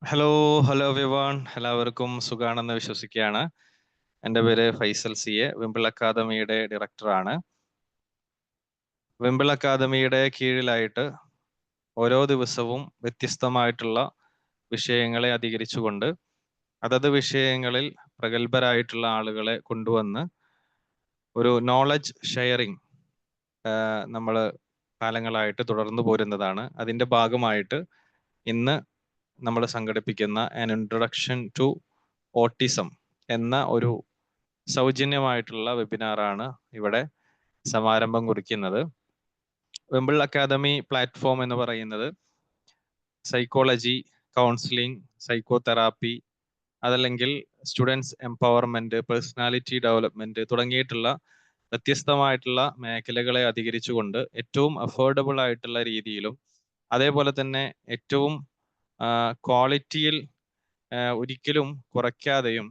Hello everyone, എല്ലാവർക്കും സുഖാണെന്ന് വിശ്വസിക്കുകയാണ്. എൻ്റെ പേര് ഫൈസൽ സി എ, വിംബിൾ അക്കാദമിയുടെ ഡയറക്ടറാണ്. വിംബിൾ അക്കാദമിയുടെ കീഴിലായിട്ട് ഓരോ ദിവസവും വ്യത്യസ്തമായിട്ടുള്ള വിഷയങ്ങളെ അധികരിച്ചുകൊണ്ട് അതത് വിഷയങ്ങളിൽ പ്രഗത്ഭരായിട്ടുള്ള ആളുകളെ കൊണ്ടുവന്ന് ഒരു നോളജ് ഷെയറിംഗ് നമ്മൾ കാലങ്ങളായിട്ട് തുടർന്നു പോരുന്നതാണ്. അതിൻ്റെ ഭാഗമായിട്ട് ഇന്ന് നമ്മൾ സംഘടിപ്പിക്കുന്ന ആൻ ഇൻട്രൊഡക്ഷൻ ടു ഓട്ടിസം എന്ന ഒരു സൗജന്യമായിട്ടുള്ള വെബിനാറാണ് ഇവിടെ സമാരംഭം കുറിക്കുന്നത്. വിംബിൾ അക്കാദമി പ്ലാറ്റ്ഫോം എന്ന് പറയുന്നത് സൈക്കോളജി, കൗൺസിലിംഗ്, സൈക്കോതെറാപ്പി, അതല്ലെങ്കിൽ സ്റ്റുഡൻസ് എംപവർമെന്റ്, പേഴ്സണാലിറ്റി ഡെവലപ്മെന്റ് തുടങ്ങിയിട്ടുള്ള വ്യത്യസ്തമായിട്ടുള്ള മേഖലകളെ അധികരിച്ചുകൊണ്ട് ഏറ്റവും അഫോർഡബിൾ ആയിട്ടുള്ള രീതിയിലും അതേപോലെ തന്നെ ഏറ്റവും ക്വാളിറ്റിയിൽ ഒരിക്കലും കുറയ്ക്കാതെയും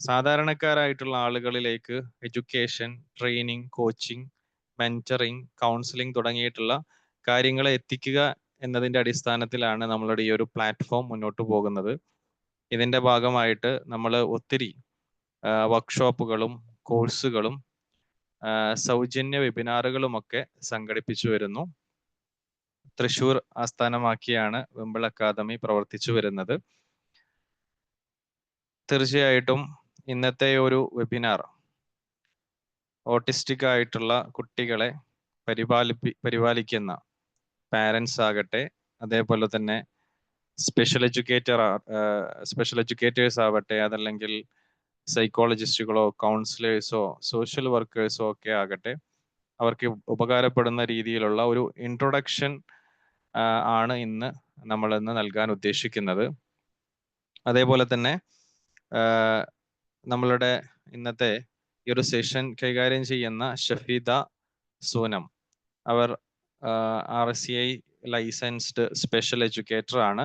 സാധാരണക്കാരായിട്ടുള്ള ആളുകളിലേക്ക് education, training, coaching, mentoring, counselling തുടങ്ങിയിട്ടുള്ള കാര്യങ്ങളെ എത്തിക്കുക എന്നതിൻ്റെ അടിസ്ഥാനത്തിലാണ് നമ്മളുടെ ഈ ഒരു പ്ലാറ്റ്ഫോം മുന്നോട്ട് പോകുന്നത്. ഇതിൻ്റെ ഭാഗമായിട്ട് നമ്മൾ ഒത്തിരി വർക്ക്ഷോപ്പുകളും കോഴ്സുകളും സൗജന്യ വെബിനാറുകളുമൊക്കെ സംഘടിപ്പിച്ചു വരുന്നു. തൃശ്ശൂർ ആസ്ഥാനമാക്കിയാണ് വിംബിൾ അക്കാദമി പ്രവർത്തിച്ചു വരുന്നത്. തീർച്ചയായിട്ടും ഇന്നത്തെ ഒരു വെബിനാർ ഓട്ടിസ്റ്റിക് ആയിട്ടുള്ള കുട്ടികളെ പരിപാലിക്കുന്ന പാരൻസ് ആകട്ടെ, അതേപോലെ തന്നെ സ്പെഷ്യൽ എഡ്യൂക്കേറ്റേഴ്സ് ആവട്ടെ, അതല്ലെങ്കിൽ സൈക്കോളജിസ്റ്റുകളോ കൗൺസിലേഴ്സോ സോഷ്യൽ വർക്കേഴ്സോ ഒക്കെ ആകട്ടെ, അവർക്ക് ഉപകാരപ്പെടുന്ന രീതിയിലുള്ള ഒരു ഇൻട്രൊഡക്ഷൻ ആണ് ഇന്ന് നമ്മൾ ഇന്ന് നൽകാൻ ഉദ്ദേശിക്കുന്നത്. അതേപോലെ തന്നെ നമ്മളുടെ ഇന്നത്തെ ഈ ഒരു സെഷൻ കൈകാര്യം ചെയ്യുന്ന ഷഫീദ സൂനം, അവർ RCI ലൈസൻസ്ഡ് സ്പെഷ്യൽ എഡ്യൂക്കേറ്റർ ആണ്.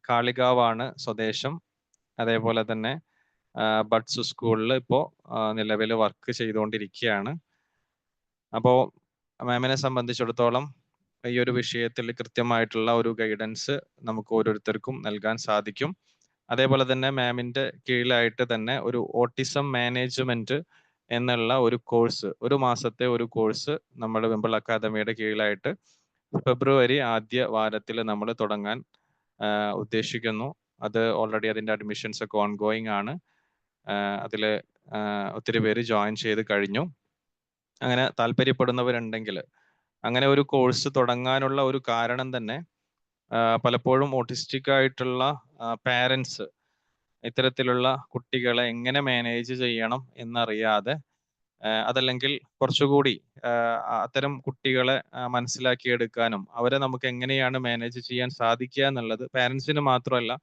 കാളികാവാണ് സ്വദേശം. അതേപോലെ തന്നെ ബഡ്സ് സ്കൂളിൽ ഇപ്പോൾ നിലവിൽ വർക്ക് ചെയ്തുകൊണ്ടിരിക്കുകയാണ്. അപ്പോൾ മാമിനെ സംബന്ധിച്ചിടത്തോളം ഈ ഒരു വിഷയത്തിൽ കൃത്യമായിട്ടുള്ള ഒരു ഗൈഡൻസ് നമുക്ക് ഓരോരുത്തർക്കും നൽകാൻ സാധിക്കും. അതേപോലെ തന്നെ മാമിൻ്റെ കീഴിലായിട്ട് തന്നെ ഒരു ഓട്ടിസം മാനേജ്മെന്റ് എന്നുള്ള ഒരു കോഴ്സ്, ഒരു മാസത്തെ ഒരു കോഴ്സ് നമ്മുടെ വിംബിൾ അക്കാദമിയുടെ കീഴിലായിട്ട് ഫെബ്രുവരി ആദ്യ വാരത്തിൽ നമ്മൾ തുടങ്ങാൻ ഉദ്ദേശിക്കുന്നു. അത് ഓൾറെഡി അതിൻ്റെ അഡ്മിഷൻസ് ഒക്കെ ഓൺഗോയിങ് ആണ്. അതിൽ ഒത്തിരി പേര് ജോയിൻ ചെയ്ത് കഴിഞ്ഞു. അങ്ങനെ താല്പര്യപ്പെടുന്നവരുണ്ടെങ്കിൽ അങ്ങനെ ഒരു കോഴ്സ് തുടങ്ങാനുള്ള ഒരു കാരണം തന്നെ പലപ്പോഴും ഓട്ടിസ്റ്റിക് ആയിട്ടുള്ള പാരൻസ് ഇത്തരത്തിലുള്ള കുട്ടികളെ എങ്ങനെ മാനേജ് ചെയ്യണം എന്നറിയാതെ, അതല്ലെങ്കിൽ കുറച്ചുകൂടി അത്തരം കുട്ടികളെ മനസ്സിലാക്കിയെടുക്കാനും അവരെ നമുക്ക് എങ്ങനെയാണ് മാനേജ് ചെയ്യാൻ സാധിക്കുക എന്നുള്ളത് പാരൻസിന് മാത്രമല്ല,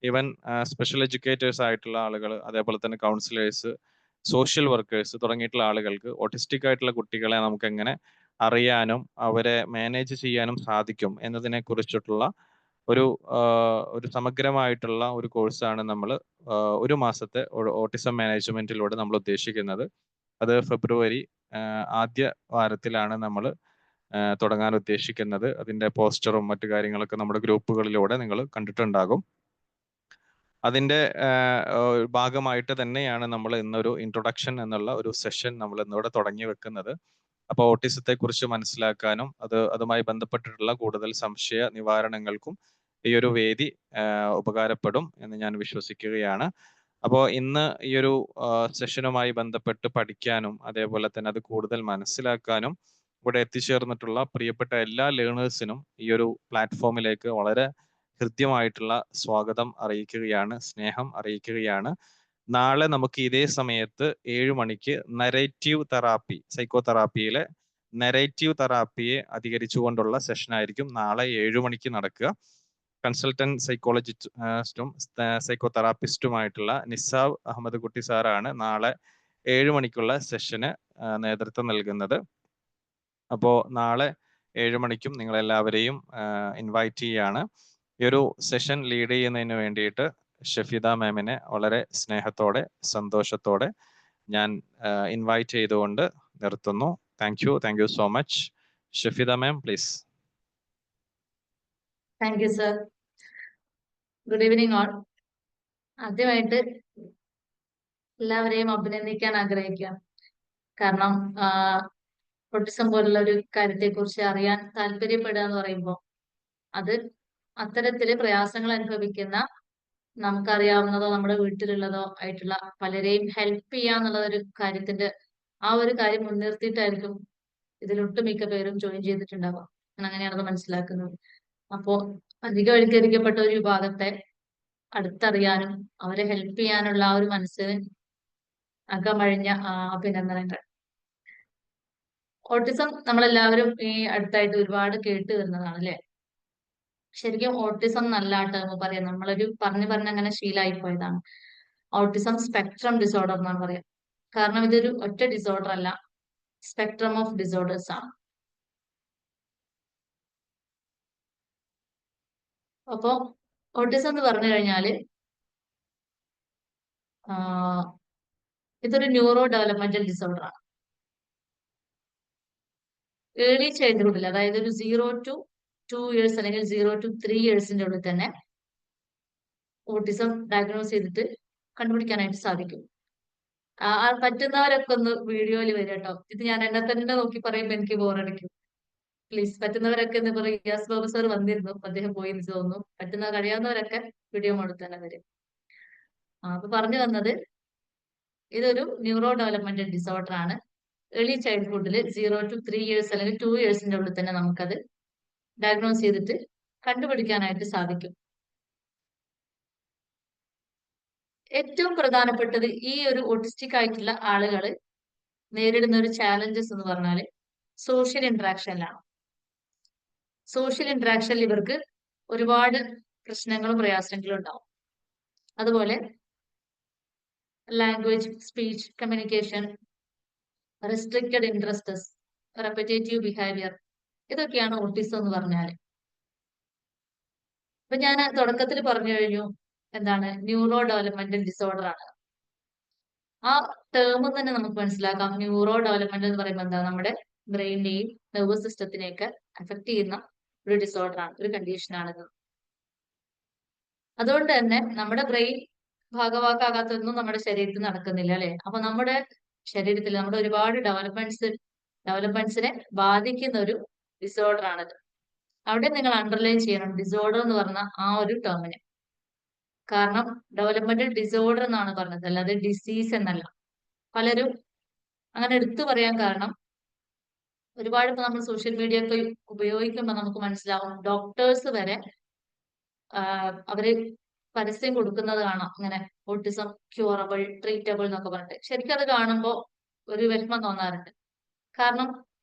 ഈവൻ സ്പെഷ്യൽ എഡ്യൂക്കേറ്റേഴ്സ് ആയിട്ടുള്ള ആളുകൾ, അതേപോലെ തന്നെ കൗൺസിലേഴ്സ്, സോഷ്യൽ വർക്കേഴ്സ് തുടങ്ങിയിട്ടുള്ള ആളുകൾക്ക് ഓട്ടിസ്റ്റിക് ആയിട്ടുള്ള കുട്ടികളെ നമുക്ക് എങ്ങനെ അറിയാനും അവരെ മാനേജ് ചെയ്യാനും സാധിക്കും എന്നതിനെ കുറിച്ചിട്ടുള്ള ഒരു സമഗ്രമായിട്ടുള്ള ഒരു കോഴ്സാണ് നമ്മൾ ഒരു മാസത്തെ ഓട്ടിസം മാനേജ്മെന്റിലൂടെ നമ്മൾ ഉദ്ദേശിക്കുന്നത്. അത് ഫെബ്രുവരി ആദ്യ വാരത്തിലാണ് നമ്മൾ തുടങ്ങാൻ ഉദ്ദേശിക്കുന്നത്. അതിൻ്റെ പോസ്റ്ററും മറ്റു കാര്യങ്ങളൊക്കെ നമ്മുടെ ഗ്രൂപ്പുകളിലൂടെ നിങ്ങൾ കണ്ടിട്ടുണ്ടാകും. അതിൻ്റെ ഭാഗമായിട്ട് തന്നെയാണ് നമ്മൾ ഇന്നൊരു ഇൻട്രൊഡക്ഷൻ എന്നുള്ള ഒരു സെഷൻ നമ്മൾ ഇന്നിവിടെ തുടങ്ങി വെക്കുന്നത്. അപ്പോൾ ഓട്ടിസത്തെ കുറിച്ച് മനസ്സിലാക്കാനും അതുമായി ബന്ധപ്പെട്ടിട്ടുള്ള കൂടുതൽ സംശയ നിവാരണങ്ങൾക്കും ഈ ഒരു വേദി ഉപകാരപ്പെടും എന്ന് ഞാൻ വിശ്വസിക്കുകയാണ്. അപ്പോൾ ഇന്ന് ഈ ഒരു സെഷനുമായി ബന്ധപ്പെട്ട് പഠിക്കാനും അതേപോലെ തന്നെ അത് കൂടുതൽ മനസ്സിലാക്കാനും ഇവിടെ എത്തിച്ചേർന്നിട്ടുള്ള പ്രിയപ്പെട്ട എല്ലാ ലേണേഴ്സിനും ഈ ഒരു പ്ലാറ്റ്ഫോമിലേക്ക് വളരെ ഹൃദ്യമായിട്ടുള്ള സ്വാഗതം അറിയിക്കുകയാണ്, സ്നേഹം അറിയിക്കുകയാണ്. നാളെ നമുക്ക് ഇതേ സമയത്ത് 7 മണിക്ക് നരേറ്റീവ് തെറാപ്പി, സൈക്കോതെറാപ്പിയിലെ നരേറ്റീവ് തെറാപ്പിയെ അധികരിച്ചുകൊണ്ടുള്ള സെഷനായിരിക്കും നാളെ 7 മണിക്ക് നടക്കുക. കൺസൾട്ടന്റ് സൈക്കോളജിസ്റ്റും സൈക്കോതെറാപ്പിസ്റ്റുമായിട്ടുള്ള നിസാബ് അഹമ്മദ് കുട്ടി സാറാണ് നാളെ 7 മണിക്കുള്ള സെഷന് നേതൃത്വം നൽകുന്നത്. അപ്പോൾ നാളെ 7 മണിക്കും നിങ്ങളെല്ലാവരെയും ഇൻവൈറ്റ് ചെയ്യാണ്. ഈ ഒരു സെഷൻ ലീഡ് ചെയ്യുന്നതിന് വേണ്ടിയിട്ട് ഷഫീദ മാമിനെ വളരെ സ്നേഹത്തോടെ സന്തോഷത്തോടെ ഞാൻ ഇൻവൈറ്റ് ചെയ്തുകൊണ്ട് നിർത്തുന്നു. Thank you so much. Shafeeda ma'am, please. Thank you sir. Good evening all. ആദ്യമായിട്ട് എല്ലാവരെയും അഭിനന്ദിക്കാൻ ആഗ്രഹിക്കുക. കാരണം ഓട്ടിസം പോലുള്ള ഒരു കാര്യത്തെക്കുറിച്ച് അറിയാൻ താല്പര്യപ്പെടുക എന്ന് പറയുമ്പോൾ അത് അത്തരത്തില് പ്രയാസങ്ങൾ അനുഭവിക്കുന്ന നമുക്കറിയാവുന്നതോ നമ്മുടെ വീട്ടിലുള്ളതോ ആയിട്ടുള്ള പലരെയും ഹെൽപ്പ് ചെയ്യാന്നുള്ള ഒരു കാര്യത്തിന്റെ ആ ഒരു കാര്യം മുൻനിർത്തിയിട്ടായിരിക്കും ഇതിലൊട്ടുമിക്ക പേരും ജോയിൻ ചെയ്തിട്ടുണ്ടാവുക. ഞാൻ അങ്ങനെയാണത് മനസ്സിലാക്കുന്നത്. അപ്പോ അധികവൽക്കരിക്കപ്പെട്ട ഒരു വിഭാഗത്തെ അടുത്തറിയാനും അവരെ ഹെൽപ്പ് ചെയ്യാനുള്ള ആ ഒരു മനസ്സിന് അകമഴിഞ്ഞ അഭിനന്ദനങ്ങൾ. ഓട്ടിസം നമ്മളെല്ലാവരും ഈ അടുത്തായിട്ട് ഒരുപാട് കേട്ട് വരുന്നതാണ് അല്ലെ. ശരിക്കും ഓട്ടിസം നല്ല ടേം പറയാം. നമ്മളൊരു പറഞ്ഞു അങ്ങനെ ശീലമായി പോയതാണ്. ഓട്ടിസം സ്പെക്ട്രം ഡിസോർഡർ എന്നാണ് പറയാം. കാരണം ഇതൊരു ഒറ്റ ഡിസോർഡർ അല്ല, സ്പെക്ട്രം ഓഫ് ഡിസോർഡേഴ്സ് ആണ്. അപ്പോ ഓട്ടിസം എന്ന് പറഞ്ഞു കഴിഞ്ഞാല് ഇതൊരു ന്യൂറോ ഡെവലപ്മെന്റൽ ഡിസോർഡർ ആണ്. ഏർലി ചൈൽഡ്ഹുഡിൽ, അതായത് ഒരു 0 to 2 years അല്ലെങ്കിൽ 0 to 3 yearsന്റെ ഉള്ളിൽ തന്നെ ഓട്ടിസം ഡയഗ്നോസ് ചെയ്തിട്ട് കണ്ടുപിടിക്കാനായിട്ട് സാധിക്കും. പറ്റുന്നവരൊക്കെ ഒന്ന് വീഡിയോയിൽ വരും കേട്ടോ. ഇത് ഞാൻ എന്നെ തന്നെ നോക്കി പറയുമ്പോൾ എനിക്ക് ബോറടിക്കും. പ്ലീസ് പറ്റുന്നവരൊക്കെ എന്ന് പറയും. ഗ്യാസ് ബാബു സാർ വന്നിരുന്നു, അദ്ദേഹം പോയി എന്ന് തോന്നുന്നു. കഴിയാവുന്നവരൊക്കെ വീഡിയോ മോഡിൽ തന്നെ വരും. അപ്പൊ പറഞ്ഞു വന്നത്, ഇതൊരു ന്യൂറോ ഡെവലപ്മെന്റൽ ഡിസോർഡർ ആണ്. ഏർലി ചൈൽഡ്ഹുഡിൽ 0 to 3 years അല്ലെങ്കിൽ 2 yearsന്റെ ഉള്ളിൽ തന്നെ നമുക്കത് ഡയഗ്നോസ് ചെയ്തിട്ട് കണ്ടുപിടിക്കാനായിട്ട് സാധിക്കും. ഏറ്റവും പ്രധാനപ്പെട്ടത് ഈ ഒരു ഓട്ടിസ്റ്റിക് ആയിട്ടുള്ള ആളുകൾ നേരിടുന്ന ഒരു ചാലഞ്ചസ് എന്ന് പറഞ്ഞാൽ സോഷ്യൽ ഇന്ററാക്ഷനിലാണ്. സോഷ്യൽ ഇന്ററാക്ഷനിൽ ഇവർക്ക് ഒരുപാട് പ്രശ്നങ്ങളും പ്രയാസങ്ങളും ഉണ്ടാവും. അതുപോലെ language, speech, communication, restricted ഇൻട്രസ്റ്റസ്, repetitive behaviour, ഇതൊക്കെയാണ് ഓട്ടിസം എന്ന് പറഞ്ഞാൽ. ഇപ്പൊ ഞാൻ തുടക്കത്തിൽ പറഞ്ഞു കഴിഞ്ഞു എന്താണ് ന്യൂറോ ഡെവലപ്മെന്റൽ ഡിസോർഡർ ആണ്. ആ ടേം തന്നെ നമുക്ക് മനസ്സിലാക്കാം. ന്യൂറോ ഡെവലപ്മെന്റ് എന്ന് പറയുമ്പോൾ എന്താ, നമ്മുടെ ബ്രെയിനെയും നെർവസ് സിസ്റ്റത്തിനെയൊക്കെ അഫക്ട് ചെയ്യുന്ന ഒരു ഡിസോർഡർ ആണ്, ഒരു കണ്ടീഷനാണിത്. അതുകൊണ്ട് തന്നെ നമ്മുടെ ബ്രെയിൻ ഭാഗവാക്കാകാത്തൊന്നും നമ്മുടെ ശരീരത്തിൽ നടക്കുന്നില്ല അല്ലെ. അപ്പൊ നമ്മുടെ ശരീരത്തിൽ നമ്മുടെ ഒരുപാട് ഡെവലപ്മെന്റ്സിനെ ബാധിക്കുന്ന ഒരു ഡിസോർഡർ ആണിത്. അവിടെ നിങ്ങൾ അണ്ടർലൈൻ ചെയ്യണം ഡിസോർഡർ എന്ന് പറഞ്ഞ ആ ഒരു ടേമിന്. കാരണം ഡെവലപ്മെന്റൽ ഡിസോർഡർ എന്നാണ് പറഞ്ഞത്, അല്ലാതെ ഡിസീസ് എന്നല്ല. പലരും അങ്ങനെ എടുത്തു പറയാൻ കാരണം ഒരുപാട് ഇപ്പൊ നമ്മൾ സോഷ്യൽ മീഡിയ ഒക്കെ ഉപയോഗിക്കുമ്പോൾ നമുക്ക് മനസ്സിലാവും, ഡോക്ടേഴ്സ് വരെ അവര് പരസ്യം കൊടുക്കുന്നത് കാണാം, ഇങ്ങനെ ഓട്ടിസം ക്യൂറബിൾ, ട്രീറ്റബിൾ എന്നൊക്കെ പറഞ്ഞിട്ട്. ശരിക്കും അത് കാണുമ്പോൾ ഒരു വിഷമം തോന്നാറുണ്ട്. കാരണം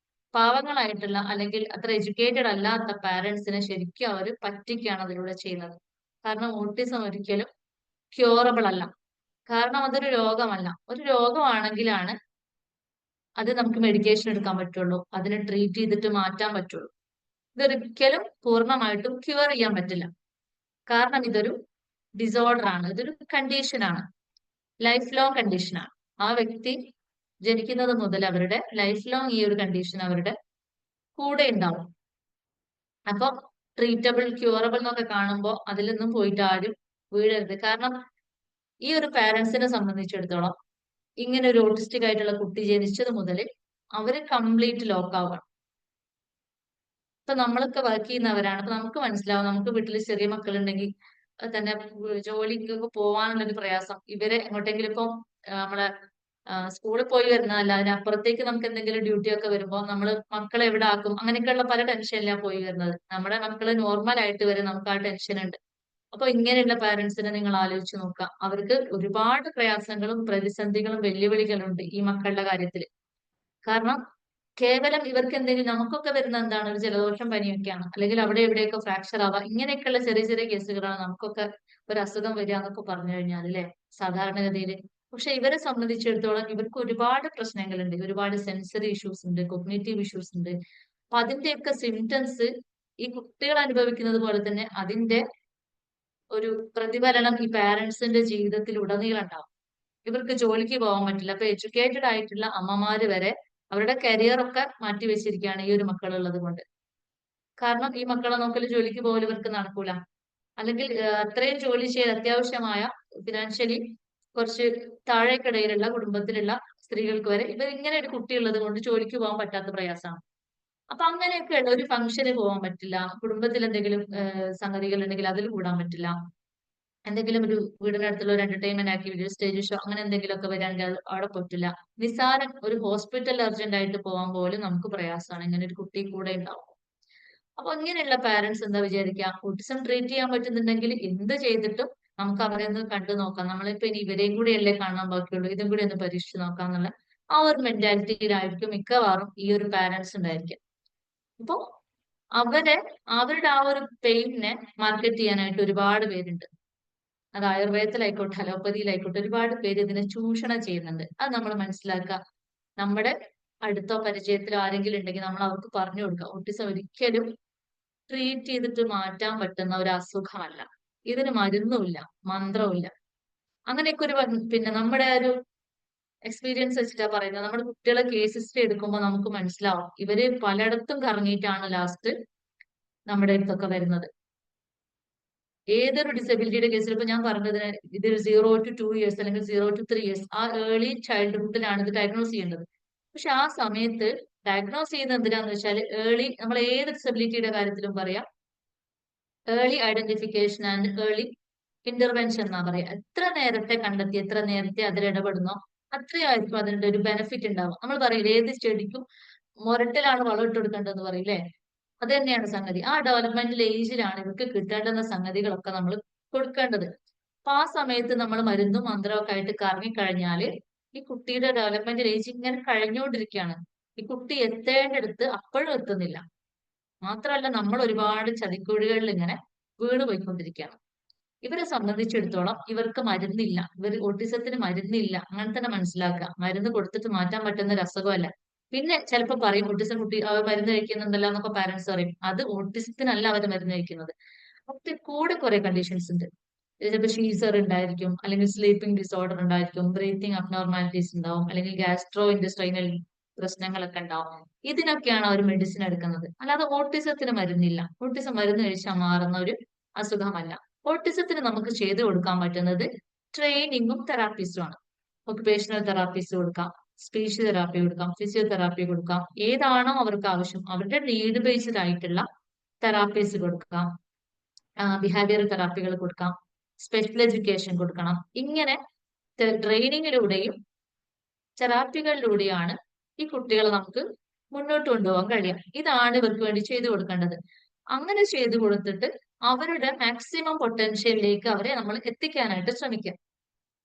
പാവങ്ങളായിട്ടുള്ള അല്ലെങ്കിൽ അത്ര എഡ്യൂക്കേറ്റഡ് അല്ലാത്ത പാരന്റ്സിനെ ശരിക്കും അവർ പറ്റിക്കുകയാണ് അതിലൂടെ ചെയ്യുന്നത്. കാരണം ഓട്ടിസം ഒരിക്കലും ക്യൂറബിൾ അല്ല. കാരണം അതൊരു രോഗമല്ല. ഒരു രോഗമാണെങ്കിലാണ് അത് നമുക്ക് മെഡിക്കേഷൻ എടുക്കാൻ പറ്റുള്ളൂ, അതിനെ ട്രീറ്റ് ചെയ്തിട്ട് മാറ്റാൻ പറ്റുള്ളൂ. ഇതൊരിക്കലും പൂർണ്ണമായിട്ടും ക്യൂർ ചെയ്യാൻ പറ്റില്ല. കാരണം ഇതൊരു ഡിസോർഡർ ആണ്, ഇതൊരു കണ്ടീഷനാണ്, ലൈഫ് ലോങ് കണ്ടീഷനാണ്. ആ വ്യക്തി ജനിക്കുന്നത് മുതൽ അവരുടെ ലൈഫ് ലോങ് ഈ ഒരു കണ്ടീഷൻ അവരുടെ കൂടെ ഉണ്ടാവും. അപ്പൊ ട്രീറ്റബിൾ, ക്യൂറബിൾ എന്നൊക്കെ കാണുമ്പോൾ അതിലൊന്നും പോയിട്ട് ആരും വീഴരുത്. കാരണം ഈ ഒരു പാരന്റ്സിനെ സംബന്ധിച്ചിടത്തോളം ഇങ്ങനെ ഒരു ഓട്ടിസ്റ്റിക് ആയിട്ടുള്ള കുട്ടി ജനിച്ചത് മുതൽ അവര് കംപ്ലീറ്റ് ലോക്ക് ആവുകയാണ്. ഇപ്പൊ നമ്മളൊക്കെ വർക്ക് ചെയ്യുന്നവരാണ്. അപ്പൊ നമുക്ക് മനസ്സിലാവും, നമുക്ക് വീട്ടിൽ ചെറിയ മക്കളുണ്ടെങ്കിൽ തന്നെ ജോലിക്കൊക്കെ പോവാനുള്ളൊരു പ്രയാസം. ഇവരെ എങ്ങോട്ടെങ്കിലും ഇപ്പൊ നമ്മളെ സ്കൂളിൽ പോയി വരുന്നതല്ല, അതിനപ്പുറത്തേക്ക് നമുക്ക് എന്തെങ്കിലും ഡ്യൂട്ടി ഒക്കെ വരുമ്പോൾ നമ്മൾ മക്കളെ എവിടെ ആക്കും, അങ്ങനെയൊക്കെയുള്ള പല ടെൻഷനിലാണ് പോയി വരുന്നത്. നമ്മുടെ മക്കള് നോർമൽ ആയിട്ട് വരെ നമുക്ക് ആ ടെൻഷൻ ഉണ്ട്. അപ്പൊ ഇങ്ങനെയുള്ള പാരന്റ്സിനെ നിങ്ങൾ ആലോചിച്ച് നോക്കുക. അവർക്ക് ഒരുപാട് പ്രയാസങ്ങളും പ്രതിസന്ധികളും വെല്ലുവിളികളും ഉണ്ട് ഈ മക്കളുടെ കാര്യത്തിൽ. കാരണം കേവലം ഇവർക്ക് എന്തെങ്കിലും, നമുക്കൊക്കെ വരുന്ന എന്താണ്, ഒരു ജലദോഷം പനിയൊക്കെയാണ്, അല്ലെങ്കിൽ അവിടെ എവിടെയൊക്കെ ഫ്രാക്ചർ ആവാം, ഇങ്ങനെയൊക്കെയുള്ള ചെറിയ ചെറിയ കേസുകളാണ് നമുക്കൊക്കെ ഒരു അസുഖം വരിക എന്നൊക്കെ പറഞ്ഞു കഴിഞ്ഞാൽ അല്ലെ, സാധാരണഗതിയിൽ. പക്ഷെ ഇവരെ സംബന്ധിച്ചിടത്തോളം ഇവർക്ക് ഒരുപാട് പ്രശ്നങ്ങളുണ്ട്, ഒരുപാട് സെൻസറി ഇഷ്യൂസ് ഉണ്ട്, കൊഗ്നേറ്റീവ് ഇഷ്യൂസ് ഉണ്ട്. അപ്പൊ അതിന്റെയൊക്കെ സിംറ്റംസ് ഈ കുട്ടികൾ അനുഭവിക്കുന്നത് പോലെ തന്നെ അതിന്റെ ഒരു പ്രതിഫലനം ഈ പാരന്റ്സിന്റെ ജീവിതത്തിൽ ഉടനീളം ഉണ്ടാവും. ഇവർക്ക് ജോലിക്ക് പോകാൻ പറ്റില്ല. അപ്പൊ എഡ്യൂക്കേറ്റഡ് ആയിട്ടുള്ള അമ്മമാര് വരെ അവരുടെ കരിയർ ഒക്കെ മാറ്റി വെച്ചിരിക്കുകയാണ് ഈ ഒരു മക്കളുള്ളത് കൊണ്ട്. കാരണം ഈ മക്കളെ നോക്കല്, ജോലിക്ക് പോകലും ഇവർക്ക് നടക്കൂല. അല്ലെങ്കിൽ അത്രയും ജോലി ചെയ്ത് അത്യാവശ്യമായ ഫിനാൻഷ്യലി കുറച്ച് താഴേക്കിടയിലുള്ള കുടുംബത്തിലുള്ള സ്ത്രീകൾക്ക് വരെ ഇവർ ഇങ്ങനെ ഒരു കുട്ടി ഉള്ളത് കൊണ്ട് ജോലിക്ക് പോകാൻ പറ്റാത്ത പ്രയാസമാണ്. അപ്പൊ അങ്ങനെയൊക്കെയുള്ള ഒരു ഫംഗ്ഷന് പോകാൻ പറ്റില്ല. കുടുംബത്തിൽ എന്തെങ്കിലും സംഗതികൾ ഉണ്ടെങ്കിൽ അതിൽ കൂടാൻ പറ്റില്ല. എന്തെങ്കിലും ഒരു വീടിനടുത്തുള്ള ഒരു എന്റർടൈൻമെന്റ് ആക്ടിവിറ്റി, സ്റ്റേജ് ഷോ അങ്ങനെ എന്തെങ്കിലുമൊക്കെ വരികയാണെങ്കിൽ അത് അവിടെ പറ്റില്ല. നിസ്സാരം ഒരു ഹോസ്പിറ്റൽ അർജന്റ് ആയിട്ട് പോകാൻ പോലും നമുക്ക് പ്രയാസമാണ്. ഇങ്ങനെ ഒരു കുട്ടി കൂടെ ഉണ്ടാവും. അപ്പൊ ഇങ്ങനെയുള്ള പാരന്റ്സ് എന്താ വിചാരിക്കുക, ഓട്ടിസം ട്രീറ്റ് ചെയ്യാൻ പറ്റുന്നുണ്ടെങ്കിൽ എന്ത് ചെയ്തിട്ടും നമുക്ക് അവരെ ഒന്ന് കണ്ടു നോക്കാം. നമ്മളിപ്പോ ഇനി ഇവരെയും കൂടി അല്ലേ കാണാൻ ബാക്കിയുള്ളൂ, ഇതും കൂടി ഒന്ന് പരീക്ഷിച്ച് നോക്കാം എന്നുള്ള ആ ഒരു മെന്റാലിറ്റിയിലായിരിക്കും മിക്കവാറും ഈ ഒരു പാരന്റ്സ് ഉണ്ടായിരിക്കും. അപ്പൊ അവരെ അവരുടെ ആ ഒരു പെയിനെ മാർക്കറ്റ് ചെയ്യാനായിട്ട് ഒരുപാട് പേരുണ്ട്. അത് ആയുർവേദത്തിലായിക്കോട്ടെ അലോപ്പതിയിലായിക്കോട്ടെ ഒരുപാട് പേര് ഇതിനെ ചൂഷണം ചെയ്യുന്നുണ്ട്. അത് നമ്മൾ മനസ്സിലാക്കുക. നമ്മുടെ അടുത്തോ പരിചയത്തിലോ ആരെങ്കിലും ഉണ്ടെങ്കിൽ നമ്മൾ അവർക്ക് പറഞ്ഞു കൊടുക്കുക, ഓട്ടിസം ഒരിക്കലും ട്രീറ്റ് ചെയ്തിട്ട് മാറ്റാൻ പറ്റുന്ന ഒരു അസുഖമല്ല. ഇതിന് മരുന്നുമില്ല, മന്ത്രവുമില്ല. അങ്ങനെയൊക്കെ ഒരു പിന്നെ നമ്മുടെ ഒരു എക്സ്പീരിയൻസ് വെച്ചിട്ടാ പറയുന്നത്. നമ്മുടെ കുട്ടികളെ കേസ് ഹിസ്റ്ററി എടുക്കുമ്പോൾ നമുക്ക് മനസ്സിലാവും ഇവര് പലയിടത്തും കറങ്ങിയിട്ടാണ് ലാസ്റ്റ് നമ്മുടെ അടുത്തൊക്കെ വരുന്നത്. ഏതൊരു ഡിസബിലിറ്റിയുടെ കേസിൽ ഇപ്പൊ ഞാൻ പറഞ്ഞത് ഇത് 0 to 2 years അല്ലെങ്കിൽ 0 to 3 years ആ ഏർലി ചൈൽഡ്ഹുഡിലാണ് ഇത് ഡയഗ്നോസ് ചെയ്യേണ്ടത്. പക്ഷെ ആ സമയത്ത് ഡയഗ്നോസ് ചെയ്യുന്നത് എന്തിനാന്ന് വെച്ചാൽ ഏർലി നമ്മൾ ഏത് ഡിസബിലിറ്റിയുടെ കാര്യത്തിലും പറയാം early identification and early intervention എന്നാ പറയാ. എത്ര നേരത്തെ കണ്ടെത്തി എത്ര നേരത്തെ അതിൽ ഇടപെടുന്നോ അത്രയായിരിക്കും അതിന്റെ ഒരു ബെനിഫിറ്റ് ഉണ്ടാവും. നമ്മൾ പറയില്ലേ ഏത് ചെടിക്കും മുരട്ടിലാണ് വളം ഇട്ട് കൊടുക്കേണ്ടതെന്ന് പറയില്ലേ, അത് തന്നെയാണ് സംഗതി. ആ ഡെവലപ്മെന്റൽ ഏജിലാണ് ഇവർക്ക് കിട്ടേണ്ടുന്ന സംഗതികളൊക്കെ നമ്മൾ കൊടുക്കേണ്ടത്. അപ്പൊ ആ സമയത്ത് നമ്മൾ മരുന്നും മന്ത്രവും ഒക്കെ ആയിട്ട് കറങ്ങിക്കഴിഞ്ഞാല് ഈ കുട്ടിയുടെ ഡെവലപ്മെന്റൽ ഏജ് ഇങ്ങനെ കഴിഞ്ഞുകൊണ്ടിരിക്കുകയാണ്. ഈ കുട്ടി എത്തേണ്ടടുത്ത് അപ്പോഴും എത്തുന്നില്ല. മാത്രമല്ല നമ്മൾ ഒരുപാട് ചതിക്കുഴികളിൽ ഇങ്ങനെ വീണ് പോയിക്കൊണ്ടിരിക്കുകയാണ്. ഇവരെ സംബന്ധിച്ചിടത്തോളം ഇവർക്ക് മരുന്നില്ല, ഇവർ ഓട്ടിസത്തിന് മരുന്നില്ല, അങ്ങനെ തന്നെ മനസ്സിലാക്കുക. മരുന്ന് കൊടുത്തിട്ട് മാറ്റാൻ പറ്റുന്ന ഒരു അസുഖമല്ല. പിന്നെ ചിലപ്പോൾ പറയും ഓട്ടിസം കുട്ടി അവർ മരുന്ന് കഴിക്കുന്നുണ്ടല്ലോ എന്നൊക്കെ പാരന്റ്സ് പറയും. അത് ഓട്ടിസത്തിനല്ല അവർ മരുന്ന് കഴിക്കുന്നത്. ഒക്കെ കൂടെ കുറെ കണ്ടീഷൻസ് ഉണ്ട്. ചിലപ്പോൾ ഷീസർ ഉണ്ടായിരിക്കും, അല്ലെങ്കിൽ സ്ലീപ്പിംഗ് ഡിസോർഡർ ഉണ്ടായിരിക്കും, ബ്രീത്തിങ് അബ്നോർമാലിറ്റീസ് ഉണ്ടാവും, അല്ലെങ്കിൽ ഗാസ്ട്രോ ഇൻഡസ്ട്രൈനൽ പ്രശ്നങ്ങളൊക്കെ ഉണ്ടാവും. ഇതിനൊക്കെയാണ് അവർ മെഡിസിൻ എടുക്കുന്നത്. അല്ലാതെ ഓട്ടിസത്തിന് മരുന്നില്ല. ഓട്ടിസം മരുന്ന് കഴിച്ചാൽ മാറുന്ന ഒരു അസുഖമല്ല. ഓട്ടിസത്തിന് നമുക്ക് ചെയ്തു കൊടുക്കാൻ പറ്റുന്നത് ട്രെയിനിങ്ങും തെറാപ്പീസും ആണ്. ഒക്കുപേഷണൽ തെറാപ്പീസ് കൊടുക്കാം, സ്പീച്ച് തെറാപ്പി കൊടുക്കാം, ഫിസിയോതെറാപ്പി കൊടുക്കാം. ഏതാണോ അവർക്ക് ആവശ്യം അവരുടെ നീഡ് ബേസ്ഡ് ആയിട്ടുള്ള തെറാപ്പീസ് കൊടുക്കാം, ബിഹേവിയറൽ തെറാപ്പികൾ കൊടുക്കാം, സ്പെഷ്യൽ എഡ്യൂക്കേഷൻ കൊടുക്കണം. ഇങ്ങനെ ട്രെയിനിങ്ങിലൂടെയും തെറാപ്പികളിലൂടെയാണ് ഈ കുട്ടികളെ നമുക്ക് മുന്നോട്ട് കൊണ്ടുപോകാൻ കഴിയും. ഇതാണ് ഇവർക്ക് വേണ്ടി ചെയ്തു കൊടുക്കേണ്ടത്. അങ്ങനെ ചെയ്തു കൊടുത്തിട്ട് അവരുടെ മാക്സിമം പൊട്ടൻഷ്യലിലേക്ക് അവരെ നമ്മൾ എത്തിക്കാനായിട്ട് ശ്രമിക്കുക.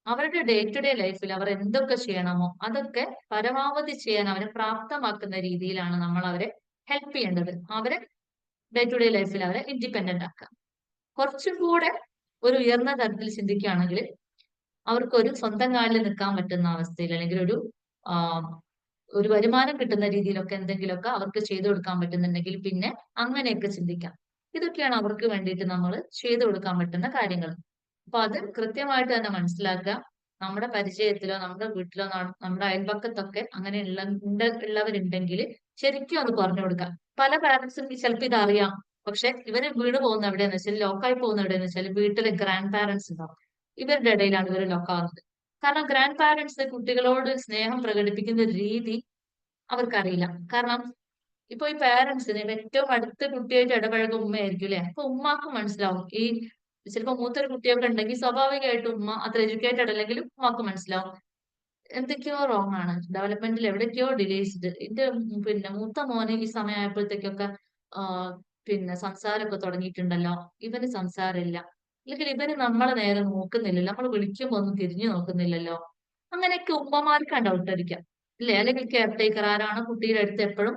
അവരുടെ ഡേ ടു ഡേ ലൈഫിൽ അവർ എന്തൊക്കെ ചെയ്യണമോ അതൊക്കെ പരമാവധി ചെയ്യാൻ അവരെ പ്രാപ്തമാക്കുന്ന രീതിയിലാണ് നമ്മൾ അവരെ ഹെൽപ്പ് ചെയ്യേണ്ടത്. അവരെ ഡേ ടു ഡേ ലൈഫിൽ അവരെ ഇൻഡിപെൻഡന്റ് ആക്കുക. കുറച്ചും കൂടെ ഒരു ഉയർന്ന തരത്തിൽ ചിന്തിക്കുകയാണെങ്കിൽ അവർക്കൊരു സ്വന്തം കാലിൽ നിൽക്കാൻ പറ്റുന്ന അവസ്ഥയിൽ അല്ലെങ്കിൽ ഒരു വരുമാനം കിട്ടുന്ന രീതിയിലൊക്കെ എന്തെങ്കിലുമൊക്കെ അവർക്ക് ചെയ്തു കൊടുക്കാൻ പറ്റുന്നുണ്ടെങ്കിൽ പിന്നെ അങ്ങനെയൊക്കെ ചിന്തിക്കാം. ഇതൊക്കെയാണ് അവർക്ക് വേണ്ടിയിട്ട് നമ്മൾ ചെയ്തു കൊടുക്കാൻ പറ്റുന്ന കാര്യങ്ങൾ. അപ്പൊ അത് കൃത്യമായിട്ട് തന്നെ മനസ്സിലാക്കുക. നമ്മുടെ പരിചയത്തിലോ നമ്മുടെ വീട്ടിലോ നമ്മുടെ അയൽപക്കത്തൊക്കെ അങ്ങനെ ഉള്ളവരുണ്ടെങ്കിൽ ശരിക്കും അത് പറഞ്ഞു കൊടുക്കാം. പല പാരന്റ്സും ചിലപ്പോൾ ഇത് അറിയാം, പക്ഷെ ഇവര് വീട് പോകുന്ന എവിടെയെന്ന് വെച്ചാൽ ലോക്കായി പോകുന്ന എവിടെയെന്ന് വെച്ചാൽ വീട്ടിലെ ഗ്രാൻഡ് പാരന്റ്സ് ഉണ്ടാവും. ഇവരുടെ ഇടയിലാണ് ഇവർ ലോക്കാവുന്നത്. കാരണം ഗ്രാൻഡ് പാരന്റ്സ് കുട്ടികളോട് സ്നേഹം പ്രകടിപ്പിക്കുന്ന രീതി അവർക്കറിയില്ല. കാരണം ഇപ്പൊ ഈ പാരന്റ്സിന് ഏറ്റവും അടുത്ത കുട്ടിയായിട്ട് ഇടപഴകുന്ന ഉമ്മയായിരിക്കും അല്ലെ. അപ്പൊ ഉമ്മാക്ക് മനസ്സിലാവും ഈ ചിലപ്പോ മൂത്തൊരു കുട്ടിയൊക്കെ ഉണ്ടെങ്കിൽ സ്വാഭാവികമായിട്ടും ഉമ്മ അത്ര എഡ്യൂക്കേറ്റഡ് അല്ലെങ്കിലും ഉമ്മാക്ക് മനസ്സിലാവും എന്തൊക്കെയോ റോങ് ആണ്, ഡെവലപ്മെന്റിൽ എവിടേക്കോ ഡിലേസ്ഡ്. എന്റെ പിന്നെ മൂത്ത മോനെ ഈ സമയമായപ്പോഴത്തേക്കൊക്കെ പിന്നെ സംസാരമൊക്കെ തുടങ്ങിയിട്ടുണ്ടല്ലോ, ഇവന് സംസാരമില്ല, അല്ലെങ്കിൽ ഇവന് നമ്മളെ നേരെ നോക്കുന്നില്ലല്ലോ, നമ്മൾ വിളിക്കുമ്പോ ഒന്നും തിരിഞ്ഞു നോക്കുന്നില്ലല്ലോ. അങ്ങനെയൊക്കെ ഉമ്മമാർക്കാണ് ഡൗട്ട് അടിക്കാം ഇല്ലേ. അല്ലെങ്കിൽ കെയർ ടേക്കർ ആരാണ് കുട്ടിയുടെ അടുത്ത് എപ്പോഴും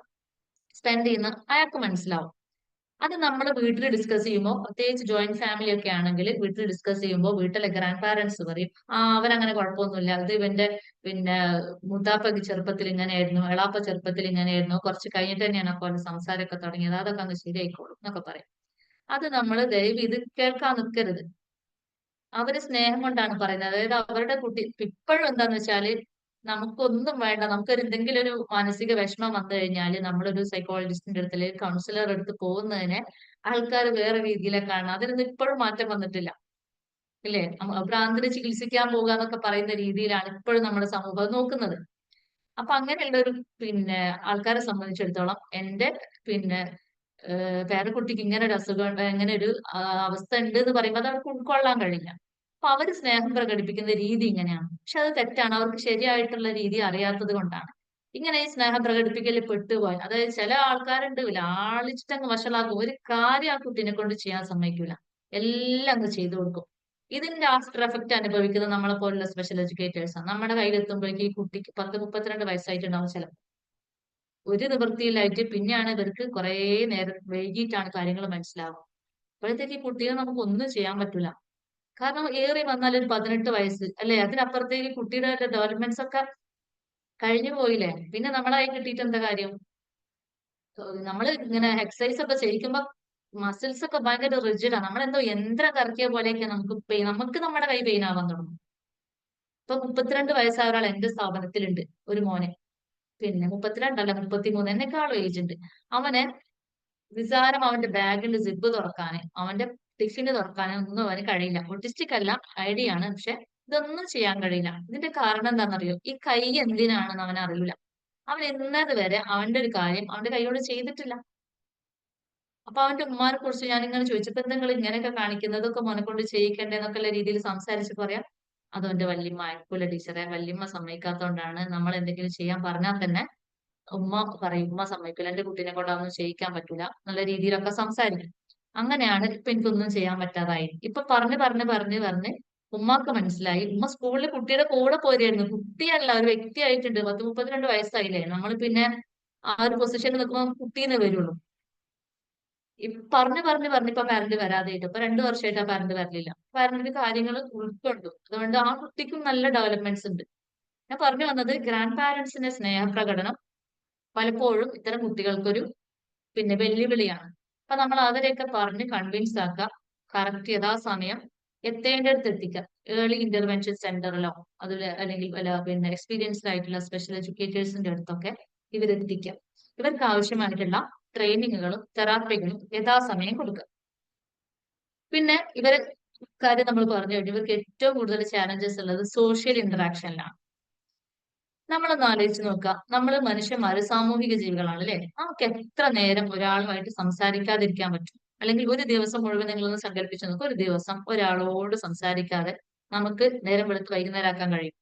സ്പെൻഡ് ചെയ്യുന്ന അയാൾക്ക് മനസ്സിലാവും. അത് നമ്മൾ വീട്ടിൽ ഡിസ്കസ് ചെയ്യുമ്പോൾ പ്രത്യേകിച്ച് ജോയിന്റ് ഫാമിലി ഒക്കെ ആണെങ്കിൽ വീട്ടിൽ ഡിസ്കസ് ചെയ്യുമ്പോൾ വീട്ടിലെ ഗ്രാൻഡ് പാരന്റ്സ് പറയും അവരങ്ങനെ കുഴപ്പമൊന്നുമില്ല, അത് ഇവന്റെ പിന്നെ മുത്താപ്പക്ക് ചെറുപ്പത്തിൽ ഇങ്ങനെയായിരുന്നു, എളാപ്പ ചെറുപ്പത്തിൽ ഇങ്ങനെയായിരുന്നു, കുറച്ച് കഴിഞ്ഞിട്ട് തന്നെയാണ് അപ്പോൾ സംസാരമൊക്കെ തുടങ്ങിയത്, അതൊക്കെ അങ്ങ് ശരിയായിക്കോളും എന്നൊക്കെ പറയും. അത് നമ്മൾ ദയവ് ഇത് കേൾക്കാൻ നിൽക്കരുത്. അവര് സ്നേഹം കൊണ്ടാണ് പറയുന്നത്. അതായത് അവരുടെ കുട്ടി ഇപ്പോഴും എന്താന്ന് വെച്ചാല് നമുക്കൊന്നും വേണ്ട. നമുക്കൊരു എന്തെങ്കിലും ഒരു മാനസിക വിഷമം വന്നു കഴിഞ്ഞാല് നമ്മളൊരു സൈക്കോളജിസ്റ്റിന്റെ അടുത്ത് അല്ലെങ്കിൽ കൗൺസിലറുടെ അടുത്ത് പോകുന്നതിനെ ആൾക്കാര് വേറെ രീതിയിലാ കാണുന്നത്. അതിനൊന്നും ഇപ്പോഴും മാറ്റം വന്നിട്ടില്ല. ഇല്ലേ? ഭ്രാന്തിനെ ചികിത്സിക്കാൻ പോകുക എന്നൊക്കെ പറയുന്ന രീതിയിലാണ് ഇപ്പോഴും നമ്മുടെ സമൂഹം നോക്കുന്നത്. അപ്പൊ അങ്ങനെയുള്ള ഒരു ആൾക്കാരെ സംബന്ധിച്ചിടത്തോളം എന്റെ പിന്നെ പേരക്കുട്ടിക്ക് ഇങ്ങനെ ഒരു അസുഖം ഉണ്ട്, ഇങ്ങനെ ഒരു അവസ്ഥ ഉണ്ട് എന്ന് പറയുമ്പോൾ അത് അവർക്ക് ഉൾക്കൊള്ളാൻ കഴിയില്ല. അപ്പൊ അവര് സ്നേഹം പ്രകടിപ്പിക്കുന്ന രീതി ഇങ്ങനെയാണ്. പക്ഷെ അത് തെറ്റാണ്. അവർക്ക് ശരിയായിട്ടുള്ള രീതി അറിയാത്തത് കൊണ്ടാണ്. ഇങ്ങനെ ഈ സ്നേഹം പ്രകടിപ്പിക്കലിൽ പെട്ടുപോയി. അതായത് ചില ആൾക്കാരുണ്ട് ലാളിച്ചിട്ടങ്ങ് വഷളാക്കും. ഒരു കാര്യം ആ കുട്ടീനെ കൊണ്ട് ചെയ്യാൻ സമ്മതിക്കൂല. എല്ലാം അങ്ങ് ചെയ്തു കൊടുക്കും. ഇതിന്റെ ആഫ്റ്റർ എഫക്റ്റ് അനുഭവിക്കുന്നത് നമ്മളെ പോലുള്ള സ്പെഷ്യൽ എഡ്യൂക്കേറ്റേഴ്സ് ആണ്. നമ്മുടെ കയ്യിലെത്തുമ്പോഴേക്കും ഈ കുട്ടിക്ക് 10-32 വയസ്സായിട്ടുണ്ടാവും ചിലപ്പോൾ. ഒരു നിവൃത്തിയില്ലായിട്ട് പിന്നെയാണ് ഇവർക്ക് കുറേ നേരം വൈകിട്ടാണ് കാര്യങ്ങൾ മനസ്സിലാവുക. അപ്പോഴത്തേക്ക് ഈ കുട്ടിയെ നമുക്ക് ഒന്നും ചെയ്യാൻ പറ്റൂല. കാരണം ഏറി വന്നാൽ ഒരു 18 വയസ്സ് അല്ലെ? അതിനപ്പുറത്തേക്ക് കുട്ടിയുടെ ഡെവലപ്മെന്റ്സ് ഒക്കെ കഴിഞ്ഞു പോയില്ലേ? പിന്നെ നമ്മളായി കിട്ടിയിട്ട് എന്താ കാര്യം? നമ്മൾ ഇങ്ങനെ എക്സസൈസ് ഒക്കെ ചെയ്യിക്കുമ്പോ മസിൽസ് ഒക്കെ ഭയങ്കര റിജിഡാ. നമ്മളെന്തോ യന്ത്രം കറക്കിയ പോലെയൊക്കെ നമുക്ക് പെയിൻ, നമുക്ക് നമ്മുടെ കൈ പെയിൻ ആവാൻ തുടങ്ങും. ഇപ്പൊ 32 വയസ്സായ ഒരാൾ എന്റെ സ്ഥാപനത്തിലുണ്ട്, ഒരു മോനെ. 32 അല്ല 33, എന്നെക്കാളും ഏജ് ഉണ്ട്. അവനെ നിസ്സാരം അവന്റെ ബാഗിന്റെ സിബ് തുറക്കാന്, അവന്റെ ടിഫിന് തുറക്കാന് ഒന്നും അവന് കഴിയില്ല. ഓട്ടിസ്റ്റിക് അല്ല, ഐഡിയ ആണ്. പക്ഷെ ഇതൊന്നും ചെയ്യാൻ കഴിയില്ല. ഇതിന്റെ കാരണം എന്താണെന്നറിയോ? ഈ കൈ എന്തിനാണെന്ന് അവൻ അറിയില്ല. അവൻ ഇന്നത് വരെ അവന്റെ ഒരു കാര്യം അവന്റെ കൈയോട് ചെയ്തിട്ടില്ല. അപ്പൊ അവന്റെ ഉമ്മാനെ കുറിച്ച് ഞാൻ ഇങ്ങനെ ചോദിച്ചപ്പോ എന്താ നിങ്ങൾ ഇങ്ങനെയൊക്കെ കാണിക്കുന്നത്, ഇതൊക്കെ മോനെ കൊണ്ട് ചെയ്യിക്കണ്ടേ എന്നൊക്കെ ഉള്ള രീതിയിൽ സംസാരിച്ച് പറയാം. അത് അവന്റെ വല്യമ്മ അയക്കൂല ടീച്ചറെ, വല്യമ്മ സമ്മതിക്കാത്തോണ്ടാണ്. നമ്മൾ എന്തെങ്കിലും ചെയ്യാൻ പറഞ്ഞാൽ തന്നെ ഉമ്മ പറയും, ഉമ്മ സമ്മതിക്കില്ല, എന്റെ കുട്ടീനെ കൊണ്ട് അതൊന്നും ചെയ്യിക്കാൻ പറ്റൂല എന്നുള്ള രീതിയിലൊക്കെ സംസാരിക്കും. അങ്ങനെയാണ് ഇപ്പൊ എനിക്കൊന്നും ചെയ്യാൻ പറ്റാതായി. ഇപ്പൊ പറഞ്ഞ് ഉമ്മാക്ക് മനസ്സിലായി. ഉമ്മ സ്കൂളിൽ കുട്ടിയുടെ കൂടെ പോരുമായിരുന്നു. കുട്ടിയല്ല, ഒരു വ്യക്തിയായിട്ടുണ്ട്. 10-32 വയസ്സായില്ലേ. നമ്മൾ പിന്നെ ആ ഒരു പൊസിഷനിൽ നിൽക്കുമ്പോൾ കുട്ടീനെ വരുള്ളൂ. പറഞ്ഞ് ഇപ്പൊ പാരന്റ് വരാതെയായിട്ട് ഇപ്പൊ 2 വർഷമായിട്ട് ആ പാരന്റ് വരലില്ല. പാരന്റിന് കാര്യങ്ങൾ ഉൾക്കൊണ്ടു. അതുകൊണ്ട് ആ കുട്ടിക്കും നല്ല ഡെവലപ്മെന്റ്സ് ഉണ്ട്. ഞാൻ പറഞ്ഞു വന്നത് ഗ്രാൻഡ് പാരന്റ്സിന്റെ സ്നേഹപ്രകടനം പലപ്പോഴും ഇത്തരം കുട്ടികൾക്കൊരു വെല്ലുവിളിയാണ്. അപ്പൊ നമ്മൾ അവരെയൊക്കെ പറഞ്ഞ് കൺവിൻസ് ആക്കുക. കറക്റ്റ് യഥാസമയം എത്തേണ്ടടുത്ത് എത്തിക്കുക. ഏർലി ഇന്റർവെൻഷൻ സെന്ററിലോ അതിൽ അല്ലെങ്കിൽ വല്ല എക്സ്പീരിയൻസ്ഡ് ആയിട്ടുള്ള സ്പെഷ്യൽ എഡ്യൂക്കേറ്റേഴ്സിന്റെ അടുത്തൊക്കെ ഇവരെത്തിക്കുക. ഇവർക്ക് ആവശ്യമായിട്ടുള്ള ട്രെയിനിങ്ങുകളും തെറാപ്പികളും യഥാസമയം കൊടുക്കുക. പിന്നെ ഇവരെ കാര്യം നമ്മൾ പറഞ്ഞു കഴിഞ്ഞു. ഇവർക്ക് ഏറ്റവും കൂടുതൽ ചാലഞ്ചസ് ഉള്ളത് സോഷ്യൽ ഇന്ററാക്ഷനിലാണ്. നമ്മളൊന്ന് ആലോചിച്ച് നോക്കുക. നമ്മൾ മനുഷ്യന്മാര് സാമൂഹിക ജീവികളാണ് അല്ലെ? നമുക്ക് എത്ര നേരം ഒരാളുമായിട്ട് സംസാരിക്കാതിരിക്കാൻ പറ്റും? അല്ലെങ്കിൽ ഒരു ദിവസം മുഴുവൻ നിങ്ങളൊന്ന് സങ്കല്പിച്ച് നോക്കുക. ഒരു ദിവസം ഒരാളോട് സംസാരിക്കാതെ നമുക്ക് നേരം വെളുത്ത് വൈകുന്നേരം ആക്കാൻ കഴിയും?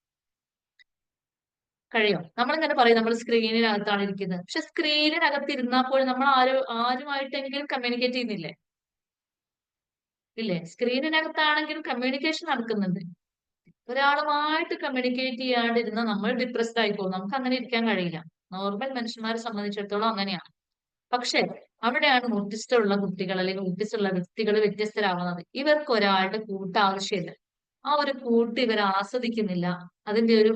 കഴിയും. നമ്മളിങ്ങനെ പറയും നമ്മൾ സ്ക്രീനിനകത്താണ് ഇരിക്കുന്നത്. പക്ഷെ സ്ക്രീനിനകത്ത് ഇരുന്നാൽ പോലും നമ്മൾ ആരുമായിട്ടെങ്കിലും കമ്മ്യൂണിക്കേറ്റ് ചെയ്യുന്നില്ലേ? ഇല്ലേ? സ്ക്രീനിനകത്താണെങ്കിലും കമ്മ്യൂണിക്കേഷൻ നടക്കുന്നുണ്ട്. ഒരാളുമായിട്ട് കമ്മ്യൂണിക്കേറ്റ് ചെയ്യാണ്ടിരുന്ന നമ്മൾ ഡിപ്രസ്ഡ് ആയി പോകും. നമുക്ക് അങ്ങനെ ഇരിക്കാൻ കഴിയില്ല. നോർമൽ മനുഷ്യന്മാരെ സംബന്ധിച്ചിടത്തോളം അങ്ങനെയാണ്. പക്ഷെ അവിടെയാണ് ഓട്ടിസ്റ്റ് ഉള്ള കുട്ടികൾ അല്ലെങ്കിൽ ഓട്ടിസ്റ്റ് ഉള്ള വ്യക്തികൾ വ്യത്യസ്തരാകുന്നത്. ഇവർക്ക് ഒരാളുടെ കൂട്ട് ആവശ്യമില്ല. ആ ഒരു കൂട്ട് ഇവർ ആസ്വദിക്കുന്നില്ല. അതിന്റെ ഒരു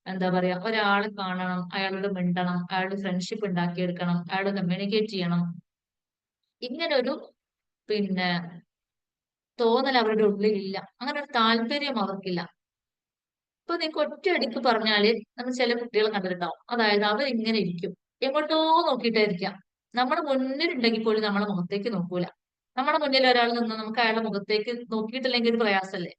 എന്താ പറയാ, ഒരാളെ കാണണം, അയാളോട് മിണ്ടണം, അയാളുടെ ഫ്രണ്ട്ഷിപ്പ് ഉണ്ടാക്കിയെടുക്കണം, അയാളോട് കമ്മ്യൂണിക്കേറ്റ് ചെയ്യണം. ഇങ്ങനെ ഒരു പിന്നെ തോന്നൽ അവരുടെ ഉള്ളിലില്ല. അങ്ങനെ ഒരു താല്പര്യം അവർക്കില്ല. ഇപ്പൊ നിങ്ങൾക്ക് ഒറ്റയടിക്ക് പറഞ്ഞാല് നമ്മൾ ചില കുട്ടികളെ കണ്ടിട്ടുണ്ടാവും. അതായത് അവർ ഇങ്ങനെ ഇരിക്കും, എങ്ങോട്ടോ നോക്കിയിട്ടായിരിക്കാം. നമ്മുടെ മുന്നിലുണ്ടെങ്കിൽ പോലും നമ്മളെ മുഖത്തേക്ക് നോക്കൂല. നമ്മുടെ മുന്നിൽ ഒരാൾ നിന്ന് നമുക്ക് അയാളുടെ മുഖത്തേക്ക് നോക്കിയിട്ടില്ലെങ്കിൽ ഒരു പ്രയാസമല്ലേ?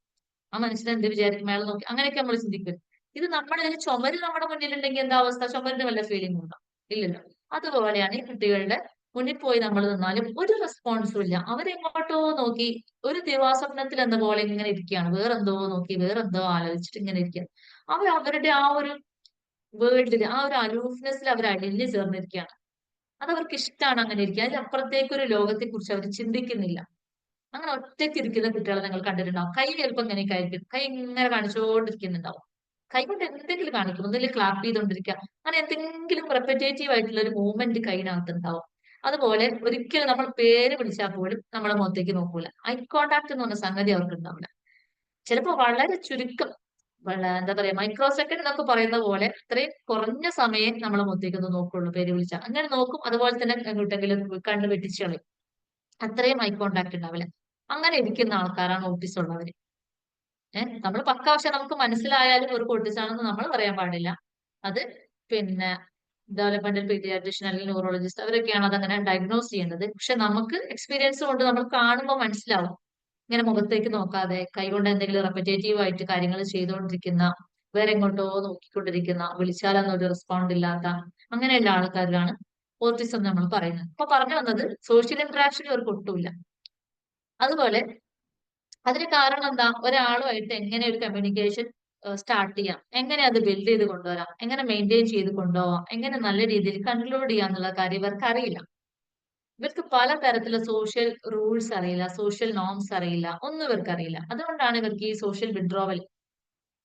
ആ മനുഷ്യൻ എന്ത് വിചാരിക്കും, അയാൾ നോക്കി, അങ്ങനെയൊക്കെ നമ്മൾ ചിന്തിക്കും. ഇത് നമ്മുടെ ചുമര് നമ്മുടെ മുന്നിലുണ്ടെങ്കിൽ എന്താ അവസ്ഥ? ചുമരിന് വല്ല ഫീലിംഗ് ഉണ്ടോ? ഇല്ലല്ലോ. അതുപോലെയാണ് ഈ കുട്ടികളുടെ മുന്നിൽ പോയി നമ്മൾ നിന്നാലും ഒരു റെസ്പോൺസും ഇല്ല. അവരെങ്ങോട്ടോ നോക്കി ഒരു ദിവാസ്വപ്നത്തിൽ എന്ന പോലെ ഇങ്ങനെ ഇരിക്കുകയാണ്. വേറെന്തോ നോക്കി വേറെന്തോ ആലോചിച്ചിട്ട് ഇങ്ങനെ ഇരിക്കുക. അവർ അവരുടെ ആ ഒരു വേൾഡിൽ, ആ ഒരു അലൂഫ്നെസ്സിൽ അവർ അലിഞ്ഞു ചേർന്നിരിക്കുകയാണ്. അത് അവർക്ക് ഇഷ്ടമാണ് അങ്ങനെ ഇരിക്കുക. അതിലപ്പുറത്തേക്ക് ഒരു ലോകത്തെ കുറിച്ച് അവർ ചിന്തിക്കുന്നില്ല. അങ്ങനെ ഒറ്റയ്ക്ക് ഇരിക്കുന്ന കുട്ടികളെ നിങ്ങൾ കണ്ടിട്ടുണ്ടാവും. കൈ ചിലപ്പോൾ ഇങ്ങനെയൊക്കെ ആയിരിക്കും. കൈ ഇങ്ങനെ കാണിച്ചുകൊണ്ടിരിക്കുന്നുണ്ടാവും. കൈ കൊണ്ട് എന്തെങ്കിലും കാണിക്കും, ഒന്നില്ലെങ്കിൽ ക്ലാപ്പ് ചെയ്തുകൊണ്ടിരിക്കുക. അങ്ങനെ എന്തെങ്കിലും റെപ്പറ്റേറ്റീവ് ആയിട്ടുള്ള ഒരു മൂവ്മെന്റ് കൈനകത്ത് ഉണ്ടാവും. അതുപോലെ ഒരിക്കലും നമ്മൾ പേര് വിളിച്ചാൽ പോലും നമ്മളെ മുഖത്തേക്ക് നോക്കൂല. ഐ കോണ്ടാക്ട് എന്ന് പറഞ്ഞ സംഗതി അവർക്ക് ഉണ്ടാവില്ല. ചിലപ്പോൾ വളരെ ചുരുക്കം, എന്താ പറയാ, മൈക്രോ സെക്കൻഡ് എന്നൊക്കെ പറയുന്ന പോലെ അത്രയും കുറഞ്ഞ സമയം നമ്മളെ മുഖത്തേക്ക് ഒന്ന് നോക്കുള്ളൂ പേര് വിളിച്ചാൽ. അങ്ങനെ നോക്കും, അതുപോലെ തന്നെ എങ്ങോട്ടെങ്കിലും കണ്ണ് വെട്ടിച്ച് കളയും. അത്രയും ഐ കോണ്ടാക്ട് ഉണ്ടാവില്ല. അങ്ങനെ ഇരിക്കുന്ന ആൾക്കാരാണ് ഓട്ടിസം ഉള്ളവര്. നമ്മൾ പക്ക പക്ഷെ നമുക്ക് മനസ്സിലായാലും ഒരു പൊട്ടിച്ചാണെന്ന് നമ്മൾ പറയാൻ പാടില്ല. അത് പിന്നെ ഡെവലപ്മെന്റൽ പീഡിയാട്രിഷ്യൻ അല്ലെങ്കിൽ ന്യൂറോളജിസ്റ്റ് അവരൊക്കെയാണ് അതങ്ങനെ ഡയഗ്നോസ് ചെയ്യുന്നത്. പക്ഷെ നമുക്ക് എക്സ്പീരിയൻസ് കൊണ്ട് നമ്മൾ കാണുമ്പോൾ മനസ്സിലാവും. ഇങ്ങനെ മുഖത്തേക്ക് നോക്കാതെ കൈകൊണ്ട് എന്തെങ്കിലും റെപ്പറ്റേറ്റീവ് ആയിട്ട് കാര്യങ്ങൾ ചെയ്തുകൊണ്ടിരിക്കുന്ന, വേറെ എങ്ങോട്ടോ നോക്കിക്കൊണ്ടിരിക്കുന്ന, വിളിച്ചാലൊന്നും ഒരു റെസ്പോണ്ട് ഇല്ലാത്ത അങ്ങനെയുള്ള ആൾക്കാരിലാണ് ഓട്ടിസം നമ്മൾ പറയുന്നത്. അപ്പൊ പറഞ്ഞു വന്നത് സോഷ്യൽ ഇന്ററാക്ഷൻ ഇവർക്ക് ഒട്ടുമില്ല. അതുപോലെ അതിന് കാരണം എന്താ? ഒരാളുമായിട്ട് എങ്ങനെ ഒരു കമ്മ്യൂണിക്കേഷൻ സ്റ്റാർട്ട് ചെയ്യാം, എങ്ങനെ അത് ബിൽഡ് ചെയ്ത് കൊണ്ടുവരാം, എങ്ങനെ മെയിൻറ്റെയിൻ ചെയ്ത് കൊണ്ടുപോവാം, എങ്ങനെ നല്ല രീതിയിൽ കൺക്ലൂഡ് ചെയ്യാം എന്നുള്ള കാര്യം ഇവർക്ക് അറിയില്ല. ഇവർക്ക് പലതരത്തിലുള്ള സോഷ്യൽ റൂൾസ് അറിയില്ല, സോഷ്യൽ നോംസ് അറിയില്ല, ഒന്നും ഇവർക്ക് അറിയില്ല. അതുകൊണ്ടാണ് ഇവർക്ക് ഈ സോഷ്യൽ വിഡ്രോവൽ,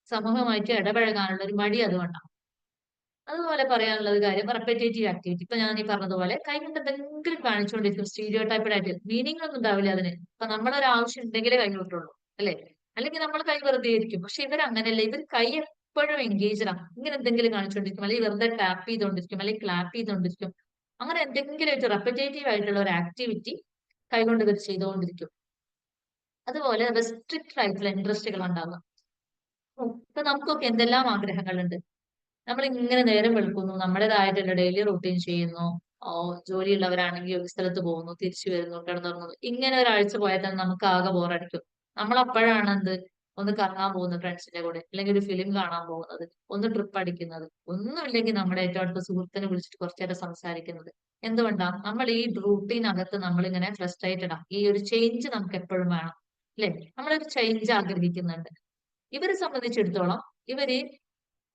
സമൂഹമായിട്ട് ഇടപഴകാനുള്ള ഒരു മടി അതുകൊണ്ടാണ്. അതുപോലെ പറയാനുള്ളത് കാര്യം റെപ്പറ്റേറ്റീവ് ആക്ടിവിറ്റി. ഇപ്പൊ ഞാൻ ഈ പറഞ്ഞതുപോലെ കൈ കൊണ്ട് എന്തെങ്കിലും കാണിച്ചുകൊണ്ടിരിക്കും, സ്റ്റീരിയോ ടൈപ്പഡ് ആയിട്ട്. മീനിങ് ഒന്നും ഉണ്ടാവില്ല അതിന്. അപ്പൊ നമ്മളൊരു ആവശ്യം ഉണ്ടെങ്കിലേ കൈ വിട്ടുള്ളൂ, അല്ലെ? അല്ലെങ്കിൽ നമ്മൾ കൈ വെറുതെ ഇരിക്കും. പക്ഷെ ഇവർ അങ്ങനെയല്ല. ഇവർ കൈ എപ്പോഴും എൻഗേജ്ഡ് ആണ്. ഇങ്ങനെ എന്തെങ്കിലും കാണിച്ചുകൊണ്ടിരിക്കും, അല്ലെങ്കിൽ വെറുതെ ടാപ്പ് ചെയ്തുകൊണ്ടിരിക്കും, അല്ലെങ്കിൽ ക്ലാപ്പ് ചെയ്തുകൊണ്ടിരിക്കും. അങ്ങനെ എന്തെങ്കിലും ആയിട്ട് റെപ്പറ്റേറ്റീവ് ആയിട്ടുള്ള ഒരു ആക്ടിവിറ്റി കൈകൊണ്ട് ഇവർ ചെയ്തുകൊണ്ടിരിക്കും. അതുപോലെ റെസ്ട്രിക്റ്റഡ് ആയിട്ടുള്ള ഇൻട്രസ്റ്റുകൾ ഉണ്ടാവുക. ഇപ്പൊ നമുക്കൊക്കെ എന്തെല്ലാം ആഗ്രഹങ്ങളുണ്ട്. നമ്മൾ ഇങ്ങനെ നേരം വെളുക്കുന്നു, നമ്മുടേതായിട്ടുള്ള ഡെയിലി റൂട്ടീൻ ചെയ്യുന്നു. ഓ, ജോലിയുള്ളവരാണെങ്കിൽ ഒരു സ്ഥലത്ത് പോകുന്നു, തിരിച്ചു വരുന്നു, കിടന്നുറങ്ങുന്നു. ഇങ്ങനെ ഒരാഴ്ച പോയാൽ തന്നെ നമുക്ക് ആകെ ബോറടിക്കും. നമ്മൾ അപ്പോഴാണ് എന്ത്, ഒന്ന് കറങ്ങാൻ പോകുന്നത് ഫ്രണ്ട്സിന്റെ കൂടെ, അല്ലെങ്കിൽ ഒരു ഫിലിം കാണാൻ പോകുന്നത്, ഒന്ന് ട്രിപ്പ് അടിക്കുന്നത്. ഒന്നുമില്ലെങ്കിൽ നമ്മുടെ ഏറ്റവും അടുത്ത സുഹൃത്തിനെ വിളിച്ചിട്ട് കുറച്ചേരം സംസാരിക്കുന്നത്. എന്തുകൊണ്ടാ? നമ്മൾ ഈ റൂട്ടീനകത്ത് നമ്മളിങ്ങനെ ഫ്രസ്ട്രേറ്റഡ് ആണ്. ഈ ഒരു ചേഞ്ച് നമുക്ക് എപ്പോഴും വേണം, അല്ലെ? നമ്മളൊരു ചേഞ്ച് ആഗ്രഹിക്കുന്നുണ്ട്. ഇവരെ സംബന്ധിച്ചിടത്തോളം ഇവര്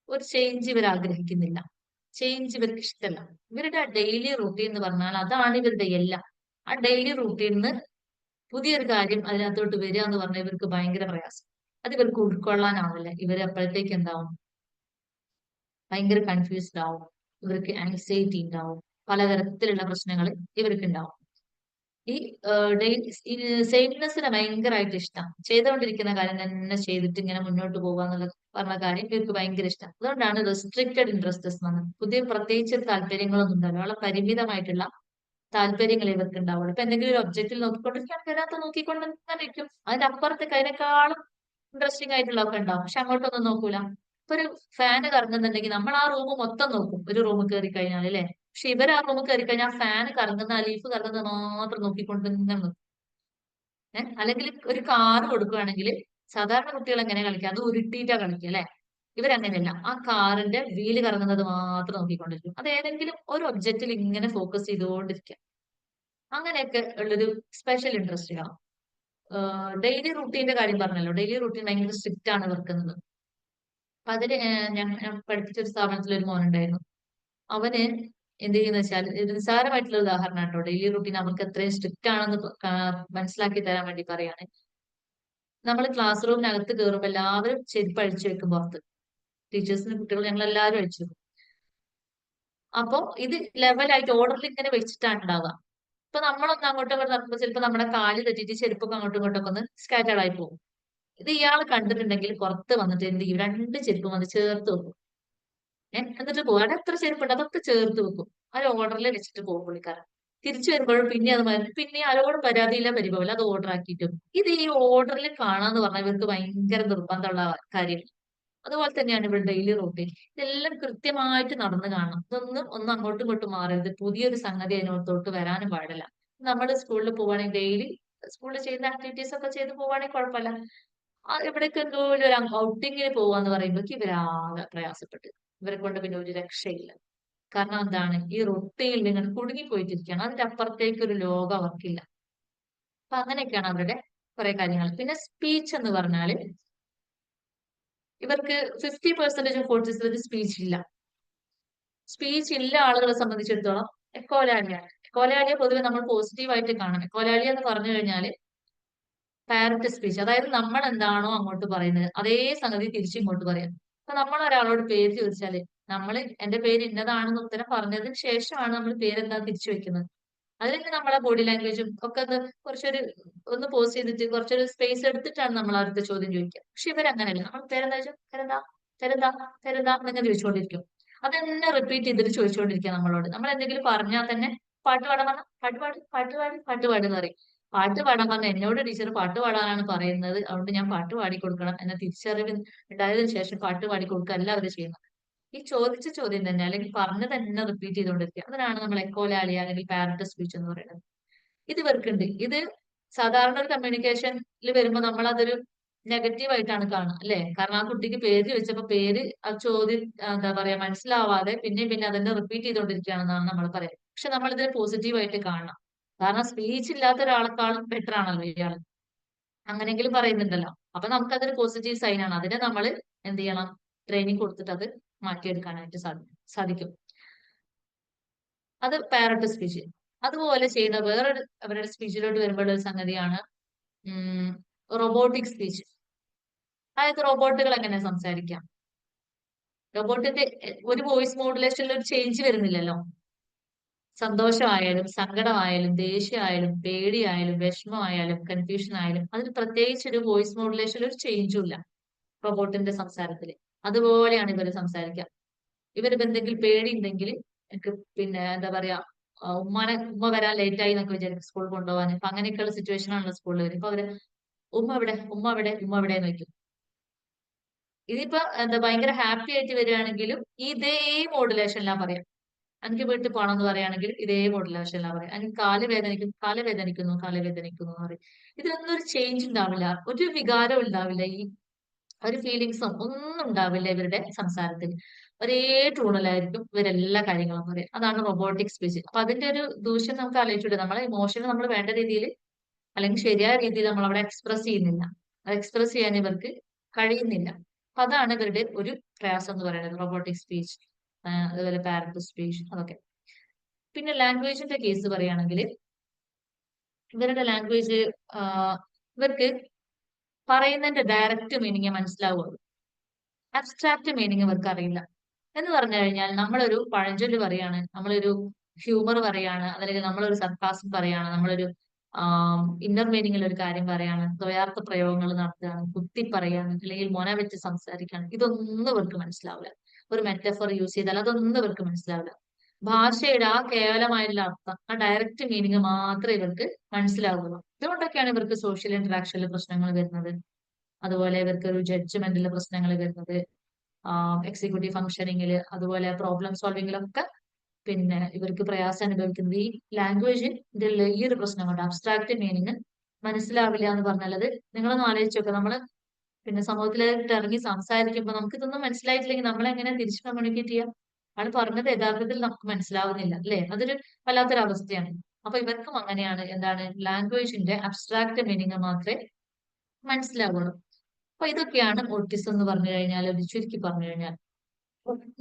ഒരു ചേഞ്ച് ഇവർ ആഗ്രഹിക്കുന്നില്ല. ചേഞ്ച് ഇവർക്ക് ഇഷ്ടമല്ല. ഇവരുടെ ഡെയിലി റൂട്ടീൻ എന്ന് പറഞ്ഞാൽ അതാണ് ഇവരുടെ എല്ലാം. ആ ഡെയിലി റൂട്ടീനിന്ന് പുതിയൊരു കാര്യം അതിനകത്തോട്ട് വരിക എന്ന് പറഞ്ഞാൽ ഇവർക്ക് ഭയങ്കര പ്രയാസം. അത് ഇവർക്ക് ഉൾക്കൊള്ളാനാവില്ല. ഇവർ അപ്പോഴത്തേക്ക് എന്താവും? ഭയങ്കര കൺഫ്യൂസ്ഡ് ആവും. ഇവർക്ക് ആങ്സൈറ്റി ഉണ്ടാവും. പലതരത്തിലുള്ള പ്രശ്നങ്ങൾ ഇവർക്ക് ഉണ്ടാവും. ഈ സെയിംനെസ്സിനെ ഭയങ്കരമായിട്ട് ഇഷ്ടം. ചെയ്തുകൊണ്ടിരിക്കുന്ന കാര്യം തന്നെ ചെയ്തിട്ട് ഇങ്ങനെ മുന്നോട്ട് പോകുക എന്നുള്ള പറഞ്ഞ കാര്യം ഇവർക്ക് ഭയങ്കര ഇഷ്ടം. അതുകൊണ്ടാണ് റെസ്ട്രിക്റ്റഡ് ഇൻട്രസ്റ്റസ് വന്നത്. പുതിയ പ്രത്യേകിച്ച് താല്പര്യങ്ങളൊന്നും ഉണ്ടാവില്ല. വളരെ പരിമിതമായിട്ടുള്ള താല്പര്യങ്ങൾ ഇവർക്ക് ഉണ്ടാവുള്ളൂ. ഇപ്പൊ എന്തെങ്കിലും ഒരു ഒബ്ജക്റ്റിൽ നോക്കിക്കൊണ്ടിരിക്കാൻ അതിനകത്ത് നോക്കിക്കൊണ്ട് തന്നെ ഇരിക്കും. അതിന്റെ അപ്പുറത്തേക്ക് അതിനേക്കാളും ഇൻട്രസ്റ്റിംഗ് ആയിട്ടുള്ളതൊക്കെ ഉണ്ടാവും. പക്ഷെ അങ്ങോട്ടൊന്നും നോക്കൂല. ഇപ്പൊ ഒരു ഫാന് കറങ്ങുന്നുണ്ടെങ്കിൽ നമ്മൾ ആ റൂം മൊത്തം നോക്കും, ഒരു റൂം കയറി കഴിഞ്ഞാൽ, അല്ലെ? പക്ഷെ ഇവർ ആ റൂം കയറി കഴിഞ്ഞാൽ ഫാന് കറങ്ങുന്ന, ആ ലീഫ് കറങ്ങുന്നത് മാത്രം നോക്കിക്കൊണ്ട് തന്നെ നിൽക്കും. അല്ലെങ്കിൽ ഒരു കാറ് കൊടുക്കുകയാണെങ്കിൽ സാധാരണ കുട്ടികൾ എങ്ങനെ കളിക്കുക? അത് ഉരുട്ടിയിട്ടാ കളിക്കുക, അല്ലെ? ഇവരങ്ങനെയല്ല. ആ കാറിന്റെ വീല് കറങ്ങുന്നത് മാത്രം നോക്കിക്കൊണ്ടിരിക്കും. അത് ഏതെങ്കിലും ഒരു ഒബ്ജക്റ്റിൽ ഇങ്ങനെ ഫോക്കസ് ചെയ്തുകൊണ്ടിരിക്കുക. അങ്ങനെയൊക്കെ ഉള്ളൊരു സ്പെഷ്യൽ ഇൻട്രസ്റ്റുകളാണ്. ഡെയിലി റൂട്ടീന്റെ കാര്യം പറഞ്ഞല്ലോ. ഡെയിലി റൂട്ടീൻ ഭയങ്കര സ്ട്രിക്റ്റ് ആണ് വെക്കുന്നത്. അപ്പൊ അതിന് ഞാൻ പഠിപ്പിച്ച ഒരു സ്ഥാപനത്തിൽ ഒരു മോനുണ്ടായിരുന്നു. അവന് എന്ത് ചെയ്യുന്ന വെച്ചാൽ, ഇത് നിസ്സാരമായിട്ടുള്ള ഉദാഹരണം കേട്ടോ. ഡെയിലി റൂട്ടീൻ അവർക്ക് എത്രയും സ്ട്രിക്റ്റ് ആണെന്ന് മനസ്സിലാക്കി തരാൻ വേണ്ടി പറയാണ്. നമ്മൾ ക്ലാസ് റൂമിനകത്ത് കയറുമ്പോൾ എല്ലാവരും ചെരുപ്പ് അഴിച്ചു വെക്കും പുറത്ത്. ടീച്ചേഴ്സിന് കുട്ടികൾ ഞങ്ങൾ എല്ലാവരും അഴിച്ചു വെക്കും. അപ്പൊ ഇത് ലെവലായിട്ട് ഓർഡറിൽ ഇങ്ങനെ വെച്ചിട്ടാണ് ഉണ്ടാവുക. ഇപ്പൊ നമ്മളൊന്ന് അങ്ങോട്ടും ഇങ്ങോട്ടും നടക്കുമ്പോൾ ചിലപ്പോൾ നമ്മുടെ കാല് തെറ്റിയിട്ട് ചെരുപ്പൊക്കെ അങ്ങോട്ടും ഇങ്ങോട്ടൊക്കെ ഒന്ന് സ്കാറ്റേഡ് ആയി പോകും. ഇത് ഇയാൾ കണ്ടിട്ടുണ്ടെങ്കിൽ പുറത്ത് വന്നിട്ട് എന്ത് ചെയ്യും? രണ്ട് ചെരുപ്പും വന്ന് ചേർത്ത് വെക്കും. എന്നിട്ട് പോകും. അവിടെ എത്ര ചെരുപ്പുണ്ട് അതൊക്കെ ചേർത്ത് വെക്കും. അത് ഓർഡറിൽ വെച്ചിട്ട് പോകും പുള്ളിക്കാരൻ. തിരിച്ചു വരുമ്പോഴും പിന്നെ അത് പിന്നെ ആരോടും പരാതിയില്ല, പരിഭവമില്ല, അത് ഓർഡർ ആക്കിയിട്ടും. ഇത് ഈ ഓർഡറിൽ കാണാന്ന് പറഞ്ഞാൽ ഇവർക്ക് ഭയങ്കര നിർബന്ധമുള്ള കാര്യം. അതുപോലെ തന്നെയാണ് ഇവിടെ ഡെയിലി റൂട്ടീൻ. ഇതെല്ലാം കൃത്യമായിട്ട് നടന്നു കാണണം. ഇതൊന്നും ഒന്നും അങ്ങോട്ടും ഇങ്ങോട്ടും മാറരുത്. പുതിയൊരു സംഗതി അതിനകത്തോട്ട് വരാനും പാടില്ല. നമ്മൾ സ്കൂളിൽ പോവാണെങ്കിൽ ഡെയിലി സ്കൂളിൽ ചെയ്യുന്ന ആക്ടിവിറ്റീസ് ഒക്കെ ചെയ്ത് പോവാണെങ്കിൽ കുഴപ്പമില്ല. ഇവിടേക്ക് എന്തോ ഒരു ഔട്ടിങ്ങിന് പോവാന്ന് പറയുമ്പോഴേക്ക് ഇവരാകെ പ്രയാസപ്പെട്ടു. ഇവരെ കൊണ്ട് പിന്നെ ഒരു രക്ഷയില്ല. കാരണം എന്താണ്? ഈ റൊട്ടിയിൽ നിങ്ങൾ കുടുങ്ങിപ്പോയിട്ടിരിക്കുകയാണ്. അതിന്റെ അപ്പുറത്തേക്ക് ഒരു ലോകം അവർക്കില്ല. അപ്പൊ അങ്ങനെയൊക്കെയാണ് അവരുടെ കുറെ കാര്യങ്ങൾ. പിന്നെ സ്പീച്ച് എന്ന് പറഞ്ഞാല് ഇവർക്ക് 50% ഓഫ് ഓട്ടിസത്തിൽ സ്പീച്ച് ഇല്ല. സ്പീച്ച് ഇല്ല ആളുകളെ സംബന്ധിച്ചിടത്തോളം എക്കോലാലിയാണ്. എക്കോലാലിയ പൊതുവെ നമ്മൾ പോസിറ്റീവായിട്ട് കാണണം. എക്കോലാലിയ എന്ന് പറഞ്ഞു കഴിഞ്ഞാല് പാരന്റ് സ്പീച്ച്. അതായത് നമ്മൾ എന്താണോ അങ്ങോട്ട് പറയുന്നത് അതേ സംഗതി തിരിച്ചിങ്ങോട്ട് പറയാം. അപ്പൊ നമ്മൾ ഒരാളോട് പേര് ചോദിച്ചാല് നമ്മൾ എന്റെ പേര് ഇന്നതാണെന്ന് ഉത്തരം പറഞ്ഞതിന് ശേഷമാണ് നമ്മൾ പേരെന്താ തിരിച്ചു വെക്കുന്നത്. അതിലൊക്കെ നമ്മളെ ബോഡി ലാംഗ്വേജും ഒക്കെ ഒന്ന് കുറച്ചൊരു ഒന്ന് പോസ് ചെയ്തിട്ട് കുറച്ചൊരു സ്പേസ് എടുത്തിട്ടാണ് നമ്മൾ അടുത്ത ചോദ്യം ചോദിക്കുക. പക്ഷെ ഇവരങ്ങനെയല്ല. നമ്മൾ പേരെന്താ ചോദിച്ചാൽ പേരെന്താ പേരെന്താ പേരെന്താ എന്നൊക്കെ ചോദിച്ചുകൊണ്ടിരിക്കും. അതന്നെ റിപ്പീറ്റ് ചെയ്തിട്ട് ചോദിച്ചുകൊണ്ടിരിക്കുക നമ്മളോട്. നമ്മൾ എന്തെങ്കിലും പറഞ്ഞാൽ തന്നെ പാട്ട് പാടാൻ പറഞ്ഞാൽ പാട്ട് പാട് പാട്ട് പാട് പാട്ട് പാട് എന്ന് പറയും. പാട്ട് പാടാൻ പറഞ്ഞ എന്നോട് ടീച്ചർ പാട്ട് പാടാനാണ് പറയുന്നത്. അതുകൊണ്ട് ഞാൻ പാട്ട് പാടി കൊടുക്കണം എന്ന തിരിച്ചറിവ് ഉണ്ടായതിനു ശേഷം പാട്ട് പാടി കൊടുക്കുക അല്ല അവര് ചെയ്യുന്നത്. ഈ ചോദിച്ച ചോദ്യം തന്നെ അല്ലെങ്കിൽ പറഞ്ഞ തന്നെ റിപ്പീറ്റ് ചെയ്തുകൊണ്ടിരിക്കുക. അതിനാണ് നമ്മൾ എക്കോലാലിയ അല്ലെങ്കിൽ പാരന്റ് സ്പീച്ച് എന്ന് പറയുന്നത്. ഇത് ഇവർക്കുണ്ട്. ഇത് സാധാരണ ഒരു കമ്മ്യൂണിക്കേഷനിൽ വരുമ്പോൾ നമ്മൾ അതൊരു നെഗറ്റീവ് ആയിട്ടാണ് കാണുക അല്ലെ? കാരണം ആ കുട്ടിക്ക് പേര് ചോദിച്ചപ്പോ പേര് ആ ചോദ്യം എന്താ പറയാ മനസ്സിലാവാതെ പിന്നെ അതിനെ റിപ്പീറ്റ് ചെയ്തുകൊണ്ടിരിക്കുകയാണെന്നാണ് നമ്മൾ പറയുന്നത്. പക്ഷെ നമ്മൾ ഇതിനെ പോസിറ്റീവ് ആയിട്ട് കാണണം. കാരണം സ്പീച്ച് ഇല്ലാത്ത ഒരാളെക്കാളും ബെറ്റർ ആണല്ലോ ഇയാൾ. അങ്ങനെയെങ്കിലും പറയുന്നുണ്ടല്ലോ. അപ്പൊ നമുക്കതൊരു പോസിറ്റീവ് സൈൻ ആണ്. അതിനെ നമ്മൾ എന്ത് ചെയ്യണം? ട്രെയിനിങ് കൊടുത്തിട്ട് അത് മാറ്റിയെടുക്കാനായിട്ട് സാധിക്കും. അത് പാരന്റ് സ്പീച്ച്. അതുപോലെ ചെയ്യുന്ന വേറൊരു അവരുടെ സ്പീച്ചിലോട്ട് വരുമ്പോഴുള്ള ഒരു സംഗതിയാണ് റോബോട്ടിക് സ്പീച്ച്. അതായത് റോബോട്ടുകൾ എങ്ങനെ സംസാരിക്കാം? റോബോട്ടിന്റെ ഒരു വോയിസ് മോഡുലേഷനിൽ ഒരു ചേഞ്ച് വരുന്നില്ലല്ലോ. സന്തോഷമായാലും സങ്കടമായാലും ദേഷ്യമായാലും പേടിയായാലും വിഷമമായാലും കൺഫ്യൂഷൻ ആയാലും അതിന് പ്രത്യേകിച്ച് ഒരു വോയിസ് മോഡുലേഷനിൽ ഒരു ചേഞ്ചും ഇല്ല റോബോട്ടിന്റെ സംസാരത്തിൽ. അതുപോലെയാണ് ഇവര് സംസാരിക്കുക. ഇവരിപ്പോ എന്തെങ്കിലും പേടി ഉണ്ടെങ്കിൽ എനിക്ക് പിന്നെ എന്താ പറയാ ഉമ്മ വരാൻ ലേറ്റ് ആയി എന്നൊക്കെ വിചാരിക്കും സ്കൂളിൽ കൊണ്ടുപോകാൻ. അപ്പൊ അങ്ങനെയൊക്കെയുള്ള സിറ്റുവേഷൻ ആണല്ലോ സ്കൂളിൽ വരും. ഇപ്പൊ അവര് ഉമ്മ എവിടെ ഉമ്മ എവിടെ എന്ന് വെക്കും. ഇതിപ്പോ എന്താ ഭയങ്കര ഹാപ്പി ആയിട്ട് വരികയാണെങ്കിലും ഇതേ മോഡുലേഷനിലാ പറയാം. എനിക്ക് വീട്ടിൽ പോകണം എന്ന് പറയുകയാണെങ്കിൽ ഇതേ മോഡുലേഷനിലാ പറയാം. എനിക്ക് കാല് വേദനിക്കുന്നു എന്ന് പറയും. ഇതിനൊന്നും ഒരു ചേഞ്ച് ഉണ്ടാവില്ല. ഒരു വികാരം ഉണ്ടാവില്ല. ഈ ഒരു ഫീലിങ്സും ഒന്നും ഉണ്ടാവില്ല ഇവരുടെ സംസാരത്തിൽ. ഒരേ ടൂണിലായിരിക്കും ഇവരെല്ലാ കാര്യങ്ങളും പറയും. അതാണ് റോബോട്ടിക് സ്പീച്ച്. അപ്പൊ അതിന്റെ ഒരു ദൂഷ്യം നമുക്ക് ആലോചിച്ചിട്ട് നമ്മളെ ഇമോഷൻ നമ്മൾ വേണ്ട രീതിയിൽ അല്ലെങ്കിൽ ശരിയായ രീതിയിൽ നമ്മൾ അവിടെ എക്സ്പ്രസ് ചെയ്യുന്നില്ല. അത് എക്സ്പ്രസ് ചെയ്യാൻ ഇവർക്ക് കഴിയുന്നില്ല. അപ്പൊ അതാണ് ഇവരുടെ ഒരു പ്രയാസം എന്ന് പറയുന്നത് റോബോട്ടിക് സ്പീച്ച്, അതുപോലെ പാരന്റ് സ്പീച്ച് അതൊക്കെ. പിന്നെ ലാംഗ്വേജിന്റെ കേസ് പറയുകയാണെങ്കിൽ ഇവരുടെ ലാംഗ്വേജ് ഇവർക്ക് പറയുന്നതിന്റെ ഡയറക്റ്റ് മീനിങ് മനസ്സിലാവുള്ളൂ. അബ്സ്ട്രാക്ട് മീനിങ് ഇവർക്ക് അറിയില്ല. എന്ന് പറഞ്ഞു കഴിഞ്ഞാൽ നമ്മളൊരു പഴഞ്ചൊല്ല് പറയാണ്, നമ്മളൊരു ഹ്യൂമർ പറയാണ്, അല്ലെങ്കിൽ നമ്മളൊരു സർക്കാസം പറയാണ്, നമ്മളൊരു ഇന്നർ മീനിങ്ങിൽ ഒരു കാര്യം പറയാണ്, ദ്വയാർത്ഥ പ്രയോഗങ്ങൾ നടത്തുകയാണ്, കുത്തി പറയാണ്, അല്ലെങ്കിൽ മൊന വെച്ച് സംസാരിക്കുകയാണ്. ഇതൊന്നും ഇവർക്ക് മനസ്സിലാവില്ല. ഒരു മെറ്റഫർ യൂസ് ചെയ്താൽ അതൊന്നും ഇവർക്ക് മനസ്സിലാവില്ല. ഭാഷയുടെ ആ കേവലമായിട്ടുള്ള അർത്ഥം, ആ ഡയറക്റ്റ് മീനിങ് മാത്രമേ ഇവർക്ക് മനസ്സിലാവുള്ളൂ. ഇതുകൊണ്ടൊക്കെയാണ് ഇവർക്ക് സോഷ്യൽ ഇന്ററാക്ഷനിൽ പ്രശ്നങ്ങൾ വരുന്നത്. അതുപോലെ ഇവർക്ക് ഒരു ജഡ്ജ്മെന്റിൽ പ്രശ്നങ്ങൾ വരുന്നത്, എക്സിക്യൂട്ടീവ് ഫംഗ്ഷനിങ്ങിൽ, അതുപോലെ പ്രോബ്ലം സോൾവിങ്ങിലൊക്കെ പിന്നെ ഇവർക്ക് പ്രയാസം അനുഭവിക്കുന്നത് ഈ ലാംഗ്വേജിന്റെ ഈ ഒരു പ്രശ്നമുണ്ട്. അബ്സ്ട്രാക്ട് മീനിങ് മനസ്സിലാവില്ല എന്ന് പറഞ്ഞാൽ അത് നിങ്ങളൊന്ന് ആലോചിച്ച് നോക്കുക. നമ്മള് പിന്നെ സമൂഹത്തിലേക്ക് ഇറങ്ങി സംസാരിക്കുമ്പോൾ നമുക്ക് ഇതൊന്നും മനസ്സിലായിട്ടില്ലെങ്കിൽ നമ്മളെങ്ങനെ തിരിച്ചു കമ്മ്യൂണിക്കേറ്റ് ചെയ്യാം? ആള് പറഞ്ഞത് യഥാർത്ഥത്തിൽ നമുക്ക് മനസ്സിലാവുന്നില്ല അല്ലെ? അതൊരു വല്ലാത്തൊരു അവസ്ഥയാണ്. അപ്പൊ ഇവർക്കും അങ്ങനെയാണ്. എന്താണ്? ലാംഗ്വേജിന്റെ അബ്സ്ട്രാക്ട് മീനിങ് മാത്രമേ മനസ്സിലാവുള്ളൂ. അപ്പൊ ഇതൊക്കെയാണ് ഓട്ടിസം എന്ന് പറഞ്ഞു കഴിഞ്ഞാൽ, ഒരു ചുരുക്കി പറഞ്ഞു കഴിഞ്ഞാൽ.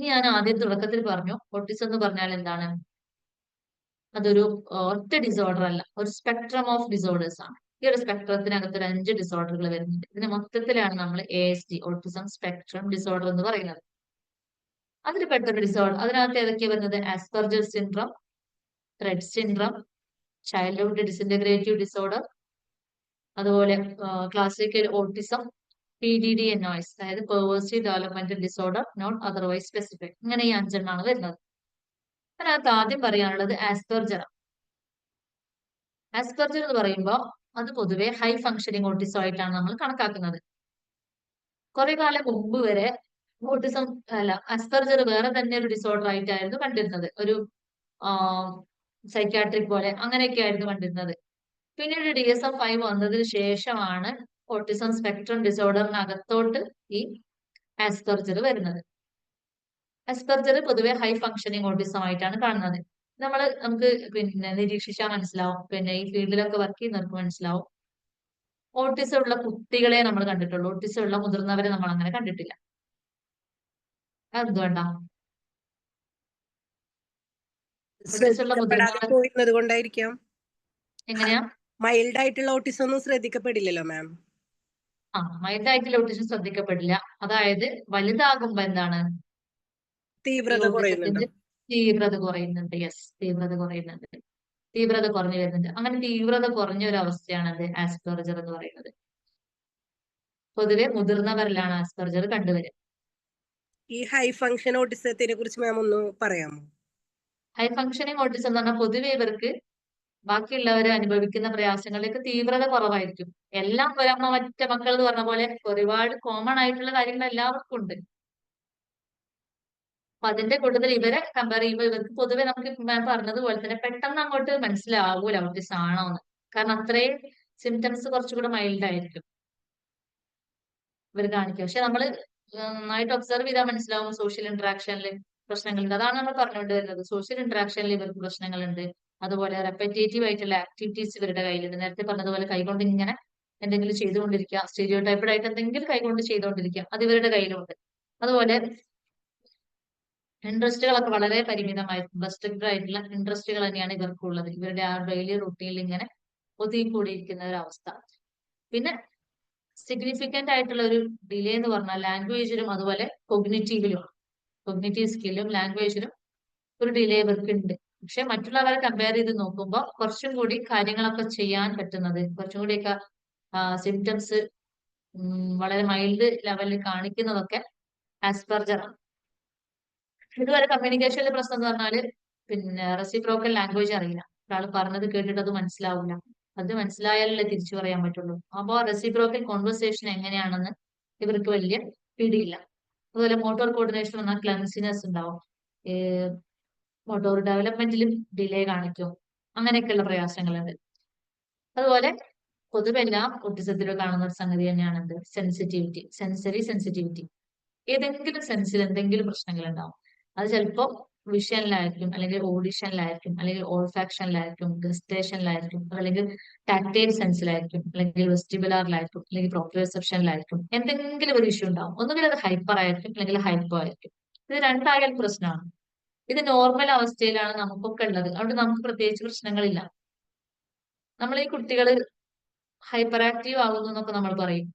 ഞാൻ ആദ്യം തുടക്കത്തിൽ പറഞ്ഞു ഓട്ടിസം എന്ന് പറഞ്ഞാൽ എന്താണ്? അതൊരു ഒറ്റ ഡിസോർഡർ അല്ല, ഒരു സ്പെക്ട്രം ഓഫ് ഡിസോർഡേഴ്സ് ആണ്. ഈ ഒരു സ്പെക്ട്രത്തിനകത്ത് ഒരു 5 ഡിസോർഡറുകൾ വരുന്നുണ്ട്. ഇതിന് മൊത്തത്തിലാണ് നമ്മൾ ASD, ഓട്ടിസം സ്പെക്ട്രം ഡിസോർഡർ എന്ന് പറയുന്നത്. അതിൽ പെട്ടൊരു ഡിസോർഡർ, അതിനകത്ത് ഏതൊക്കെയാണ് വരുന്നത്? Asperger syndrome, Rett syndrome, childhood disintegrative disorder, അതുപോലെ ക്ലാസിക്കൽ ഓട്ടിസം, PDD-NOS, അതായത് pervasive developmental disorder not otherwise specific. ഇങ്ങനെ ഈ 5 വരുന്നത്. അതിനകത്ത് ആദ്യം പറയാനുള്ളത് ആസ്പെർജർ. ആസ്പെർജർ എന്ന് പറയുമ്പോൾ അത് പൊതുവെ ഹൈ ഫംഗ്ഷനിങ് ഓട്ടിസം ആയിട്ടാണ് നമ്മൾ കണക്കാക്കുന്നത്. കുറെ കാലം മുമ്പ് വരെ ഓട്ടിസം അല്ല, ആസ്പെർജർ വേറെ തന്നെ ഒരു ഡിസോർഡർ ആയിട്ടായിരുന്നു കണ്ടിരുന്നത്. ഒരു സൈക്യാട്രിക് പോലെ അങ്ങനെയൊക്കെ ആയിരുന്നു കണ്ടിരുന്നത്. പിന്നീട് DSM-5 വന്നതിന് ശേഷമാണ് ഓട്ടിസം സ്പെക്ട്രം ഡിസോർഡറിനകത്തോട്ട് ഈ ആസ്പെർജർ വരുന്നത്. ആസ്പെർജർ പൊതുവെ ഹൈ ഫംഗ്ഷനിങ് ഓട്ടിസം ആയിട്ടാണ് കാണുന്നത്. നമുക്ക് പിന്നെ നിരീക്ഷിച്ചാൽ മനസ്സിലാവും. പിന്നെ ഈ ഫീൽഡിലൊക്കെ വർക്ക് ചെയ്യുന്നവർക്ക് മനസ്സിലാവും. ഓട്ടിസം ഉള്ള കുട്ടികളെ നമ്മൾ കണ്ടിട്ടുള്ളൂ. ഓട്ടിസം ഉള്ള മുതിർന്നവരെ നമ്മൾ അങ്ങനെ കണ്ടിട്ടില്ല. അതെന്തുകൊണ്ടാ? ഓട്ടിസം ഉള്ള ശ്രദ്ധിക്കപ്പെടാതെ മുതിർന്നവർ പോയിരുന്നത് കൊണ്ടായിരിക്കാം. എങ്ങനെയാ? മൈൽഡ് ആയിട്ടുള്ള ഓട്ടിസം ഒന്നും ശ്രദ്ധിക്കപ്പെടില്ലല്ലോ മാം. മൈൽഡ് ആയിട്ടുള്ള ഓട്ടിസം ശ്രദ്ധിക്കപ്പെടില്ല. അതായത് വലുതാകുമ്പോ എന്താണ്? ഈ തീവ്രത കുറയുന്നുണ്ടോ? ഓട്ടിസത്തിന്റെ തീവ്രത കുറയുന്നുണ്ട്. യെസ്, തീവ്രത കുറയുന്നുണ്ട്. തീവ്രത കുറഞ്ഞു വരുന്നുണ്ട്. അങ്ങനെ തീവ്രത കുറഞ്ഞ ഒരു അവസ്ഥയാണ് എന്ത്? ആസ്പെർജർ എന്ന് പറയുന്നത്. പൊതുവെ മുതിർന്നവരിലാണ് ആസ്പെർജർ കണ്ടുവരിക. ഈ ഹൈ ഫംഗ്ഷൻ ഓട്ടിസത്തിനെ കുറിച്ച് മാം ഒന്ന് പറയാമോ? ഹൈ ഫംഗ്ഷനിങ് ഓട്ടിസം എന്ന് പറഞ്ഞാൽ പൊതുവെ ഇവർക്ക് ബാക്കിയുള്ളവർ അനുഭവിക്കുന്ന പ്രയാസങ്ങളിലേക്ക് തീവ്രത കുറവായിരിക്കും. എല്ലാം ഒരമ്മ മറ്റ മക്കൾ എന്ന് പറഞ്ഞ പോലെ ഒരുപാട് കോമൺ ആയിട്ടുള്ള കാര്യങ്ങൾ എല്ലാവർക്കും ഉണ്ട്. അപ്പൊ അതിന്റെ കൂട്ടത്തിൽ ഇവരെ കമ്പയർ ചെയ്യുമ്പോൾ ഇവർക്ക് പൊതുവെ നമുക്ക് മാം പറഞ്ഞതുപോലെ തന്നെ പെട്ടെന്ന് അങ്ങോട്ട് മനസ്സിലാവൂല ഓട്ടിസം ആണോ എന്ന്. കാരണം അത്രയും സിംറ്റംസ് കുറച്ചുകൂടെ മൈൽഡ് ആയിരിക്കും ഇവർ കാണിക്കുക. പക്ഷെ നമ്മൾ നന്നായിട്ട് ഒബ്സർവ് ചെയ്താൽ മനസ്സിലാവും സോഷ്യൽ ഇന്ററാക്ഷനിൽ പ്രശ്നങ്ങളുണ്ട്. അതാണ് നമ്മൾ പറഞ്ഞുകൊണ്ട് വരുന്നത്. സോഷ്യൽ ഇന്ററാക്ഷനിൽ ഇവർക്ക് പ്രശ്നങ്ങളുണ്ട്. അതുപോലെ റെപ്പറ്റേറ്റീവ് ആയിട്ടുള്ള ആക്ടിവിറ്റീസ് ഇവരുടെ കയ്യിലുണ്ട്. നേരത്തെ പറഞ്ഞതുപോലെ കൈകൊണ്ട് ഇങ്ങനെ എന്തെങ്കിലും ചെയ്തുകൊണ്ടിരിക്കുക, സ്റ്റീരിയോ ടൈപ്പഡ് ആയിട്ട് എന്തെങ്കിലും കൈകൊണ്ട് ചെയ്തുകൊണ്ടിരിക്കുക, അത് ഇവരുടെ കയ്യിലുണ്ട്. അതുപോലെ ഇൻട്രസ്റ്റുകളൊക്കെ വളരെ പരിമിതമായിരിക്കും. റെസ്ട്രിക്റ്റഡ് ആയിട്ടുള്ള ഇൻട്രസ്റ്റുകൾ തന്നെയാണ് ഇവർക്കുള്ളത്. ഇവരുടെ ആ ഡെയിലി റൂട്ടീനിൽ ഇങ്ങനെ ഒതുങ്ങിക്കൂടിയിരിക്കുന്ന ഒരു അവസ്ഥ. പിന്നെ സിഗ്നിഫിക്കന്റ് ആയിട്ടുള്ള ഒരു ഡിലേ എന്ന് പറഞ്ഞാൽ ലാംഗ്വേജിലും അതുപോലെ കൊഗ്നിറ്റീവ് സ്കില്ലും ലാംഗ്വേജിലും ഒരു ഡിലേ ഇവർക്ക് ഉണ്ട്. പക്ഷെ മറ്റുള്ളവരെ കമ്പയർ ചെയ്ത് നോക്കുമ്പോൾ കുറച്ചും കൂടി കാര്യങ്ങളൊക്കെ ചെയ്യാൻ പറ്റുന്നത്, കുറച്ചും കൂടിയൊക്കെ സിംറ്റംസ് വളരെ മൈൽഡ് ലെവലിൽ കാണിക്കുന്നതൊക്കെ ആസ്പെർജർ ആണ്. ഇതുവരെ കമ്മ്യൂണിക്കേഷനിലെ പ്രശ്നം എന്ന് പറഞ്ഞാല് പിന്നെ റെസിപ്രോക്കൽ ലാംഗ്വേജ് അറിയില്ല. ഒരാൾ പറഞ്ഞത് കേട്ടിട്ട് അത് മനസ്സിലാവില്ല. അത് മനസ്സിലായാലല്ലേ തിരിച്ചു പറയാൻ പറ്റുള്ളൂ. അപ്പോ റെസിപ്രോക്കൽ കോൺവെർസേഷൻ എങ്ങനെയാണെന്ന് ഇവർക്ക് വലിയ പിടിയില്ല. അതുപോലെ മോട്ടോർ കോർഡിനേഷൻ പറഞ്ഞാൽ ക്ലംസിനെസ് ഉണ്ടാവും. മോട്ടോർ ഡെവലപ്മെന്റിലും ഡിലേ കാണിക്കും. അങ്ങനെയൊക്കെയുള്ള പ്രയാസങ്ങളുണ്ട്. അതുപോലെ പൊതുവെ എല്ലാം ഓട്ടിസത്തിൽ കാണുന്ന ഒരു സംഗതി തന്നെയാണ് എന്ത് സെൻസിറ്റിവിറ്റി, സെൻസറി സെൻസിറ്റിവിറ്റി. ഏതെങ്കിലും സെൻസിൽ എന്തെങ്കിലും പ്രശ്നങ്ങൾ ഉണ്ടാവും. അത് ചിലപ്പോ വിഷനിലായിരിക്കും, അല്ലെങ്കിൽ ഓഡിഷനിലായിരിക്കും, അല്ലെങ്കിൽ ഓൾഫാക്ഷനിലായിരിക്കും, ഗസ്റ്റേഷനിലായിരിക്കും, അല്ലെങ്കിൽ ടാക്ടൈൽ സെൻസിലായിരിക്കും, അല്ലെങ്കിൽ വെസ്റ്റിബുലാറിലായിരിക്കും, അല്ലെങ്കിൽ പ്രോപ്രിയോസെപ്ഷനിലായിരിക്കും. എന്തെങ്കിലും ഒരു ഇഷ്യൂ ഉണ്ടാവും. ഒന്നുകിൽ അത് ഹൈപ്പർ ആയിരിക്കും, അല്ലെങ്കിൽ ഹൈപ്പോ ആയിരിക്കും. ഇത് രണ്ടായാൽ പ്രശ്നമാണ്. ഇത് നോർമൽ അവസ്ഥയിലാണ് നമുക്കൊക്കെ ഉള്ളത്. അതുകൊണ്ട് നമുക്ക് പ്രത്യേകിച്ച് പ്രശ്നങ്ങളില്ല. നമ്മൾ ഈ കുട്ടികൾ ഹൈപ്പർ ആക്റ്റീവ് ആകുന്നു എന്നൊക്കെ നമ്മൾ പറയും.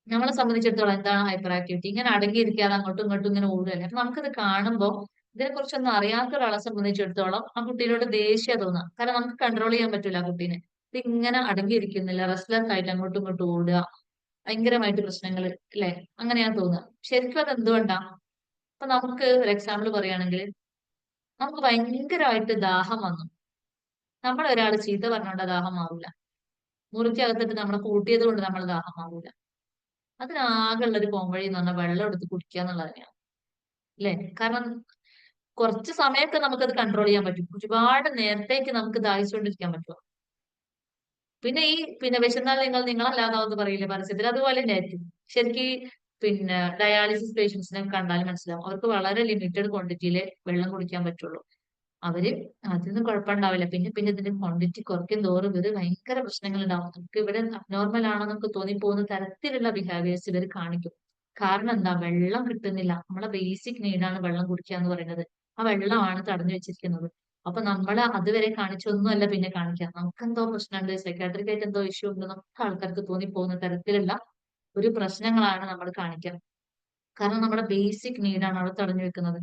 നമ്മളെ സംബന്ധിച്ചിടത്തോളം എന്താണ് ഹൈപ്പർ ആക്ടിവിറ്റി? ഇങ്ങനെ അടങ്ങിയിരിക്കാതെ അങ്ങോട്ടും ഇങ്ങോട്ടും ഇങ്ങനെ ഓടുകയല്ലേ. അപ്പൊ നമുക്കിത് കാണുമ്പോൾ ഇതിനെ കുറിച്ചൊന്നും അറിയാത്ത ഒരാളെ സംബന്ധിച്ചിടത്തോളം ആ കുട്ടീനോട് ദേഷ്യം തോന്നാം. കാരണം നമുക്ക് കൺട്രോൾ ചെയ്യാൻ പറ്റില്ല ആ കുട്ടീനെ. ഇത് ഇങ്ങനെ അടങ്ങിയിരിക്കുന്നില്ല, റെസ്റ്റ്ലെസ് ആയിട്ട് അങ്ങോട്ടും ഇങ്ങോട്ടും ഓടുക, ഭയങ്കരമായിട്ട് പ്രശ്നങ്ങൾ അല്ലെ, അങ്ങനെയാ തോന്നുക. ശരിക്കും അത് എന്തുകൊണ്ടാ? അപ്പൊ നമുക്ക് ഒരു എക്സാമ്പിൾ പറയുകയാണെങ്കിൽ, നമുക്ക് ഭയങ്കരമായിട്ട് ദാഹം വന്നു. നമ്മൾ ഒരാൾ ചീത്ത പറഞ്ഞുകൊണ്ട് ദാഹം മാറൂല. മുറിക്കകത്തിട്ട് നമ്മളെ കൂട്ടിയത് കൊണ്ട് നമ്മൾ ദാഹം മാറൂല. അതിനാകെയുള്ള ഒരു പോംവഴി എന്ന് പറഞ്ഞാൽ വെള്ളം എടുത്ത് കുടിക്കുക എന്നുള്ളത് തന്നെയാണ് അല്ലെ. കാരണം കുറച്ച് സമയമൊക്കെ നമുക്കത് കൺട്രോൾ ചെയ്യാൻ പറ്റും. ഒരുപാട് നേരത്തേക്ക് നമുക്ക് ദാഹിച്ചുകൊണ്ടിരിക്കാൻ പറ്റുമോ? പിന്നെ വിശന്നാൽ നിങ്ങളല്ലാതാവെന്ന് പറയില്ലേ പരസ്യത്തിൽ, അതുപോലെ തന്നെ ആയിരിക്കും ശരിക്കും. ഡയാലിസിസ് പേഷ്യൻസിനെ കണ്ടാൽ മനസ്സിലാവും, അവർക്ക് വളരെ ലിമിറ്റഡ് ക്വാണ്ടിറ്റിയിലെ വെള്ളം കുടിക്കാൻ പറ്റുള്ളൂ. അവര് അതൊന്നും കുഴപ്പമുണ്ടാവില്ല. പിന്നെ ഇതിന്റെ ക്വാണ്ടിറ്റി കുറയ്ക്കും തോറും ഇവര് ഭയങ്കര പ്രശ്നങ്ങൾ ഉണ്ടാവും. നമുക്ക് ഇവിടെ അബ്നോർമൽ ആണെന്നൊക്കെ തോന്നിപ്പോകുന്ന തരത്തിലുള്ള ബിഹേവിയേഴ്സ് ഇവർ കാണിക്കും. കാരണം എന്താ? വെള്ളം കിട്ടുന്നില്ല. നമ്മളെ ബേസിക് നീഡാണ് വെള്ളം കുടിക്കുക എന്ന് പറയുന്നത്. ആ വെള്ളമാണ് തടഞ്ഞു വെച്ചിരിക്കുന്നത്. അപ്പൊ നമ്മള് അതുവരെ കാണിച്ചൊന്നുമല്ല പിന്നെ കാണിക്കാം. നമുക്കെന്തോ പ്രശ്നമുണ്ട്, സൈക്കാട്രിക് ആയിട്ട് എന്തോ ഇഷ്യൂ ഉണ്ട് നമുക്ക് ആൾക്കാർക്ക് തോന്നിപ്പോകുന്ന തരത്തിലുള്ള ഒരു പ്രശ്നങ്ങളാണ് നമ്മൾ കാണിക്കുക. കാരണം നമ്മുടെ ബേസിക് നീഡാണ് അവിടെ തടഞ്ഞു വെക്കുന്നത്.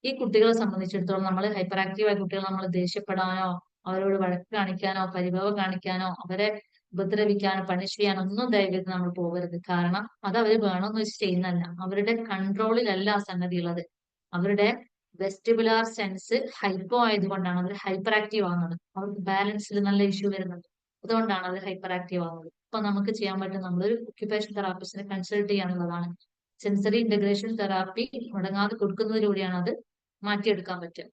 ഈ കുട്ടികളെ സംബന്ധിച്ചിടത്തോളം നമ്മൾ ഹൈപ്പർ ആക്റ്റീവ് ആയ കുട്ടികളെ നമ്മൾ ദേഷ്യപ്പെടാനോ, അവരോട് വഴക്ക് കാണിക്കാനോ, പരിഭവം കാണിക്കാനോ, അവരെ ഉപദ്രവിക്കാനോ, പണിഷ് ചെയ്യാനോ ഒന്നും ദയവേത് നമ്മൾ പോകരുത്. കാരണം അത് അവർ വേണമെന്ന് വെച്ച് ചെയ്യുന്നതല്ല. അവരുടെ കൺട്രോളിലല്ല ആ സംഗതി ഉള്ളത്. അവരുടെ വെസ്റ്റിബുലാർ സെൻസ് ഹൈപ്പോ ആയതുകൊണ്ടാണ് അവർ ഹൈപ്പർ ആക്റ്റീവ് ആവുന്നത്. അവർക്ക് ബാലൻസിൽ നല്ല ഇഷ്യൂ വരുന്നുണ്ട്. അതുകൊണ്ടാണ് അവർ ഹൈപ്പർ ആക്റ്റീവ് ആവുന്നത്. അപ്പൊ നമുക്ക് ചെയ്യാൻ പറ്റും, നമ്മളൊരു ഒക്യുപേഷൻ തെറാപ്പിസ്റ്റിനെ കൺസൾട്ട് ചെയ്യാന്നുള്ളതാണ്. സെൻസറി ഇന്റഗ്രേഷൻ തെറാപ്പി മുടങ്ങാതെ കൊടുക്കുന്നതിലൂടെയാണ് അത് മാറ്റിയെടുക്കാൻ പറ്റും.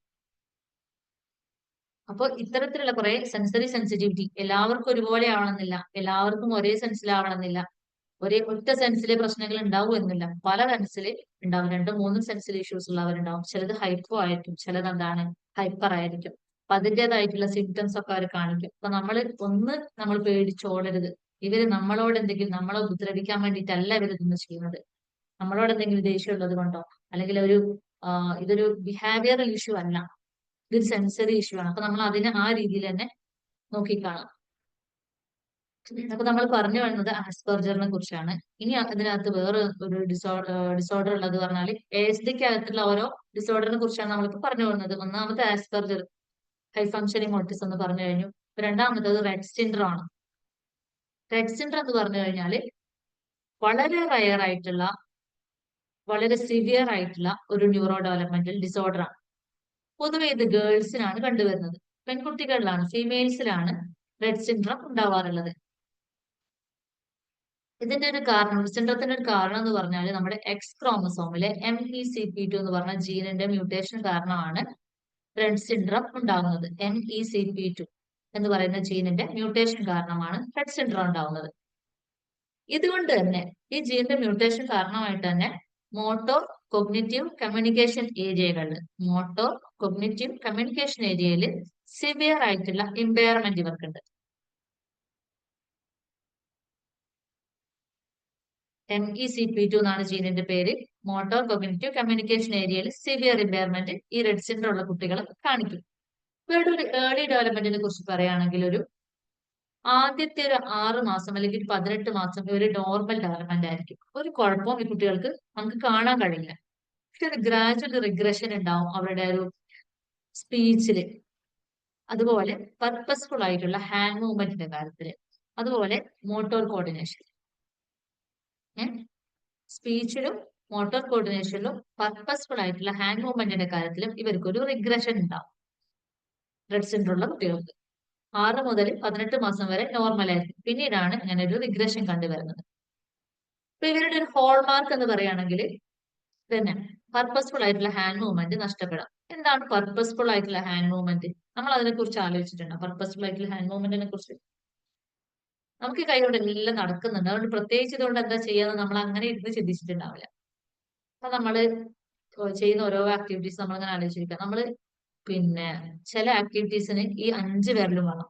അപ്പോൾ ഇത്തരത്തിലുള്ള കുറെ സെൻസറി സെൻസിറ്റിവിറ്റി എല്ലാവർക്കും ഒരുപോലെ ആവണമെന്നില്ല, എല്ലാവർക്കും ഒരേ സെൻസിലാവണമെന്നില്ല, ഒറ്റ സെൻസിലെ പ്രശ്നങ്ങൾ ഉണ്ടാവും എന്നില്ല. പല സെൻസിൽ ഉണ്ടാവും. 2-3 സെൻസിൽ ഇഷ്യൂസ് ഉള്ളവരുണ്ടാവും. ചിലത് ഹൈപ്പോ ആയിരിക്കും, ചിലത് എന്താണ് ഹൈപ്പർ ആയിരിക്കും. അപ്പൊ അതിൻ്റെതായിട്ടുള്ള സിംറ്റംസ് ഒക്കെ അവർ കാണിക്കും. അപ്പൊ നമ്മൾ പേടിച്ചോടരുത്. ഇവര് നമ്മളോട് എന്തെങ്കിലും നമ്മളെ ഉപദ്രവിക്കാൻ വേണ്ടിയിട്ടല്ല ഇവരിതൊന്നും ചെയ്യുന്നത്. നമ്മളോട് എന്തെങ്കിലും ദേഷ്യം ഉള്ളത് കൊണ്ടോ, അല്ലെങ്കിൽ ഇതൊരു ബിഹേവിയറൽ ഇഷ്യൂ അല്ല, ഇതൊരു സെൻസറി ഇഷ്യൂ ആണ്. അപ്പൊ നമ്മൾ അതിനെ ആ രീതിയിൽ തന്നെ നോക്കിക്കാണാം. അപ്പൊ നമ്മൾ പറഞ്ഞു വരുന്നത് ആസ്പെർജറിനെ കുറിച്ചാണ്. ഇനി അതിനകത്ത് വേറെ ഒരു ഡിസോർഡർ ഉള്ളത് പറഞ്ഞാൽ ASDക്ക് അകത്തുള്ള ഓരോ ഡിസോർഡറിനെ കുറിച്ചാണ് നമ്മളിപ്പോ പറഞ്ഞു വരുന്നത്. ഒന്നാമത്തെ ആസ്പെർജർ, ഹൈ ഫങ്ഷനിങ് ഓട്ടിസം എന്ന് പറഞ്ഞു കഴിഞ്ഞു. രണ്ടാമത്തത് റെറ്റ് സിൻഡ്രോം ആണ്. റെറ്റ് സിൻഡ്രോം എന്ന് പറഞ്ഞു കഴിഞ്ഞാൽ വളരെ റയർ ആയിട്ടുള്ള, വളരെ സിവിയർ ആയിട്ടുള്ള ഒരു ന്യൂറോ ഡെവലപ്മെന്റൽ ഡിസോർഡർ ആണ്. പൊതുവെ ഇത് ഗേൾസിനാണ് കണ്ടുവരുന്നത്. പെൺകുട്ടികളിലാണ്, ഫീമെയിൽസിലാണ് റെഡ് സിൻഡ്രം ഉണ്ടാവാറുള്ളത്. ഇതിന്റെ ഒരു കാരണം, സിൻഡ്രത്തിന്റെ ഒരു കാരണം എന്ന് പറഞ്ഞാൽ നമ്മുടെ എക്സ് ക്രോമസോമിലെ MECP2 എന്ന് പറഞ്ഞ ജീനിന്റെ മ്യൂട്ടേഷൻ കാരണമാണ് റെഡ് സിൻഡ്രം ഉണ്ടാകുന്നത്. MECP2 എന്ന് പറയുന്ന ജീനിന്റെ മ്യൂട്ടേഷൻ കാരണമാണ് റെഡ് സിൻഡ്രം ഉണ്ടാകുന്നത്. ഇതുകൊണ്ട് തന്നെ ഈ ജീനിന്റെ മ്യൂട്ടേഷൻ കാരണമായിട്ട് തന്നെ മോട്ടോർ കൊഗ്നിറ്റീവ് കമ്മ്യൂണിക്കേഷൻ ഏരിയയിൽ സിവിയർ ആയിട്ടുള്ള ഇമ്പയർമെന്റ് ഇവർക്കുണ്ട്. MECP2 എന്നാണ് ജീനിന്റെ പേര്. മോട്ടോർ കൊഗ്നിറ്റീവ് കമ്മ്യൂണിക്കേഷൻ ഏരിയയിൽ സിവിയർ ഇമ്പയർമെന്റ് ഈ റെഡ് സിൻഡ്രം ഉള്ള കുട്ടികൾ കാണിക്കും. ഇവരുടെ ഏർലി ഡെവലപ്മെന്റിനെ കുറിച്ച് പറയുകയാണെങ്കിൽ ആദ്യത്തെ ഒരു 6 മാസം അല്ലെങ്കിൽ 18 മാസം ഒരു നോർമൽ ഡെവലപ്മെന്റ് ആയിരിക്കും. ഒരു കുഴപ്പവും ഈ കുട്ടികൾക്ക് നമുക്ക് കാണാൻ കഴിയില്ല. പക്ഷെ ഒരു ഗ്രാജുവൽ റിഗ്രഷൻ ഉണ്ടാവും അവരുടെ ഒരു സ്പീച്ചില്, അതുപോലെ പർപ്പസ്ഫുൾ ആയിട്ടുള്ള ഹാൻഡ് മൂവ്മെന്റിന്റെ കാര്യത്തില്, അതുപോലെ മോട്ടോർ കോർഡിനേഷൻ. സ്പീച്ചിലും മോട്ടോർ കോർഡിനേഷനിലും പർപ്പസ്ഫുൾ ആയിട്ടുള്ള ഹാൻഡ് മൂവ്മെന്റിന്റെ കാര്യത്തിലും ഇവർക്കൊരു റിഗ്രഷൻ ഉണ്ടാവും റെഡ് സിൻഡ്രം ഉള്ള കുട്ടികൾക്ക്. 6 മുതൽ 18 മാസം വരെ നോർമൽ ആയിരിക്കും. പിന്നീടാണ് ഇങ്ങനെ ഒരു റിഗ്രഷൻ കണ്ടുവരുന്നത്. ഇപ്പൊ ഇവരുടെ ഒരു ഹോൾമാർക്ക് എന്ന് പറയുകയാണെങ്കിൽ തന്നെ പർപ്പസ്ഫുൾ ആയിട്ടുള്ള ഹാൻഡ് മൂവ്മെന്റ് നഷ്ടപ്പെടാം. എന്താണ് പർപ്പസ്ഫുൾ ആയിട്ടുള്ള ഹാൻഡ് മൂവ്മെന്റ്? നമ്മൾ അതിനെ കുറിച്ച് ആലോചിച്ചിട്ടുണ്ടോ? പർപ്പസ്ഫുൾ ആയിട്ടുള്ള ഹാൻഡ് മൂവ്മെന്റിനെ കുറിച്ച് നമുക്ക് കൈകൊണ്ട് എല്ലാം നടക്കുന്നുണ്ട്. അതുകൊണ്ട് പ്രത്യേകിച്ച് ഇതുകൊണ്ട് എന്താ ചെയ്യാന്ന് നമ്മൾ അങ്ങനെ ഇരുന്ന് ചിന്തിച്ചിട്ടുണ്ടാവില്ല. അപ്പൊ നമ്മള് ചെയ്യുന്ന ഓരോ ആക്ടിവിറ്റീസ് നമ്മൾ അങ്ങനെ ആലോചിച്ചിരിക്കുക. നമ്മള് ചില ആക്ടിവിറ്റീസിന് ഈ 5 വിരലും വേണം,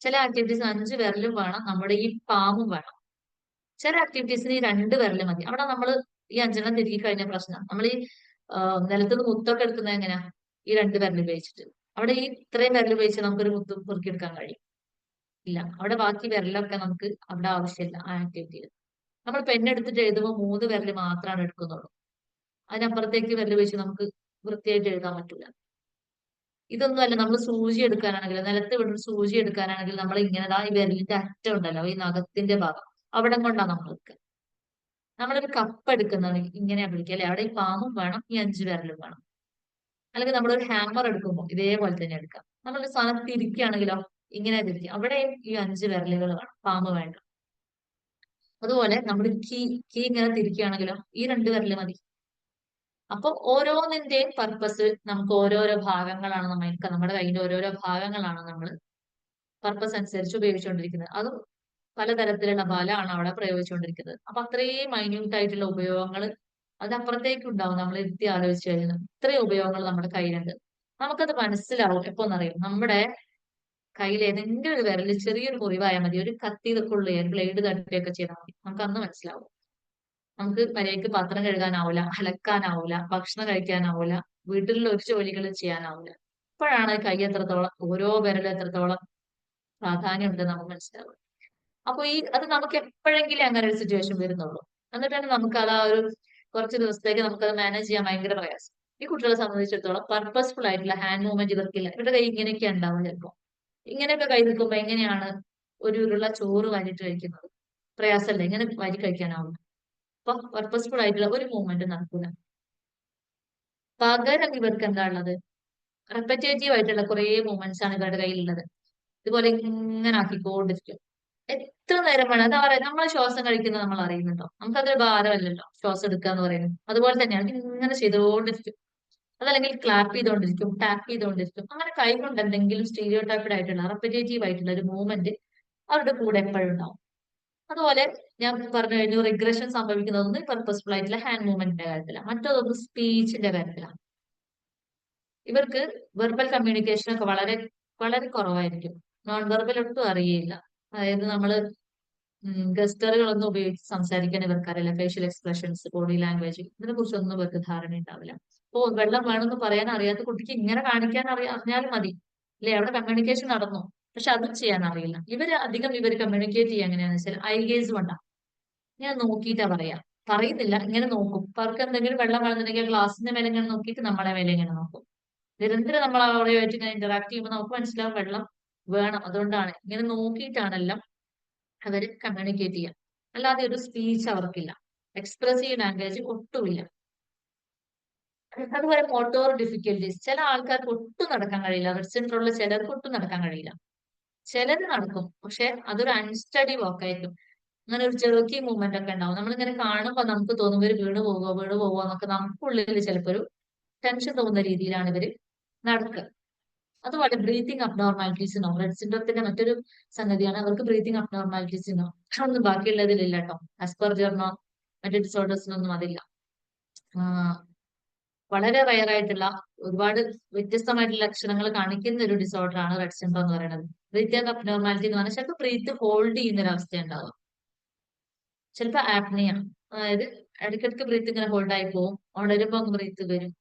ചില ആക്ടിവിറ്റീസിന് 5 വിരലും വേണം, നമ്മുടെ ഈ പാമും വേണം. ചില ആക്ടിവിറ്റീസിന് ഈ 2 വിരല് മതി. അവിടെ നമ്മൾ ഈ 5 തിരികെ കഴിഞ്ഞ പ്രശ്നം. നമ്മൾ ഈ നിലത്തുനിന്ന് മുത്തൊക്കെ എടുക്കുന്നത് എങ്ങനെയാ? ഈ 2 വിരൽ ഉപയോഗിച്ചിട്ട്. അവിടെ ഈ ഇത്രയും വിരൽ ഉപയോഗിച്ച് നമുക്കൊരു മുത്ത് പൊറുക്കിയെടുക്കാൻ കഴിയും? ഇല്ല. അവിടെ ബാക്കി വിരലൊക്കെ നമുക്ക് അവിടെ ആവശ്യമില്ല ആ ആക്ടിവിറ്റിയിൽ. നമ്മൾ പെണ്ണെടുത്തിട്ട് എഴുതുമ്പോൾ 3 വിരൽ മാത്രമാണ് എടുക്കുന്നുള്ളൂ. അതിനപ്പുറത്തേക്ക് വിരൽ വെച്ച് നമുക്ക് വൃത്തിയായിട്ട് എഴുതാൻ പറ്റില്ല. ഇതൊന്നും അല്ല, നമ്മൾ സൂചി എടുക്കാനാണെങ്കിൽ, നിലത്ത് വീണ് സൂചി എടുക്കാനാണെങ്കിൽ നമ്മൾ ഇങ്ങനെ ഈ വിരലിന്റെ അറ്റം ഉണ്ടല്ലോ, ഈ നഖത്തിന്റെ ഭാഗം, അവിടെ കൊണ്ടാണ് നമ്മൾ എടുക്കുക. നമ്മളൊരു കപ്പ് എടുക്കുന്നത് ഇങ്ങനെയാ പിടിക്കുക അല്ലെ? അവിടെ ഈ പാമ്പും വേണം, ഈ 5 വിരലും വേണം. അല്ലെങ്കിൽ നമ്മളൊരു ഹാമർ എടുക്കുമ്പോൾ ഇതേപോലെ തന്നെ എടുക്കാം. നമ്മളൊരു സാധനം തിരിക്കുകയാണെങ്കിലോ ഇങ്ങനെ തിരിക്കുക, അവിടെ ഈ 5 വിരലുകൾ വേണം, പാമ്പ് വേണ്ട. അതുപോലെ നമ്മൾ കീ ഇങ്ങനെ തിരിക്കുകയാണെങ്കിലോ ഈ 2 വിരല് മതി. അപ്പൊ ഓരോന്നിന്റെയും പർപ്പസ് നമുക്ക് ഓരോരോ ഭാഗങ്ങളാണ്, നമ്മുടെ കയ്യിന്റെ ഓരോരോ ഭാഗങ്ങളാണ് നമ്മൾ പർപ്പസ് അനുസരിച്ച് ഉപയോഗിച്ചുകൊണ്ടിരിക്കുന്നത്. അതും പലതരത്തിലുള്ള ബലമാണ് അവിടെ പ്രയോഗിച്ചുകൊണ്ടിരിക്കുന്നത്. അപ്പൊ അത്രയും മൈന്യൂട്ട് ആയിട്ടുള്ള ഉപയോഗങ്ങൾ അതിനപ്പുറത്തേക്ക് ഉണ്ടാവും. നമ്മൾ ഇരുത്തി ആലോചിച്ച് കഴിഞ്ഞാൽ ഇത്രയും ഉപയോഗങ്ങൾ നമ്മുടെ കയ്യിലുണ്ട്. നമുക്കത് മനസ്സിലാവും എപ്പോന്നറിയും. നമ്മുടെ കയ്യിൽ ഏതെങ്കിലും ഒരു വിരലിൽ ചെറിയൊരു മുറിവായാൽ മതി, ഒരു കത്തി ഇതൊക്കെ ഉള്ളു, ബ്ലേഡ് തട്ടുകയൊക്കെ ചെയ്താൽ മതി, നമുക്ക് അന്ന് മനസ്സിലാവും. നമുക്ക് മര്യാദയ്ക്ക് പാത്രം കഴുകാനാവൂല, അലക്കാനാവൂല, ഭക്ഷണം കഴിക്കാനാവൂല, വീട്ടിലുള്ള ഒരു ജോലികളും ചെയ്യാനാവൂല. അപ്പോഴാണ് കൈ എത്രത്തോളം, ഓരോ വിരലും എത്രത്തോളം പ്രാധാന്യം ഉണ്ട് നമുക്ക് മനസ്സിലാവും. അപ്പൊ അത് നമുക്ക് എപ്പോഴെങ്കിലും അങ്ങനെ ഒരു സിറ്റുവേഷൻ വരുന്നുള്ളൂ. എന്നിട്ടാണ് നമുക്ക് അത് ആ ഒരു കുറച്ച് ദിവസത്തേക്ക് നമുക്കത് മാനേജ് ചെയ്യാൻ ഭയങ്കര പ്രയാസം. ഈ കുട്ടികളെ സംബന്ധിച്ചിടത്തോളം പർപ്പസ്ഫുൾ ആയിട്ടുള്ള ഹാൻഡ് മൂവ്മെന്റ് ഇവർക്കില്ല. ഇവരുടെ കൈ ഇങ്ങനെയൊക്കെ ഉണ്ടാവും. ചിലപ്പോൾ ഇങ്ങനെയൊക്കെ കൈ നിൽക്കുമ്പോ എങ്ങനെയാണ് ഒരു ഉരുള ചോറ് വാരിട്ട് കഴിക്കുന്നത്? പ്രയാസമല്ലേ? ഇങ്ങനെ വാരി കഴിക്കാനാവും. അപ്പൊ പർപ്പസ്ഫുൾ ആയിട്ടുള്ള ഒരു മൂവ്മെന്റ് നടക്കില്ല. പകരം ഇവർക്ക് എന്താ ഉള്ളത്? റെപ്പറ്റേറ്റീവ് ആയിട്ടുള്ള കുറെ മൂവ്മെന്റ്സ് ആണ് ഇവരുടെ കയ്യിലുള്ളത്. ഇതുപോലെ ഇങ്ങനെ ആക്കിക്കൊണ്ടിരിക്കും. എത്ര നേരം വേണം? എന്താ പറയാ, നമ്മൾ ശ്വാസം കഴിക്കുന്നത് നമ്മൾ അറിയുന്നുണ്ടോ? നമുക്കതൊരു ഭാരമല്ലല്ലോ ശ്വാസം എടുക്കുക എന്ന് പറയുന്നത്. അതുപോലെ തന്നെയാണ് ഇങ്ങനെ ചെയ്തുകൊണ്ടിരിക്കും. അതല്ലെങ്കിൽ ക്ലാപ്പ് ചെയ്തുകൊണ്ടിരിക്കും, ടാപ്പ് ചെയ്തുകൊണ്ടിരിക്കും. അങ്ങനെ കൈകൊണ്ട് എന്തെങ്കിലും സ്റ്റീരിയോ ടൈപ്ഡ് ആയിട്ടുള്ള റെപ്പറ്റേറ്റീവ് ആയിട്ടുള്ള ഒരു മൂവ്മെന്റ് അവരുടെ കൂടെ എപ്പോഴും ഉണ്ടാവും. അതുപോലെ ഞാൻ പറഞ്ഞു കഴിഞ്ഞു, റിഗ്രഷൻ സംഭവിക്കുന്നതൊന്ന് പർപ്പസ്ഫുൾ ആയിട്ടുള്ള ഹാൻഡ് മൂവ്മെന്റിന്റെ കാര്യത്തിലാണ്. മറ്റൊന്ന് സ്പീച്ചിന്റെ കാര്യത്തിലാണ്. ഇവർക്ക് വെർബൽ കമ്മ്യൂണിക്കേഷൻ ഒക്കെ വളരെ വളരെ കുറവായിരിക്കും. നോൺ വെർബൽ ഒട്ടും അറിയില്ല. അതായത് നമ്മള് ഗസ്റ്ററുകളൊന്നും ഉപയോഗിച്ച് സംസാരിക്കാൻ ഇവർക്കറിയില്ല. ഫേഷ്യൽ എക്സ്പ്രഷൻസ്, ബോഡി ലാംഗ്വേജ്, ഇതിനെ കുറിച്ചൊന്നും ഇവർക്ക് ധാരണ ഉണ്ടാവില്ല. അപ്പോ വെള്ളം വേണമെന്ന് പറയാൻ അറിയാത്ത കുട്ടിക്ക് ഇങ്ങനെ കാണിക്കാൻ അറിഞ്ഞാലും മതി അല്ലെ? അവിടെ കമ്മ്യൂണിക്കേഷൻ നടന്നു. പക്ഷെ അതും ചെയ്യാൻ അറിയില്ല. ഇവർ കമ്മ്യൂണിക്കേറ്റ് ചെയ്യാൻ എങ്ങനെയാന്ന് വെച്ചാൽ ഐ ഗേസ് കൊണ്ടാണ്. ഞാൻ നോക്കിയിട്ടാ പറയാ, പറയുന്നില്ല, ഇങ്ങനെ നോക്കും. അപ്പൊ അവർക്ക് എന്തെങ്കിലും വെള്ളം വേണമെന്നുണ്ടെങ്കിൽ ഗ്ലാസിന്റെ മേലെ ഇങ്ങനെ നോക്കിയിട്ട് നമ്മളെ മേലെ ഇങ്ങനെ നോക്കും. നിരന്തരം നമ്മൾ അവരുമായിട്ട് ഇങ്ങനെ ഇന്ററാക്ട് ചെയ്യുമ്പോൾ നമുക്ക് മനസ്സിലാവും വെള്ളം വേണം. അതുകൊണ്ടാണ് ഇങ്ങനെ നോക്കിയിട്ടാണെല്ലാം അവർ കമ്മ്യൂണിക്കേറ്റ് ചെയ്യാം. അല്ലാതെ ഒരു സ്പീച്ച് അവർക്കില്ല. എക്സ്പ്രസീവ് ലാംഗ്വേജ് ഒട്ടുമില്ല. അതുപോലെ മോട്ടോർ ഡിഫിക്കൽറ്റീസ്. ചില ആൾക്കാർക്ക് ഒട്ടും നടക്കാൻ കഴിയില്ല. റെഡ് സിൻഡ്രോമിൽ ചിലർക്ക് ഒട്ടും നടക്കാൻ കഴിയില്ല. ചിലര് നടക്കും, പക്ഷെ അതൊരു അൺസ്റ്റഡി വാക്ക് ആയിരിക്കും. അങ്ങനെ ഒരു ജെർക്കി മൂവ്മെന്റ് ഒക്കെ ഉണ്ടാവും. നമ്മളിങ്ങനെ കാണുമ്പോൾ നമുക്ക് തോന്നും ഇവര് വീണ് പോവോ എന്നൊക്കെ നമുക്കുള്ളിൽ ചിലപ്പോൾ ഒരു ടെൻഷൻ തോന്നുന്ന രീതിയിലാണ് ഇവര് നടക്കുക. അതുപോലെ ബ്രീത്തിങ് അബ്നോർമാലിറ്റീസ് ഉണ്ടാവും. റെഡ് സിൻഡ്രോത്തിന്റെ മറ്റൊരു സംഗതിയാണ് അവർക്ക് ബ്രീത്തിങ് അബ്നോർമാലിറ്റീസ് ഉണ്ടാവും. അതൊന്നും ബാക്കിയുള്ളതിലില്ല കേട്ടോ. ആസ്പെർജറിനോ മറ്റു ഡിസോർഡേഴ്സിനൊന്നും അതില്ല. വളരെ റയർ ആയിട്ടുള്ള ഒരുപാട് വ്യത്യസ്തമായിട്ടുള്ള ലക്ഷണങ്ങൾ കാണിക്കുന്ന ഒരു ഡിസോർഡർ ആണ് റെഡ് സിൻഡ്രോം എന്ന് പറയുന്നത്. ബ്രീത്തിങ് അബ്നോർമാലിറ്റി എന്ന് പറഞ്ഞാൽ ചിലപ്പോൾ ബ്രീത്ത് ഹോൾഡ് ചെയ്യുന്ന ഒരു അവസ്ഥ ഉണ്ടാവുക. ചിലപ്പോൾ ആപ്നിയ, അതായത് ഇടയ്ക്കിടയ്ക്ക് ബ്രീത്ത് ഇങ്ങനെ ഹോൾഡ് ആയി പോകും, ഉണരുമ്പോ ബ്രീത്ത് വരും,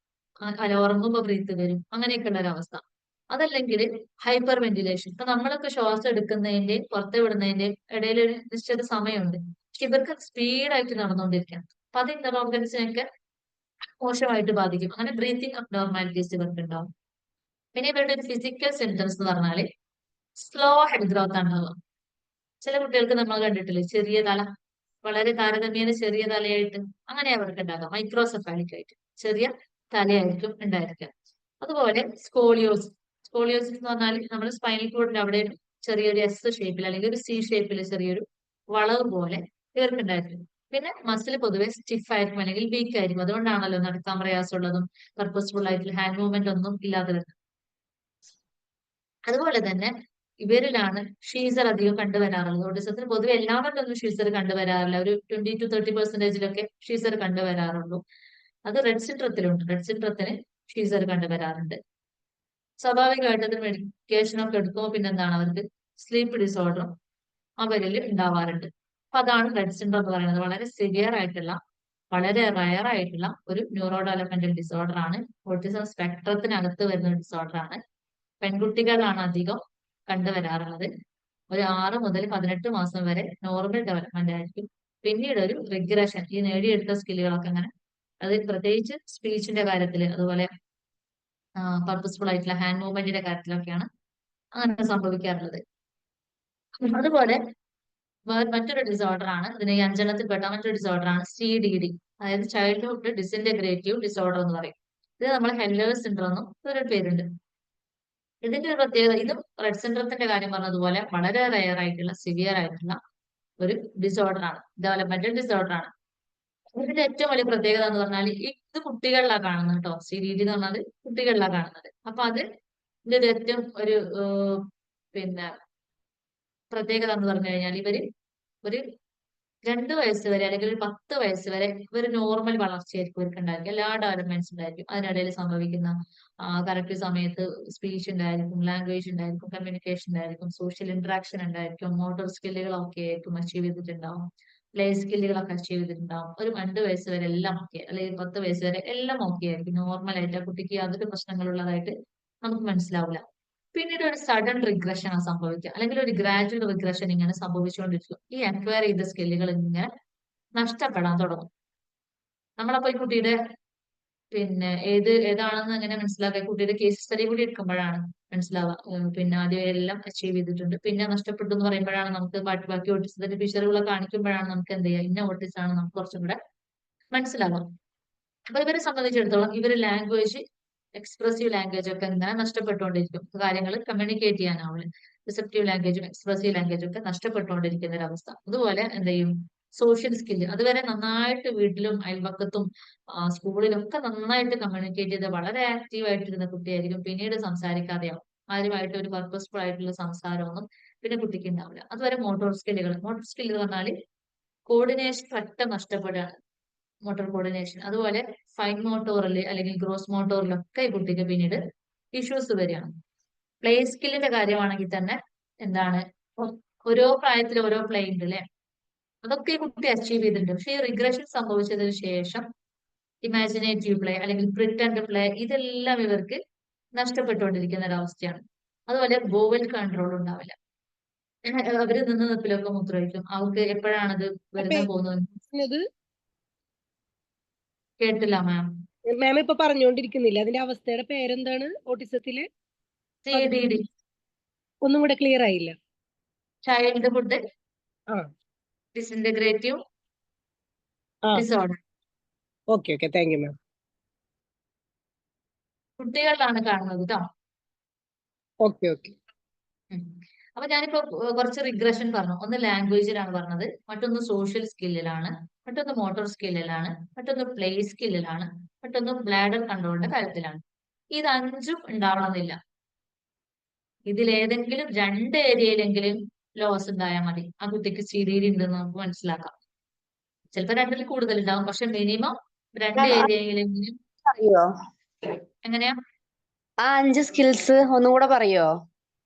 അല്ല ഉറങ്ങുമ്പോ ബ്രീത്ത് വരും, അങ്ങനെയൊക്കെ ഉള്ള ഒരു അവസ്ഥ. അതല്ലെങ്കിൽ ഹൈപ്പർ വെന്റിലേഷൻ. ഇപ്പൊ നമ്മളൊക്കെ ശ്വാസം എടുക്കുന്നതിന്റെയും പുറത്ത് വിടുന്നതിന്റെയും ഇടയിൽ ഒരു നിശ്ചിത സമയമുണ്ട്. പക്ഷെ ഇവർക്ക് സ്പീഡായിട്ട് നടന്നുകൊണ്ടിരിക്കാം. അപ്പൊ അത് ഇന്റർ ഓർഗൻസിനൊക്കെ മോശമായിട്ട് ബാധിക്കും. അങ്ങനെ ബ്രീത്തിങ് അബ്നോർമാലിറ്റീസ് ഇവർക്ക് ഉണ്ടാവും. പിന്നെ ഇവരുടെ ഒരു ഫിസിക്കൽ സിംറ്റംസ് എന്ന് പറഞ്ഞാല് സ്ലോ ഹെഡ് ഗ്രോത്ത് ഉണ്ടാവുക. ചില കുട്ടികൾക്ക് നമ്മൾ കണ്ടിട്ടില്ലേ, ചെറിയ തല, വളരെ താരതമ്യേന ചെറിയ തലയായിട്ട്, അങ്ങനെ അവർക്ക് ഉണ്ടാകാം. മൈക്രോസെഫാലിക് ആയിട്ട് ചെറിയ തലയായിരിക്കും ഉണ്ടായിരിക്കുക. അതുപോലെ സ്കോളിയോസിസ്. സ്കോളിയോസിസ് എന്ന് പറഞ്ഞാൽ നമ്മുടെ സ്പൈനൽ കോഡിന്റെ അവിടെ ഒരു ചെറിയൊരു എസ് ഷേപ്പിൽ അല്ലെങ്കിൽ ഒരു സി ഷേപ്പിൽ ചെറിയൊരു വളവ് പോലെ ഇവർക്ക് ഉണ്ടായിരിക്കും. പിന്നെ മസിൽ പൊതുവെ സ്റ്റിഫ് ആയിരിക്കും അല്ലെങ്കിൽ വീക്ക് ആയിരിക്കും. അതുകൊണ്ടാണല്ലോ നടക്കാൻ പ്രയാസമുള്ളതും പർപ്പസ്ഫുൾ ആയിട്ടുള്ള ഹാൻഡ് മൂവ്മെന്റ് ഒന്നും ഇല്ലാതെ വരുന്നത്. അതുപോലെ തന്നെ ഇവരിലാണ് ഷീസർ അധികം കണ്ടുവരാറുള്ളത്. ഓട്ടിസത്തിന് പൊതുവെ എല്ലാവരിലൊന്നും ഷീസർ കണ്ടുവരാറില്ല. ഒരു 20 to 30% ഷീസർ കണ്ടുവരാറുള്ളൂ. അത് റെഡ് സിൻഡ്രത്തിലുണ്ട്. റെഡ് സിൻഡ്രത്തിന് ഷീസർ കണ്ടുവരാറുണ്ട്. സ്വാഭാവികമായിട്ട് അതിന് മെഡിക്കേഷൻ ഒക്കെ എടുക്കുമ്പോൾ പിന്നെ എന്താണ് അവർക്ക് സ്ലീപ്പ് ഡിസോർഡറും അവരിൽ ഉണ്ടാവാറുണ്ട്. അപ്പൊ അതാണ് റെഡ് സിൻഡ്രോം എന്ന് പറയുന്നത്. വളരെ സിവിയർ ആയിട്ടുള്ള, വളരെ റയർ ആയിട്ടുള്ള ഒരു ന്യൂറോ ഡെവലപ്മെന്റൽ ഡിസോർഡർ ആണ്. ഓട്ടിസം സ്പെക്ട്രത്തിനകത്ത് വരുന്ന ഡിസോർഡർ ആണ്. പെൺകുട്ടികളാണ് അധികം കണ്ടുവരാറുള്ളത്. ഒരു 6 മുതൽ 18 മാസം വരെ നോർമൽ ഡെവലപ്മെന്റ് ആയിരിക്കും. പിന്നീട് ഒരു റിഗ്രഷൻ, ഈ നേടിയെടുത്ത സ്കില്ലുകളൊക്കെ അങ്ങനെ, അത് പ്രത്യേകിച്ച് സ്പീച്ചിന്റെ കാര്യത്തിൽ, അതുപോലെ പർപ്പസ്ഫുൾ ആയിട്ടുള്ള ഹാൻഡ് മൂവ്മെന്റിന്റെ കാര്യത്തിലൊക്കെയാണ് അങ്ങനെ സംഭവിക്കാറുള്ളത്. അതുപോലെ മറ്റൊരു ഡിസോർഡർ ആണ്, ഇതിന് ഈ 5 മറ്റൊരു ഡിസോർഡർ ആണ് CDD, അതായത് ചൈൽഡ്ഹുഡ് ഡിസിന്റഗ്രേറ്റീവ് ഡിസോർഡർ എന്ന് പറയും. ഇത് നമ്മൾ ഹെല്ലേഴ്സ് സിൻഡ്രോം എന്നും ഒരു പേരുണ്ട്. ഇതിന്റെ ഒരു പ്രത്യേകത, ഇതും റെഡ് സിൻഡ്രത്തിന്റെ കാര്യം പറഞ്ഞതുപോലെ വളരെ റയർ ആയിട്ടുള്ള സിവിയർ ആയിട്ടുള്ള ഒരു ഡിസോർഡർ ആണ്, ഡെവലപ്മെന്റൽ ഡിസോർഡർ ആണ്. ഇതിന്റെ ഏറ്റവും വലിയ പ്രത്യേകത എന്ന് പറഞ്ഞാൽ ഇത് കുട്ടികളിലാണ് കാണുന്നത് കേട്ടോ. CDD എന്ന് പറഞ്ഞാൽ കുട്ടികളിലാണ് കാണുന്നത്. അപ്പൊ അത് ഇതിന്റെ ഒരു ഏറ്റവും ഒരു പിന്നെ പ്രത്യേകത എന്ന് പറഞ്ഞു കഴിഞ്ഞാൽ ഇവര് ഒരു 2 വയസ്സ് വരെ അല്ലെങ്കിൽ ഒരു 10 വയസ്സ് വരെ ഇവർ നോർമൽ വളർച്ചയായിരിക്കും ഇവർക്ക് ഉണ്ടായിരിക്കും. എല്ലാ ഡെവലപ്മെന്റ്സ് ഉണ്ടായിരിക്കും. അതിനിടയിൽ സംഭവിക്കുന്ന കറക്റ്റ് സമയത്ത് സ്പീച്ച് ഉണ്ടായിരിക്കും, ലാംഗ്വേജ് ഉണ്ടായിരിക്കും, കമ്മ്യൂണിക്കേഷൻ ഉണ്ടായിരിക്കും, സോഷ്യൽ ഇന്ററാക്ഷൻ ഉണ്ടായിരിക്കും, മോട്ടോർ സ്കില്ലുകളൊക്കെ ആയിരിക്കും അച്ചീവ് ചെയ്തിട്ടുണ്ടാവും, പ്ലേ സ്കില്ലുകളൊക്കെ അച്ചീവ് ചെയ്തിട്ടുണ്ടാവും. ഒരു 2 വയസ്സ് വരെ എല്ലാം ഓക്കെ, അല്ലെങ്കിൽ 10 വയസ്സ് വരെ എല്ലാം ഓക്കെ ആയിരിക്കും. നോർമൽ ആയിട്ട് ആ കുട്ടിക്ക് യാതൊരു പ്രശ്നങ്ങളുള്ളതായിട്ട് നമുക്ക് മനസ്സിലാവില്ല. പിന്നീട് ഒരു സഡൻ റിഗ്രഷൻ ആണ് സംഭവിക്കുക, അല്ലെങ്കിൽ ഒരു ഗ്രാജുവൽ റിഗ്രഷൻ ഇങ്ങനെ സംഭവിച്ചുകൊണ്ടിരിക്കും. ഈ അക്വയർ ചെയ്ത സ്കില്ലുകൾ ഇങ്ങനെ നഷ്ടപ്പെടാൻ തുടങ്ങും. നമ്മളപ്പോ ഈ കുട്ടിയുടെ ഏതാണെന്ന് എങ്ങനെ മനസ്സിലാക്കുക, കുട്ടിയുടെ കേസ് സ്റ്റഡി കൂടി എടുക്കുമ്പോഴാണ് മനസ്സിലാവുക. പിന്നെ ആദ്യം എല്ലാം അച്ചീവ് ചെയ്തിട്ടുണ്ട്, പിന്നെ നഷ്ടപ്പെട്ടു എന്ന് പറയുമ്പോഴാണ് നമുക്ക് ബാക്കി ഓട്ടിസത്തിന്റെ ഫീച്ചറുകളെ കാണിക്കുമ്പോഴാണ് നമുക്ക് എന്ത് ചെയ്യുക, ഇന്ന ഓട്ടിസം ആണ് നമുക്ക് കുറച്ചും കൂടെ മനസ്സിലാവുക. അപ്പൊ ഇവരെ സംബന്ധിച്ചിടത്തോളം ഇവര് ലാംഗ്വേജ്, എക്സ്പ്രസീവ് ലാംഗ്വേജ് ഒക്കെ ഇങ്ങനെ നഷ്ടപ്പെട്ടുകൊണ്ടിരിക്കും. കാര്യങ്ങൾ കമ്മ്യൂണിക്കേറ്റ് ചെയ്യാനാവില്ല. റിസപ്റ്റീവ് ലാംഗ്വേജും എക്സ്പ്രസീവ് ലാംഗ്വേജും ഒക്കെ നഷ്ടപ്പെട്ടുകൊണ്ടിരിക്കുന്ന ഒരു അവസ്ഥ. അതുപോലെ എന്ത് ചെയ്യും, സോഷ്യൽ സ്കില്ല്, അതുവരെ നന്നായിട്ട് വീട്ടിലും അയൽപക്കത്തും സ്കൂളിലും ഒക്കെ നന്നായിട്ട് കമ്മ്യൂണിക്കേറ്റ് ചെയ്ത് വളരെ ആക്റ്റീവ് ആയിട്ടിരുന്ന കുട്ടിയായിരിക്കും പിന്നീട് സംസാരിക്കാതെയാവും. ആരുമായിട്ട് ഒരു പർപ്പസ്ഫുൾ ആയിട്ടുള്ള സംസാരമൊന്നും പിന്നെ കുട്ടിക്ക് ഉണ്ടാവില്ല. അതുവരെ മോട്ടോർ സ്കില്ലുകൾ എന്ന് പറഞ്ഞാൽ കോർഡിനേഷൻ പെട്ടെന്ന് നഷ്ടപ്പെടുകയാണ്, മോട്ടോർ കോർഡിനേഷൻ. അതുപോലെ ഫൈൻ മോട്ടോറിൽ അല്ലെങ്കിൽ ഗ്രോസ് മോട്ടോറിലൊക്കെ ഈ കുട്ടിക്ക് പിന്നീട് ഇഷ്യൂസ് വരികയാണ്. പ്ലേ സ്കില്ലിന്റെ കാര്യമാണെങ്കിൽ തന്നെ എന്താണ്, ഓരോ പ്രായത്തിൽ ഓരോ പ്ലേ ഉണ്ട് അല്ലെ, അതൊക്കെ ഈ കുട്ടി അച്ചീവ് ചെയ്തിട്ടുണ്ട്. പക്ഷെ ഈ റിഗ്രഷൻ സംഭവിച്ചതിന് ശേഷം ഇമാജിനേറ്റീവ് പ്ലേ അല്ലെങ്കിൽ പ്രിറ്റൻഡ് പ്ലേ ഇതെല്ലാം ഇവർക്ക് നഷ്ടപ്പെട്ടുകൊണ്ടിരിക്കുന്ന ഒരു അവസ്ഥയാണ്. അതുപോലെ ബോവൽ കൺട്രോൾ ഉണ്ടാവില്ല. അവര് നിന്ന് നിപ്പിലൊക്കെ മൂത്രമൊഴിക്കും. അവർക്ക് എപ്പോഴാണത് വരുന്ന പോകുന്നത് കേട്ടില്ല മാം. മാം ഇപ്പൊ പറഞ്ഞുകൊണ്ടിരിക്കുന്നില്ല, അതിന്റെ അവസ്ഥയുടെ പേരെന്താണ് ഓട്ടിസത്തില്? CDD, ഒന്നും കൂടെ ക്ലിയർ ആയില്ല. Childhood disintegrative disorder. Okay thank you ma'am. കുട്ടികളിലാണ് കാണുന്നത് കേട്ടോ. Okay okay. അപ്പൊ ഞാനിപ്പോ കുറച്ച് റിഗ്രഷൻ പറഞ്ഞു. ഒന്ന് ലാംഗ്വേജിലാണ് പറഞ്ഞത്, മറ്റൊന്ന് സോഷ്യൽ സ്കില്ലിലാണ്, മറ്റൊന്ന് മോട്ടോർ സ്കില്ലിലാണ്, മറ്റൊന്ന് പ്ലേ സ്കില്ലിലാണ്, മറ്റൊന്ന് ബ്ലാഡർ കൺട്രോളിന്റെ കാര്യത്തിലാണ്. ഇത് 5ഉം ഉണ്ടാവണമെന്നില്ല. ഇതിലേതെങ്കിലും 2 ഏരിയയിലെങ്കിലും ലോസ് ഉണ്ടായാൽ മതി, ആ കുട്ടിക്ക് CDD ഉണ്ടെന്ന് നമുക്ക് മനസ്സിലാക്കാം. ചിലപ്പോൾ 2ൽ കൂടുതൽ ഉണ്ടാവും, പക്ഷെ മിനിമം 2 ഏരിയയിലെങ്കിലും. പറയോ എങ്ങനെയാ? ആ 5 സ്കിൽസ് ഒന്നും കൂടെ പറയോ?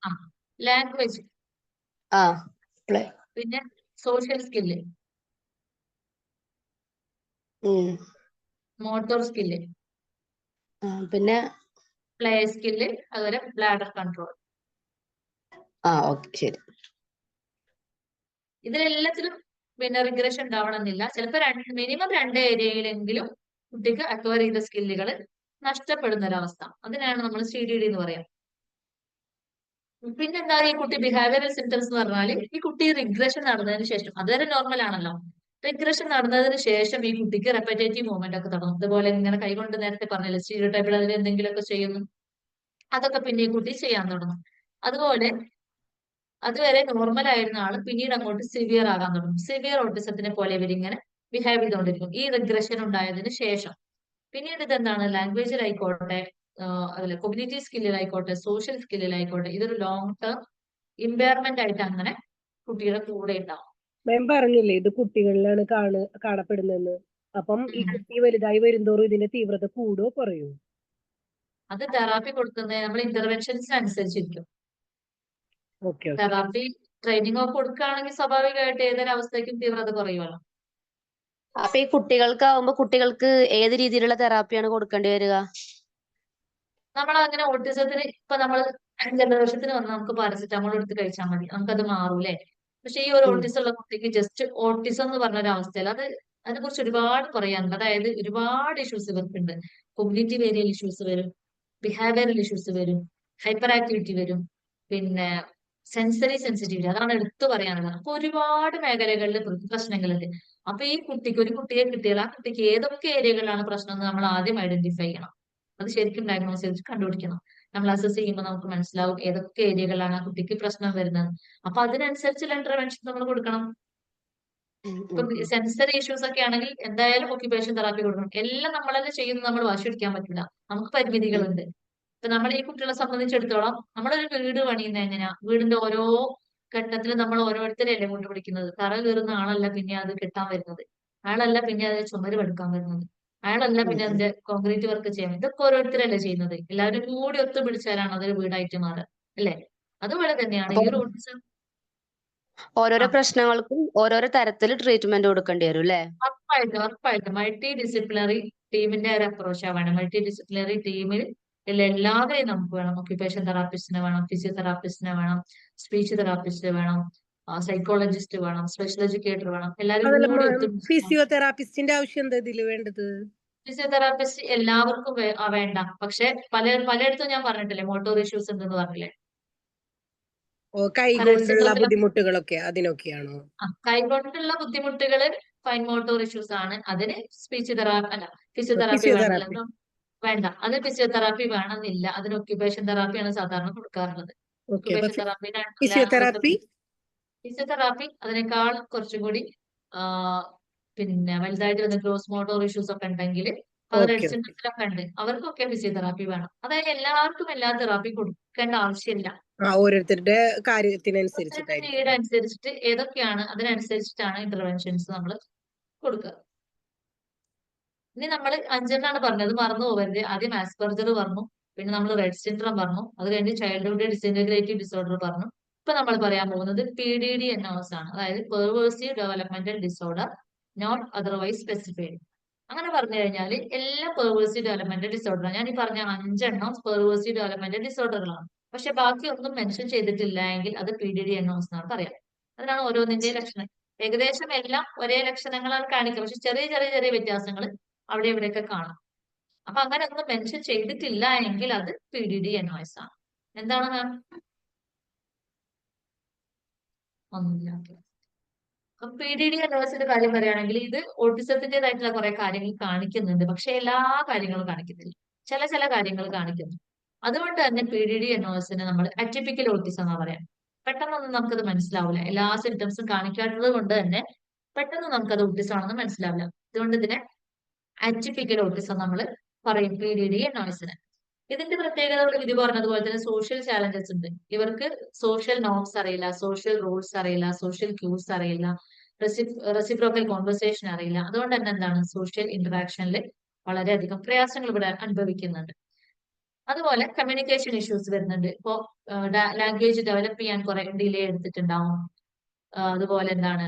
ആ, ലാംഗ്വേജ്, ആ പിന്നെ സോഷ്യൽ സ്കില്ല്, മോട്ടോർ സ്കില്ല്, പിന്നെ പ്ലേ സ്കില്ല്, അതുപോലെ ബ്ലാഡർ കൺട്രോൾ. ഓക്കെ ശരി. ഇതിലെല്ലാത്തിലും പിന്നെ റിഗ്രഷൻ ഉണ്ടാവണമെന്നില്ല. ചിലപ്പോൾ മിനിമം 2 ഏരിയയിലെങ്കിലും കുട്ടിക്ക് അക്വയർ ചെയ്ത സ്കില്ലുകൾ നഷ്ടപ്പെടുന്ന ഒരവസ്ഥ, അതിനാണ് നമ്മൾ CDD എന്ന് പറയാം. പിന്നെന്താ ഈ കുട്ടി ബിഹേവിയറൽ സിംറ്റംസ് എന്ന് പറഞ്ഞാൽ, ഈ കുട്ടി റിഗ്രഷൻ നടന്നതിന് ശേഷം, അതുവരെ നോർമൽ ആണല്ലോ, റിഗ്രഷൻ നടന്നതിന് ശേഷം ഈ കുട്ടിക്ക് റെപ്പറ്റേറ്റീവ് മൂവ്മെന്റ് ഒക്കെ തുടങ്ങും. ഇതുപോലെ ഇങ്ങനെ കൈകൊണ്ട് നേരത്തെ പറഞ്ഞില്ല, സ്റ്റീരിയോടൈപ്പിൽ അതിൽ എന്തെങ്കിലുമൊക്കെ ചെയ്യുന്നു, അതൊക്കെ പിന്നെ ഈ കുട്ടി ചെയ്യാൻ തുടങ്ങും. അതുപോലെ അതുവരെ നോർമൽ ആയിരുന്ന ആള് പിന്നീട് അങ്ങോട്ട് സിവിയർ ആകാൻ തുടങ്ങും. സിവിയർ ഓട്ടിസത്തിനെ പോലെ ഇവരിങ്ങനെ ബിഹേവ് ചെയ്തുകൊണ്ടിരിക്കും ഈ റിഗ്രഷൻ ഉണ്ടായതിനു ശേഷം. പിന്നീട് ഇതെന്താണ്, ലാംഗ്വേജിലായിക്കോട്ടെ, അതുപോലെ കൊഗ്നിറ്റീവ് സ്കില്ലിലായിക്കോട്ടെ, സോഷ്യൽ സ്കില്ലിലായിക്കോട്ടെ, ഇതൊരു ലോങ് ടേം ഇമ്പയർമെന്റ് ആയിട്ട് അങ്ങനെ കുട്ടിയുടെ കൂടെ ഉണ്ടാവും. മാം പറഞ്ഞില്ലേ ഇത് കുട്ടികളിലാണ് കാണപ്പെടുന്നതെന്ന്. അപ്പം ഈ കുട്ടി വലുതായി വരുന്തോറും ഇതിന്റെ തീവ്രത കൂടുവോ കുറയോ? അത് തെറാപ്പി കൊടുക്കുന്നത് നമ്മൾ ഇന്റർവെൻഷൻസ് അനുസരിച്ചിരിക്കും. Okay okay. തെറാപ്പി ട്രെയിനിങ് ഒക്കെ കൊടുക്കുകയാണെങ്കിൽ സ്വാഭാവികമായിട്ട് ഏതൊരു അവസ്ഥയ്ക്കും തീവ്രത കുറയുമല്ലോ. അപ്പൊ ഈ കുട്ടികൾക്കാവുമ്പോ കുട്ടികൾക്ക് ഏത് രീതിയിലുള്ള തെറാപ്പിയാണ് കൊടുക്കേണ്ടി വരിക? നമ്മൾ അങ്ങനെ ഓട്ടിസത്തിന് ഇപ്പൊ നമ്മൾ ജലദോഷത്തിന് വന്ന് നമുക്ക് പാരസെറ്റമോൾ എടുത്ത് കഴിച്ചാൽ മതി, നമുക്കത് മാറൂലേ. പക്ഷെ ഈ ഒരു ഓട്ടിസം ഉള്ള കുട്ടിക്ക് ജസ്റ്റ് ഓട്ടിസം എന്ന് പറഞ്ഞ ഒരു അവസ്ഥയിൽ അതിനെ കുറിച്ച് ഒരുപാട് പറയാനുണ്ട്. അതായത് ഒരുപാട് ഇഷ്യൂസ് ഇവർക്കുണ്ട്. കോഗ്നിറ്റീവ് ഏരിയൽ ഇഷ്യൂസ് വരും, ബിഹേവിയറൽ ഇഷ്യൂസ് വരും, ഹൈപ്പർ ആക്ടിവിറ്റി വരും, പിന്നെ സെൻസറി സെൻസിറ്റിവിറ്റി, അതാണ് എടുത്തു പറയാനുള്ളത്. അപ്പൊ ഒരുപാട് മേഖലകളിൽ പ്രശ്നങ്ങളുണ്ട്. അപ്പൊ ഈ കുട്ടിക്ക്, ഒരു കുട്ടിയെ കിട്ടിയാൽ ആ കുട്ടിക്ക് ഏതൊക്കെ ഏരിയകളിലാണ് പ്രശ്നം എന്ന് നമ്മൾ ആദ്യം ഐഡന്റിഫൈ ചെയ്യണം. അത് ശരിക്കും ഡയഗ്നോസ് ചെയ്ത് കണ്ടുപിടിക്കണം. നമ്മൾ അസസ് ചെയ്യുമ്പോൾ നമുക്ക് മനസ്സിലാവും ഏതൊക്കെ ഏരിയകളിലാണ് ആ കുട്ടിക്ക് പ്രശ്നം വരുന്നത്. അപ്പൊ അതിനനുസരിച്ചുള്ള ഇന്റർവെൻഷൻ നമ്മൾ കൊടുക്കണം. ഇപ്പൊ സെൻസറി ഇഷ്യൂസ് ഒക്കെ ആണെങ്കിൽ എന്തായാലും ഒക്യുപേഷൻ തെറാപ്പി കൊടുക്കണം. എല്ലാം നമ്മളല്ലേ ചെയ്യുന്നത്, നമ്മൾ വാശി പിടിക്കാൻ പറ്റില്ല, നമുക്ക് പരിമിതികളുണ്ട്. ഇപ്പൊ നമ്മൾ ഈ കുട്ടികളെ സംബന്ധിച്ചിടത്തോളം നമ്മളൊരു വീട് പണിയുന്നത് എങ്ങനെയാ, വീടിന്റെ ഓരോ ഘട്ടത്തിലും നമ്മൾ ഓരോരുത്തരെയല്ലേ കൊണ്ടുപിടിക്കുന്നത്. തറ കയറുന്ന ആളല്ല പിന്നെ അത് കെട്ടാൻ വരുന്നത്, അയാളല്ല പിന്നെ അത് ചുമര് പടുക്കാൻ വരുന്നത്, അയാളല്ല പിന്നെ അതിന്റെ കോൺക്രീറ്റ് വർക്ക് ചെയ്യാൻ. ഇതൊക്കെ ഓരോരുത്തരല്ലേ ചെയ്യുന്നത്. എല്ലാവരും കൂടി ഒത്തുപിടിച്ചാലാണ് അതൊരു വീടായിട്ട് മാറുക, അല്ലേ? അതുപോലെ തന്നെയാണ് ഈ ഒരു ഓട്ടിസം. ഓരോരോ പ്രശ്നങ്ങൾക്കും ഓരോരോ തരത്തിൽ ട്രീറ്റ്മെന്റ് കൊടുക്കേണ്ടി വരും അല്ലേ? ഉറപ്പായിട്ടും മൾട്ടി ഡിസിപ്ലിനറി ടീമിന്റെ ഒരു അപ്രോച്ച് വേണം. മൾട്ടി ഡിസിപ്ലിനറി ടീമിൽ എല്ലാവരെയും നമുക്ക് വേണം. ഒക്യുപേഷൻ തെറാപ്പിസ്റ്റിനെ വേണം, ഫിസിയോതെറാപ്പിസ്റ്റിനെ വേണം, സ്പീച്ച് തെറാപ്പിസ്റ്റ് വേണം, സൈക്കോളജിസ്റ്റ് വേണം, സ്പെഷ്യൽ എഡ്യൂക്കേറ്റർ വേണം. എല്ലാവരും കൂടി ഒത്തുപിടിച്ച്. ഫിസിയോതെറാപ്പിസ്റ്റിന്റെ ആവശ്യം എന്താ ഇതില് വേണ്ടത്? ഫിസിയോതെറാപ്പിസ്റ്റ് എല്ലാവർക്കും വേണ്ട, പക്ഷെ പലയിടത്തും ഞാൻ പറഞ്ഞിട്ടില്ലേ മോട്ടോർ ഇഷ്യൂസ് ഉണ്ടെന്ന് പറഞ്ഞില്ലേ. കൈകൊണ്ടുള്ള ബുദ്ധിമുട്ടുകളൊക്കെ അതിനൊക്കെയാണോ? കൈകൊണ്ടുള്ള ബുദ്ധിമുട്ടുകള് ഫൈൻ മോട്ടോർ ഇഷ്യൂസ് ആണ്. അതിന് സ്പീച്ച് തെറാപ്പി അല്ല, ഫിസിയോതെറാപ്പി വേണ്ടല്ലോ. വേണ്ട, അത് ഫിസിയോതെറാപ്പി വേണമെന്നില്ല. അതിന് ഒക്യുപേഷൻ തെറാപ്പിയാണ് സാധാരണ കൊടുക്കാറുള്ളത്. ഒക്യുപേഷൻ ഫിസിയോതെറാപ്പി അതിനേക്കാൾ കുറച്ചും കൂടി പിന്നെ വലുതായിട്ട് വന്ന ഗ്രോസ് മോട്ടോർ ഇഷ്യൂസ് ഒക്കെ ഉണ്ടെങ്കിൽ സിംറ്റംസിലൊക്കെ ഉണ്ട്, അവർക്കൊക്കെ ഫിസിയോതെറാപ്പി വേണം. അതായത് എല്ലാവർക്കും എല്ലാ തെറാപ്പി കൊടുക്കേണ്ട ആവശ്യമില്ല. ഓരോരുത്തരുടെ കാര്യത്തിനനുസരിച്ചിട്ട് നീഡ് അനുസരിച്ചിട്ട് ഏതൊക്കെയാണ് അതിനനുസരിച്ചിട്ടാണ് ഇന്റർവെൻഷൻസ് നമ്മൾ കൊടുക്കുക. ഇനി നമ്മൾ 5 പറഞ്ഞത് മറന്നു പോകരുത്. ആദ്യം ആസ്പെർജർ പറഞ്ഞു, പിന്നെ നമ്മൾ റെഡ് സിൻഡ്രോം പറഞ്ഞു, അത് കഴിഞ്ഞ് ചൈൽഡ്ഹുഡ് ഡിസിന്റഗ്രേറ്റീവ് ഡിസോർഡർ പറഞ്ഞു. ഇപ്പൊ നമ്മൾ പറയാൻ പോകുന്നത് PDD-NOS ആണ്, അതായത് pervasive developmental disorder not otherwise specified. അങ്ങനെ പറഞ്ഞു കഴിഞ്ഞാൽ എല്ലാം പെർവേഴ്സീവ് ഡെവലപ്മെന്റൽ ഡിസോർഡർ. ഞാൻ ഈ പറഞ്ഞ 5 പെർവേഴ്സീവ് ഡെവലപ്മെന്റൽ ഡിസോർഡറുകളാണ്. പക്ഷെ ബാക്കി ഒന്നും മെൻഷൻ ചെയ്തിട്ടില്ല എങ്കിൽ അത് PDD-NOS എന്നാണ് പറയാം. അതിനാണ് ഓരോന്നിന്റെ ലക്ഷണം. ഏകദേശം എല്ലാം ഒരേ ലക്ഷണങ്ങളാണ് കാണിക്കുക, പക്ഷെ ചെറിയ ചെറിയ ചെറിയ വ്യത്യാസങ്ങൾ അവിടെ ഇവിടെയൊക്കെ കാണാം. അപ്പൊ അങ്ങനെ ഒന്നും മെൻഷൻ ചെയ്തിട്ടില്ല എങ്കിൽ അത് PDD-NOS ആണ്. എന്താണ് മാം? ഒന്നുമില്ല. അപ്പൊ PDD-NOSന്റെ കാര്യം പറയുകയാണെങ്കിൽ ഇത് ഓട്ടിസത്തിന്റേതായിട്ടുള്ള കുറെ കാര്യങ്ങൾ കാണിക്കുന്നുണ്ട്, പക്ഷെ എല്ലാ കാര്യങ്ങളും കാണിക്കുന്നില്ല. ചില കാര്യങ്ങൾ കാണിക്കുന്നു. അതുകൊണ്ട് തന്നെ PDD-NOS നമ്മൾ അറ്റിപ്പിക്കൽ ഓട്ടിസം എന്നാ പറയാം. പെട്ടെന്നൊന്നും നമുക്കത് മനസ്സിലാവില്ല. എല്ലാ സിംറ്റംസും കാണിക്കാത്തത് കൊണ്ട് തന്നെ പെട്ടെന്ന് നമുക്കത് ഓട്ടിസം ആണെന്ന് മനസ്സിലാവില്ല. അതുകൊണ്ട് ഇതിനെ അറ്റിപ്പിക്കൽ ഓട്ടിസം നമ്മൾ പറയും PDD-NOS. ഇതിന്റെ പ്രത്യേകതകൾ ഇത് പറഞ്ഞതുപോലെ തന്നെ സോഷ്യൽ ചാലഞ്ചസ് ഉണ്ട്. ഇവർക്ക് സോഷ്യൽ നോർംസ് അറിയില്ല, സോഷ്യൽ റൂൾസ് അറിയില്ല, സോഷ്യൽ ക്യൂസ് അറിയില്ല, റെസിപ്രോക്കൽ കോൺവെർസേഷൻ അറിയില്ല. അതുകൊണ്ട് തന്നെ എന്താണ് സോഷ്യൽ ഇന്ററാക്ഷനിൽ വളരെയധികം പ്രയാസങ്ങൾ ഇവിടെ അനുഭവിക്കുന്നുണ്ട്. അതുപോലെ കമ്മ്യൂണിക്കേഷൻ ഇഷ്യൂസ് വരുന്നുണ്ട്. ഇപ്പോ ലാംഗ്വേജ് ഡെവലപ്പ് ചെയ്യാൻ കുറെ ഡിലേ എടുത്തിട്ടുണ്ടാവും. അതുപോലെ എന്താണ്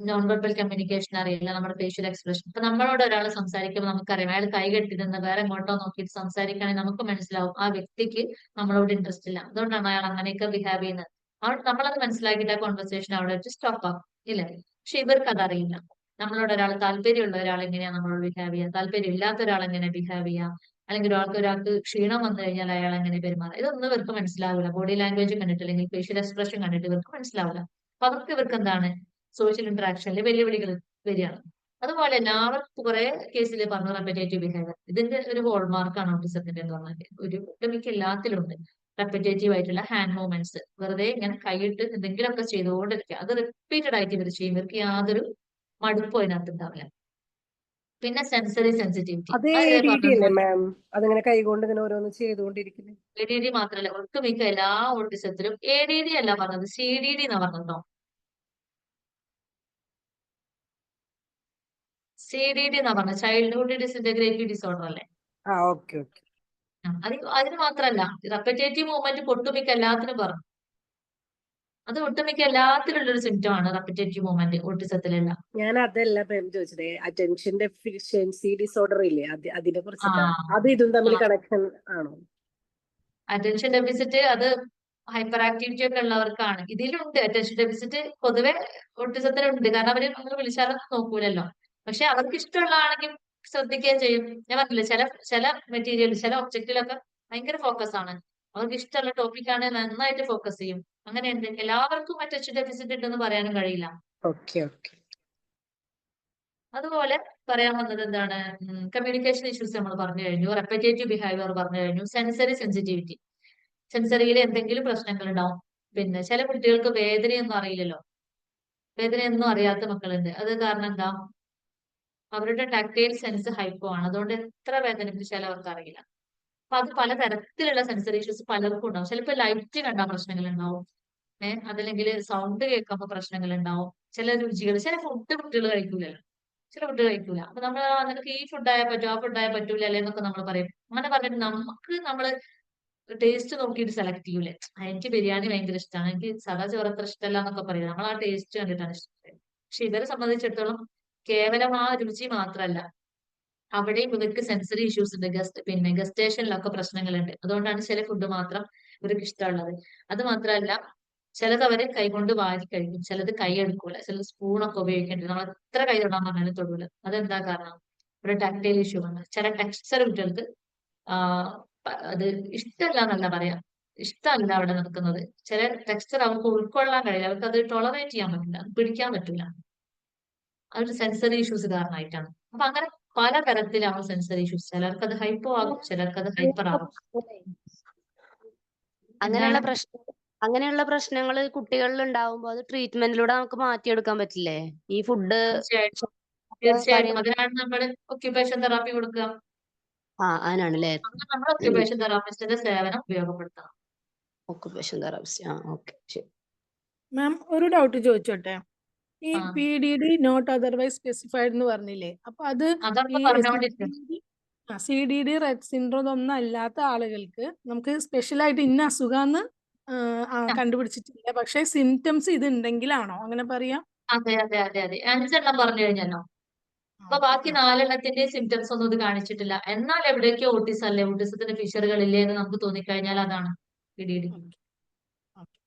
നോൺ വെർബൽ കമ്മ്യൂണിക്കേഷൻ അറിയില്ല, നമ്മുടെ ഫേഷ്യൽ എക്സ്പ്രഷൻ. ഇപ്പൊ നമ്മളോട് ഒരാൾ സംസാരിക്കുമ്പോൾ നമുക്കറിയാം അയാൾ കൈ കെട്ടിരുന്ന് വേറെ എങ്ങോട്ടോ നോക്കിയിട്ട് സംസാരിക്കുകയാണെങ്കിൽ നമുക്ക് മനസ്സിലാവും ആ വ്യക്തിക്ക് നമ്മളോട് ഇൻട്രസ്റ്റ് ഇല്ല. അതുകൊണ്ടാണ് അയാൾ അങ്ങനെയൊക്കെ ബിഹേവ് ചെയ്യുന്നത്. നമ്മളത് മനസ്സിലാക്കിയിട്ട് ആ കോൺവെർസേഷൻ അവിടെ വെച്ച് സ്റ്റോപ്പ് ആക്കും, ഇല്ലേ? പക്ഷെ ഇവർക്ക് അതറിയില്ല. നമ്മളോട് ഒരാൾ താല്പര്യമുള്ള ഒരാൾ എങ്ങനെയാണ് നമ്മളോട് ബിഹേവ് ചെയ്യുക, താല്പര്യം ഇല്ലാത്ത ഒരാൾ എങ്ങനെ ബിഹേവ് ചെയ്യുക, അല്ലെങ്കിൽ ഒരാൾക്ക് ക്ഷീണം വന്നു കഴിഞ്ഞാൽ അയാൾ എങ്ങനെ പെരുമാറുക, ഇതൊന്നും ഇവർക്ക് മനസ്സിലാവില്ല. ബോഡി ലാംഗ്വേജ് കണ്ടിട്ട് അല്ലെങ്കിൽ ഫേഷ്യൽ എക്സ്പ്രഷൻ കണ്ടിട്ട് ഇവർക്ക് മനസ്സിലാവില്ല. അപ്പൊ ഇവർക്ക് എന്താണ് സോഷ്യൽ ഇന്ററാക്ഷനിൽ വെല്ലുവിളികൾ വരികയാണ്. അതുപോലെ എല്ലാവർക്കും കുറെ കേസിൽ പറഞ്ഞു റെപ്പറ്റേറ്റീവ് ബിഹേവിയർ. ഇതിന്റെ ഒരു ഹോൾമാർക്കാണ് ഓട്ടിസത്തിന്റെ എന്ന് പറഞ്ഞാൽ. ഒട്ടുമിക്ക എല്ലാത്തിലും ഉണ്ട് റെപ്പറ്റേറ്റീവ് ആയിട്ടുള്ള ഹാൻഡ് മൂവ്മെന്റ്സ്. വെറുതെ ഇങ്ങനെ കൈയിട്ട് എന്തെങ്കിലുമൊക്കെ ചെയ്തുകൊണ്ടിരിക്കുക. അത് റിപ്പീറ്റഡ് ആയിട്ട് ഇവർ ചെയ്യും. ഇവർക്ക് യാതൊരു മടുപ്പോ അതിനകത്ത് ഉണ്ടാവില്ല. പിന്നെ സെൻസറി സെൻസിറ്റിവിറ്റി, അത് ADD അല്ലേ മാം? അതങ്ങനെ കൈകൊണ്ട് ഇങ്ങനെ ഓരോന്ന് ചെയ്തുകൊണ്ടിരിക്കുന്നത്. ADD മാത്രമല്ല, ഒട്ടുമിക്ക എല്ലാ ഓട്ടിസത്തിലും ADD അല്ല പറഞ്ഞത്, CDD എന്നാ പറഞ്ഞോ. CDD എന്നാ പറഞ്ഞത്, ചൈൽഡ്ഹുഡ് ഡിസിന്റഗ്രേറ്റീവ് ഡിസോർഡർ അല്ലേ? ഓക്കെ. അതിന് മാത്രമല്ല, റെപ്പറ്റേറ്റീവ് മൂവ്മെന്റ് ഒട്ടുമിക്ക എല്ലാത്തിനും പറഞ്ഞു. അത് ഒട്ടുമിക്ക എല്ലാത്തിലുള്ള ഒരു സിംറ്റം ആണ് റെപ്പറ്റേറ്റീവ് മൂവ്മെന്റ് ഓട്ടിസത്തിലല്ല. ഞാൻ അതല്ല മാം ചോദിച്ചത്, അറ്റൻഷൻ ഡെഫിഷ്യൻസി ഡിസോർഡർ ഇല്ലേ, അതിനെ കുറിച്ചിട്ടാണ്. അത് ഇതും തമ്മിൽ കണക്ഷൻ ആണോ? അറ്റൻഷൻ ഡെഫിസിറ്റ് അത് ഹൈപ്പർ ആക്ടിവിറ്റി ഒക്കെ ഉള്ളവർക്കാണ്. ഇതിലുണ്ട് അറ്റൻഷൻ ഡെഫിസിറ്റ് പൊതുവെ ഓട്ടിസത്തിലുണ്ട്. കാരണം അവര് നമ്മൾ വിളിച്ചാലൊന്നും നോക്കൂലല്ലോ. പക്ഷെ അവർക്ക് ഇഷ്ടമുള്ളതാണെങ്കിൽ ശ്രദ്ധിക്കുകയും ചെയ്യും. ഞാൻ പറഞ്ഞില്ലേ, ചില മെറ്റീരിയൽ ചില ഒബ്ജക്റ്റിലൊക്കെ ഭയങ്കര ഫോക്കസ് ആണ്. അവർക്ക് ഇഷ്ടമുള്ള ടോപ്പിക് ആണ് നന്നായിട്ട് ഫോക്കസ് ചെയ്യും. അങ്ങനെയുണ്ട്. എല്ലാവർക്കും അറ്റൻഷൻ ഡെഫിസിറ്റ് ഉണ്ടെന്ന് പറയാനും കഴിയില്ല. അതുപോലെ പറയാൻ വന്നത് എന്താണ്, കമ്മ്യൂണിക്കേഷൻ ഇഷ്യൂസ് നമ്മൾ പറഞ്ഞു കഴിഞ്ഞു, റെപ്പറ്റേറ്റീവ് ബിഹേവിയർ പറഞ്ഞു കഴിഞ്ഞു, സെൻസറി സെൻസിറ്റിവിറ്റി. സെൻസറിയിൽ എന്തെങ്കിലും പ്രശ്നങ്ങൾ ഉണ്ടാവും. പിന്നെ ചില കുട്ടികൾക്ക് വേദനയൊന്നും അറിയില്ലല്ലോ. വേദനയൊന്നും അറിയാത്ത മക്കളുണ്ട്. അത് കാരണം എന്താ, അവരുടെ ടാക്ടൈൽ സെൻസ് ഹൈപ്പോ ആണ്. അതുകൊണ്ട് എത്ര വേദനിപ്പിച്ചാലും അവർക്ക് അറിയില്ല. അപ്പൊ അത് പലതരത്തിലുള്ള സെൻസറി ഇഷ്യൂസ് പലർക്കും ഉണ്ടാവും. ചിലപ്പോൾ ലൈറ്റ് കണ്ടാൽ പ്രശ്നങ്ങൾ ഉണ്ടാവും. അതല്ലെങ്കിൽ സൗണ്ട് കേൾക്കുമ്പോൾ പ്രശ്നങ്ങൾ ഉണ്ടാവും. ചില രുചികൾ, ചില ഫുഡ് കുട്ടികൾ കഴിക്കൂലല്ലോ. ചില ഫുഡ് കഴിക്കൂല. അപ്പൊ നമ്മൾ നിനക്ക് ഈ ഫുഡ് ആയാൽ പറ്റും, ആ ഫുഡ് ആയാൽ പറ്റൂല അല്ലേ എന്നൊക്കെ നമ്മൾ പറയും. അങ്ങനെ പറഞ്ഞിട്ട് നമ്മള് ടേസ്റ്റ് നോക്കിയിട്ട് സെലക്ട് ചെയ്യൂലേ. എനിക്ക് ബിരിയാണി ഭയങ്കര ഇഷ്ടമാണ്, എനിക്ക് സാദാ ചോറ് അത്ര ഇഷ്ടമല്ല എന്നൊക്കെ പറയും. നമ്മൾ ആ ടേസ്റ്റ് കണ്ടിട്ടാണ് ഇഷ്ടം. പക്ഷെ ഇവരെ സംബന്ധിച്ചിടത്തോളം കേവലം ആ രുചി മാത്രമല്ല, അവിടെയും ഇവർക്ക് സെൻസറി ഇഷ്യൂസ് ഉണ്ട്. ഗസ്റ്റേഷനിലൊക്കെ പ്രശ്നങ്ങളുണ്ട്. അതുകൊണ്ടാണ് ചില ഫുഡ് മാത്രം ഇവർക്ക് ഇഷ്ടമുള്ളത്. അത് മാത്രമല്ല, ചിലത് അവര് കൈകൊണ്ട് വാരി കഴിക്കും, ചിലത് കൈ എടുക്കൂല, ചിലത് സ്പൂണൊക്കെ ഉപയോഗിക്കേണ്ടത്. നമ്മൾ എത്ര കൈ തൊടാൻ പറഞ്ഞാലും തൊടൂല. അതെന്താ കാരണം? ഒരു ടാക്ടൈൽ ഇഷ്യൂ ആണ്. ചില ടെക്സ്ചർ കുട്ടികൾക്ക് അത് ഇഷ്ടമല്ല എന്നല്ല പറയാം, ഇഷ്ടമല്ല അവിടെ നിൽക്കുന്നത്. ചില ടെക്സ്ചർ അവർക്ക് ഉൾക്കൊള്ളാൻ കഴിയില്ല, അവർക്ക് അത് ടോളറേറ്റ് ചെയ്യാൻ പറ്റില്ല, പിടിക്കാൻ പറ്റില്ല. അതൊരു സെൻസറി ഇഷ്യൂസ് കാരണമായിട്ടാണ്. അപ്പൊ അങ്ങനെ പലതരത്തിലാണ് സെൻസറി ഇഷ്യൂസ്. ചിലർക്ക് അത് ഹൈപ്പോ ആകും, ചിലർക്ക് അത് ഹൈപ്പർ ആകും. അങ്ങനെയുള്ള പ്രശ്നങ്ങൾ കുട്ടികളിൽ ഉണ്ടാവുമ്പോൾ അത് ട്രീറ്റ്മെന്റിലൂടെ നമുക്ക് മാറ്റിയെടുക്കാൻ പറ്റില്ലേ? ഈ ഫുഡ് തീർച്ചയായിട്ടും അതിനാണ് നമ്മൾ ഒക്യുപേഷൻ തെറാപ്പി കൊടുക്കുക. അതിനാണല്ലേ നമ്മൾ ഒക്യുപേഷൻ തെറാപ്പിസ്റ്റിന്റെ സേവനം ഉപയോഗപ്പെടുത്തണം. Occupation therapist. ഓക്കെ, ശരി മാം. ഒരു ഡൗട്ട് ചോദിച്ചോട്ടെ? ഈ PDD നോട്ട് അതർവൈസ് സ്പെസിഫൈഡ് എന്ന് പറഞ്ഞില്ലേ, അപ്പൊ അത് CDD റെറ്റ് സിൻഡ്രോം ഒന്നും അല്ലാത്ത ആളുകൾക്ക് നമുക്ക് സ്പെഷ്യലായിട്ട് ഇന്ന അസുഖാന്ന് കണ്ടുപിടിച്ചിട്ടില്ല, പക്ഷെ സിംറ്റംസ് ഇത് ഉണ്ടെങ്കിലാണോ അങ്ങനെ പറയാം? അതെ. 5 പറഞ്ഞു കഴിഞ്ഞല്ലോ. അപ്പൊ ബാക്കി 4 സിംറ്റംസ് ഒന്നും ഇത് കാണിച്ചിട്ടില്ല. എന്നാൽ എവിടേക്കോ ഓട്ടിസം അല്ലേ, ഓട്ടിസത്തിന്റെ ഫീച്ചറുകളില്ലേ എന്ന് നമുക്ക് തോന്നിക്കഴിഞ്ഞാൽ അതാണ് PDD.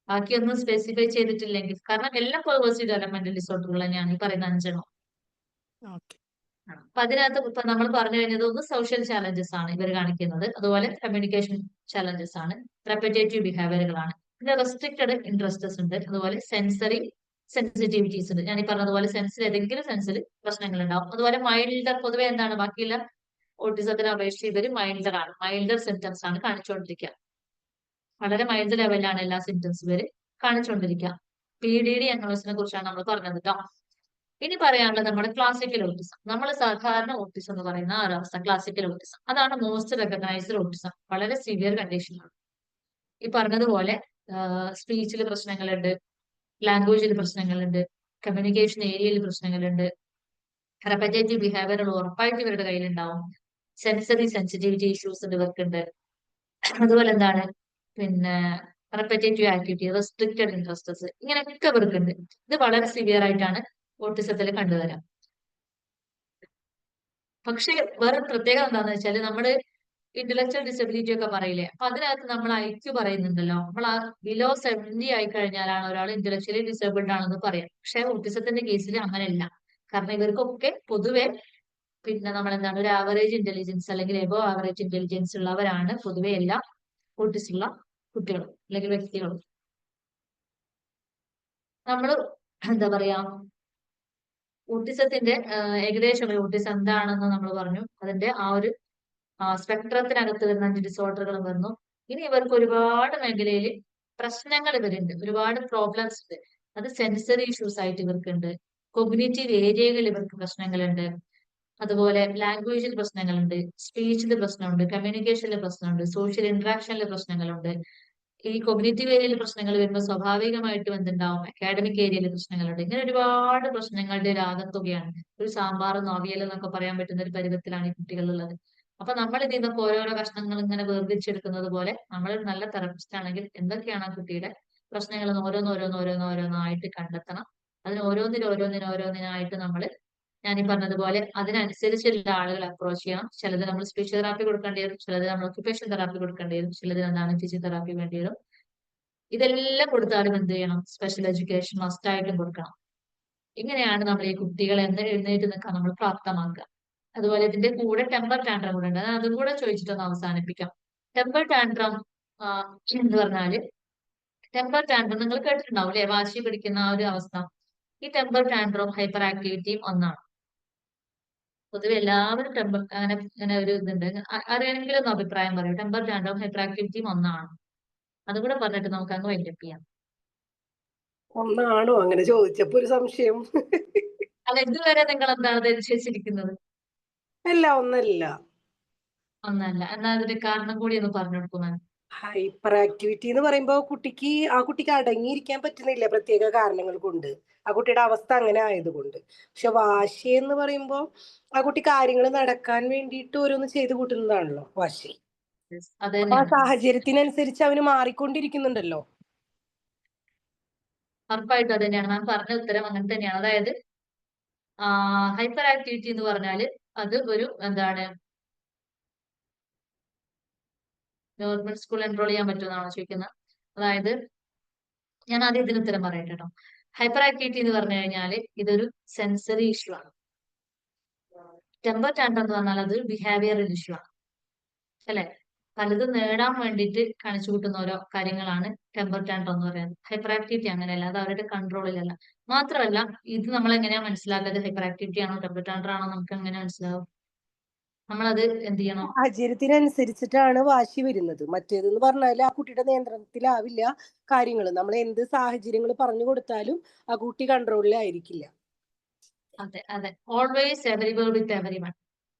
ബാക്കിയൊന്നും സ്പെസിഫൈ ചെയ്തിട്ടില്ലെങ്കിൽ, കാരണം എല്ലാം പേഴ്സണൽ ഡെവലപ്മെന്റൽ ഡിസോർഡറുകൾ തന്നെയാണ് ഈ പറയുന്ന 5. അപ്പൊ അതിനകത്ത് ഇപ്പൊ നമ്മൾ പറഞ്ഞു കഴിഞ്ഞത് ഒന്ന് സോഷ്യൽ ചാലഞ്ചസ് ആണ് ഇവർ കാണിക്കുന്നത്, അതുപോലെ കമ്മ്യൂണിക്കേഷൻ ചാലഞ്ചസ് ആണ്, റെപ്പറ്റേറ്റീവ് ബിഹേവിയറുകളാണ്, പിന്നെ റെസ്ട്രിക്റ്റഡ് ഇൻട്രസ്റ്റസ് ഉണ്ട്, അതുപോലെ സെൻസറി സെൻസിറ്റിവിറ്റീസ് ഉണ്ട്. ഞാൻ ഈ പറഞ്ഞതുപോലെ സെൻസിൽ ഏതെങ്കിലും സെൻസിൽ പ്രശ്നങ്ങൾ ഉണ്ടാവും. അതുപോലെ മൈൽഡർ, പൊതുവെ എന്താണ് ബാക്കിയുള്ള ഓട്ടിസത്തിനെ അപേക്ഷിച്ച് ഇവര് മൈൽഡർ ആണ്, മൈൽഡർ സിംറ്റംസ് ആണ് കാണിച്ചുകൊണ്ടിരിക്കുക. വളരെ മൈൽഡ് ലെവലിലാണ് എല്ലാ സിംറ്റംസ് ഇവര് കാണിച്ചുകൊണ്ടിരിക്കുക. PDD എന്നതിനെ കുറിച്ചാണ് നമ്മൾ പറഞ്ഞത് കേട്ടോ. ഇനി പറയാനുള്ളത് നമ്മുടെ ക്ലാസിക്കൽ ഓട്ടിസം. നമ്മൾ സാധാരണ ഓട്ടിസം എന്ന് പറയുന്ന ആ ഒരു അവസ്ഥ ക്ലാസിക്കൽ ഓട്ടിസം, അതാണ് മോസ്റ്റ് റെക്കഗ്നൈസ്ഡ് ഓട്ടിസം. വളരെ സിവിയർ കണ്ടീഷനാണ്. ഈ പറഞ്ഞതുപോലെ സ്പീച്ചിൽ പ്രശ്നങ്ങളുണ്ട്, ലാംഗ്വേജിൽ പ്രശ്നങ്ങളുണ്ട്, കമ്മ്യൂണിക്കേഷൻ ഏരിയയിൽ പ്രശ്നങ്ങളുണ്ട്, റെപ്പറ്റേറ്റീവ് ബിഹേവിയർ ഉറപ്പായിട്ട് ഇവരുടെ കയ്യിലുണ്ടാവും, സെൻസറി സെൻസിറ്റിവിറ്റി ഇഷ്യൂസ് ഇവർക്കുണ്ട്. അതുപോലെ എന്താണ് പിന്നെ റെപ്പറ്റേറ്റീവ് ആക്ടിവിറ്റി, റെസ്ട്രിക്റ്റഡ് ഇൻട്രസ്റ്റസ്, ഇങ്ങനെയൊക്കെ ഇവർക്കുണ്ട്. ഇത് വളരെ സിവിയർ ആയിട്ടാണ് ഓട്ടിസത്തിൽ കണ്ടുവരാം. പക്ഷെ വേറെ പ്രത്യേകത എന്താണെന്ന് വെച്ചാൽ നമ്മള് ഇന്റലക്ച്വൽ ഡിസബിലിറ്റി ഒക്കെ പറയില്ലേ, അപ്പൊ അതിനകത്ത് നമ്മൾ IQ പറയുന്നുണ്ടല്ലോ, നമ്മൾ ആ ബിലോ 70 ആയി കഴിഞ്ഞാലാണ് ഒരാൾ ഇന്റലക്ച്വലി ഡിസേബിൾഡ് ആണെന്ന് പറയാം. പക്ഷെ ഓട്ടിസത്തിന്റെ കേസിൽ അങ്ങനെയല്ല. കാരണം ഇവർക്കൊക്കെ പൊതുവെ പിന്നെ നമ്മൾ എന്താണ് ഒരു ആവറേജ് ഇന്റലിജൻസ് അല്ലെങ്കിൽ എബോ ആവറേജ് ഇന്റലിജൻസ് ഉള്ളവരാണ് പൊതുവെ എല്ലാ ഓട്ടിസം ഉള്ള കുട്ടികളും അല്ലെങ്കിൽ വ്യക്തികളും. നമ്മൾ എന്താ പറയാ ഓട്ടിസത്തിന്റെ ഏകദേശം ഓട്ടിസം എന്താണെന്ന് നമ്മൾ പറഞ്ഞു. അതിന്റെ ആ ഒരു സ്പെക്ട്രത്തിനകത്ത് വരുന്ന 5 ഡിസോർഡറുകൾ വന്നു. ഇനി ഇവർക്ക് ഒരുപാട് മേഖലയിൽ പ്രശ്നങ്ങൾ ഇവരുണ്ട്, ഒരുപാട് പ്രോബ്ലംസ് ഉണ്ട്. അത് സെൻസറി ഇഷ്യൂസ് ആയിട്ട് ഇവർക്കുണ്ട്, കൊഗ്നിറ്റീവ് ഏരിയകളിൽ ഇവർക്ക് പ്രശ്നങ്ങളുണ്ട്, അതുപോലെ ലാംഗ്വേജിൽ പ്രശ്നങ്ങളുണ്ട്, സ്പീച്ചിൽ പ്രശ്നമുണ്ട്, കമ്മ്യൂണിക്കേഷനിൽ പ്രശ്നമുണ്ട്, സോഷ്യൽ ഇന്ററാക്ഷനിൽ പ്രശ്നങ്ങളുണ്ട്. ഈ കൊഗ്നിറ്റീവ് ഏരിയയിൽ പ്രശ്നങ്ങൾ വരുമ്പോൾ സ്വാഭാവികമായിട്ടും എന്തുണ്ടാവും, അക്കാഡമിക് ഏരിയയിൽ പ്രശ്നങ്ങളുണ്ട്. ഇങ്ങനെ ഒരുപാട് പ്രശ്നങ്ങളുടെ ഒരു ആകത്തുകയാണ്. ഒരു സാമ്പാറും അവിയൽ എന്നൊക്കെ പറയാൻ പറ്റുന്ന ഒരു പരുവത്തിലാണ് ഈ കുട്ടികളുള്ളത്. അപ്പൊ നമ്മൾ ഇതിൽ നിന്നൊക്കെ ഓരോരോ കഷ്ണങ്ങൾ ഇങ്ങനെ വേർതിരിച്ചെടുക്കുന്നത് പോലെ നമ്മൾ നല്ല തെറപ്പിസ്റ്റ് ആണെങ്കിൽ എന്തൊക്കെയാണ് ആ കുട്ടിയുടെ പ്രശ്നങ്ങൾ ഓരോന്നോരോന്നായിട്ട് കണ്ടെത്തണം. അതിന് ഓരോന്നിനായിട്ട് നമ്മൾ ഞാൻ ഈ പറഞ്ഞതുപോലെ അതിനനുസരിച്ചുള്ള ആളുകൾ അപ്രോച്ച് ചെയ്യണം. ചിലത് നമ്മൾ സ്പീച്ച് തെറാപ്പി കൊടുക്കേണ്ടി വരും, ചിലത് നമ്മൾ ഒക്യുപേഷൻ തെറാപ്പി കൊടുക്കേണ്ടി വരും, ചിലത് എന്താണ് ഫിസിയോതെറാപ്പി വേണ്ടി വരും. ഇതെല്ലാം കൊടുത്താലും എന്ത് ചെയ്യണം, സ്പെഷ്യൽ എഡ്യൂക്കേഷൻ മസ്റ്റായിട്ടും കൊടുക്കണം. ഇങ്ങനെയാണ് നമ്മൾ ഈ കുട്ടികളെ എഴുന്നേറ്റ് നിൽക്കാൻ നമ്മൾ പ്രാപ്തമാക്കുക. അതുപോലെ ഇതിന്റെ കൂടെ ടെമ്പർ ടാൻട്രം കൂടെ ഉണ്ട്, അതും കൂടെ ചോദിച്ചിട്ടൊന്ന് അവസാനിപ്പിക്കാം. ടെമ്പർ ടാൻട്രം എന്ന് പറഞ്ഞാല് ടെമ്പർ ടാൻട്രം നിങ്ങൾ കേട്ടിട്ടുണ്ടാവും അല്ലെ, വാശി പിടിക്കുന്ന ആ ഒരു അവസ്ഥ. ഈ ടെമ്പർ ടാൻട്രം ഹൈപ്പർ ആക്ടിവിറ്റിയും ഒന്നാണ്. പൊതുവെ എല്ലാവരും ടെമ്പർ അങ്ങനെ ഒരു ഇതുണ്ട്, അറിയണമെങ്കിലും ഒന്ന് അഭിപ്രായം പറയും. ടെമ്പർ ടാൻട്രം ഹൈപ്പർ ആക്ടിവിറ്റിയും ഒന്നാണ്. അതും കൂടെ പറഞ്ഞിട്ട് നമുക്ക് അങ്ങ് വൈൻഡപ്പ് ചെയ്യാം. ഒന്നാണോ അങ്ങനെ ചോദിച്ചപ്പോ ഒരു സംശയം. അല്ല, ഇതുവരെ നിങ്ങൾ എന്താണ് ധരിച്ചിരിക്കുന്നത്? അല്ല, ഒന്നല്ല. ഒന്നല്ല. എന്നാൽ അതിന്റെ കാരണം കൂടി ഒന്ന് പറഞ്ഞു കൊടുക്കുമോ? ഹൈപ്പർ ആക്ടിവിറ്റി എന്ന് പറയുമ്പോ ആ കുട്ടിക്ക് അടങ്ങിയിരിക്കാൻ പറ്റുന്നില്ല പ്രത്യേക കാരണങ്ങൾ കൊണ്ട്, ആ കുട്ടിയുടെ അവസ്ഥ അങ്ങനെ ആയതുകൊണ്ട്. പക്ഷെ വാശി എന്ന് പറയുമ്പോ ആ കുട്ടി കാര്യങ്ങൾ നടക്കാൻ വേണ്ടിയിട്ട് ഓരോന്ന് ചെയ്ത് കൂട്ടുന്നതാണല്ലോ വാശി. അത് അപ്പൊ ആ തന്നെയാണ്. സാഹചര്യത്തിനനുസരിച്ച് അവന് മാറിക്കൊണ്ടിരിക്കുന്നുണ്ടല്ലോ. ഉറപ്പായിട്ടും അത് തന്നെയാണ് മാം പറഞ്ഞ ഉത്തരം. അങ്ങനെ തന്നെയാണ്. അതായത് ഹൈപ്പർ ആക്ടിവിറ്റി എന്ന് പറഞ്ഞാല് അത് ഒരു എന്താണ് ഗവൺമെന്റ് സ്കൂൾ എൻറോൾ ചെയ്യാൻ പറ്റുമെന്നാണോ ചോദിക്കുന്നത്? അതായത് ഞാൻ ആദ്യം ഇതിന് ഉത്തരം പറയട്ടെ കേട്ടോ. ഹൈപ്പർ ആക്ടിവിറ്റി എന്ന് പറഞ്ഞു കഴിഞ്ഞാൽ ഇതൊരു സെൻസറി ഇഷ്യൂ ആണ്. ടെമ്പർ ടാൻട്രം എന്ന് പറഞ്ഞാൽ അത് ബിഹേവിയറൽ ഇഷ്യൂ ആണ്, അല്ലെ? പലതും നേടാൻ വേണ്ടിയിട്ട് കാണിച്ചു കൂട്ടുന്ന ഓരോ കാര്യങ്ങളാണ് ടെമ്പർ ടാൻട്രം എന്ന് പറയുന്നത്. ഹൈപ്പർ ആക്ടിവിറ്റി അങ്ങനെയല്ല, അത് അവരുടെ കൺട്രോളിലല്ല. മാത്രമല്ല ഇത് നമ്മൾ എങ്ങനെയാ മനസ്സിലാക്കുന്നത് ഹൈപ്പർ ആക്ടിവിറ്റി ആണോ ടെമ്പർ ടാൻട്രം ആണോ നമുക്ക് എങ്ങനെ മനസ്സിലാവും? നമ്മളത് എന്ത് ചെയ്യണം? സാഹചര്യത്തിനനുസരിച്ചിട്ടാണ് വാശി വരുന്നത്. മറ്റേതെന്ന് പറഞ്ഞാൽ ആ കുട്ടിയുടെ നിയന്ത്രണത്തിലാവില്ല കാര്യങ്ങൾ. നമ്മൾ എന്ത് സാഹചര്യങ്ങൾ പറഞ്ഞു കൊടുത്താലും ആ കുട്ടി കൺട്രോളിലായിരിക്കില്ല. അതെ അതെ, ഓൾവേസ് എവരിബിൾ വിത്ത് എവരിവൺ,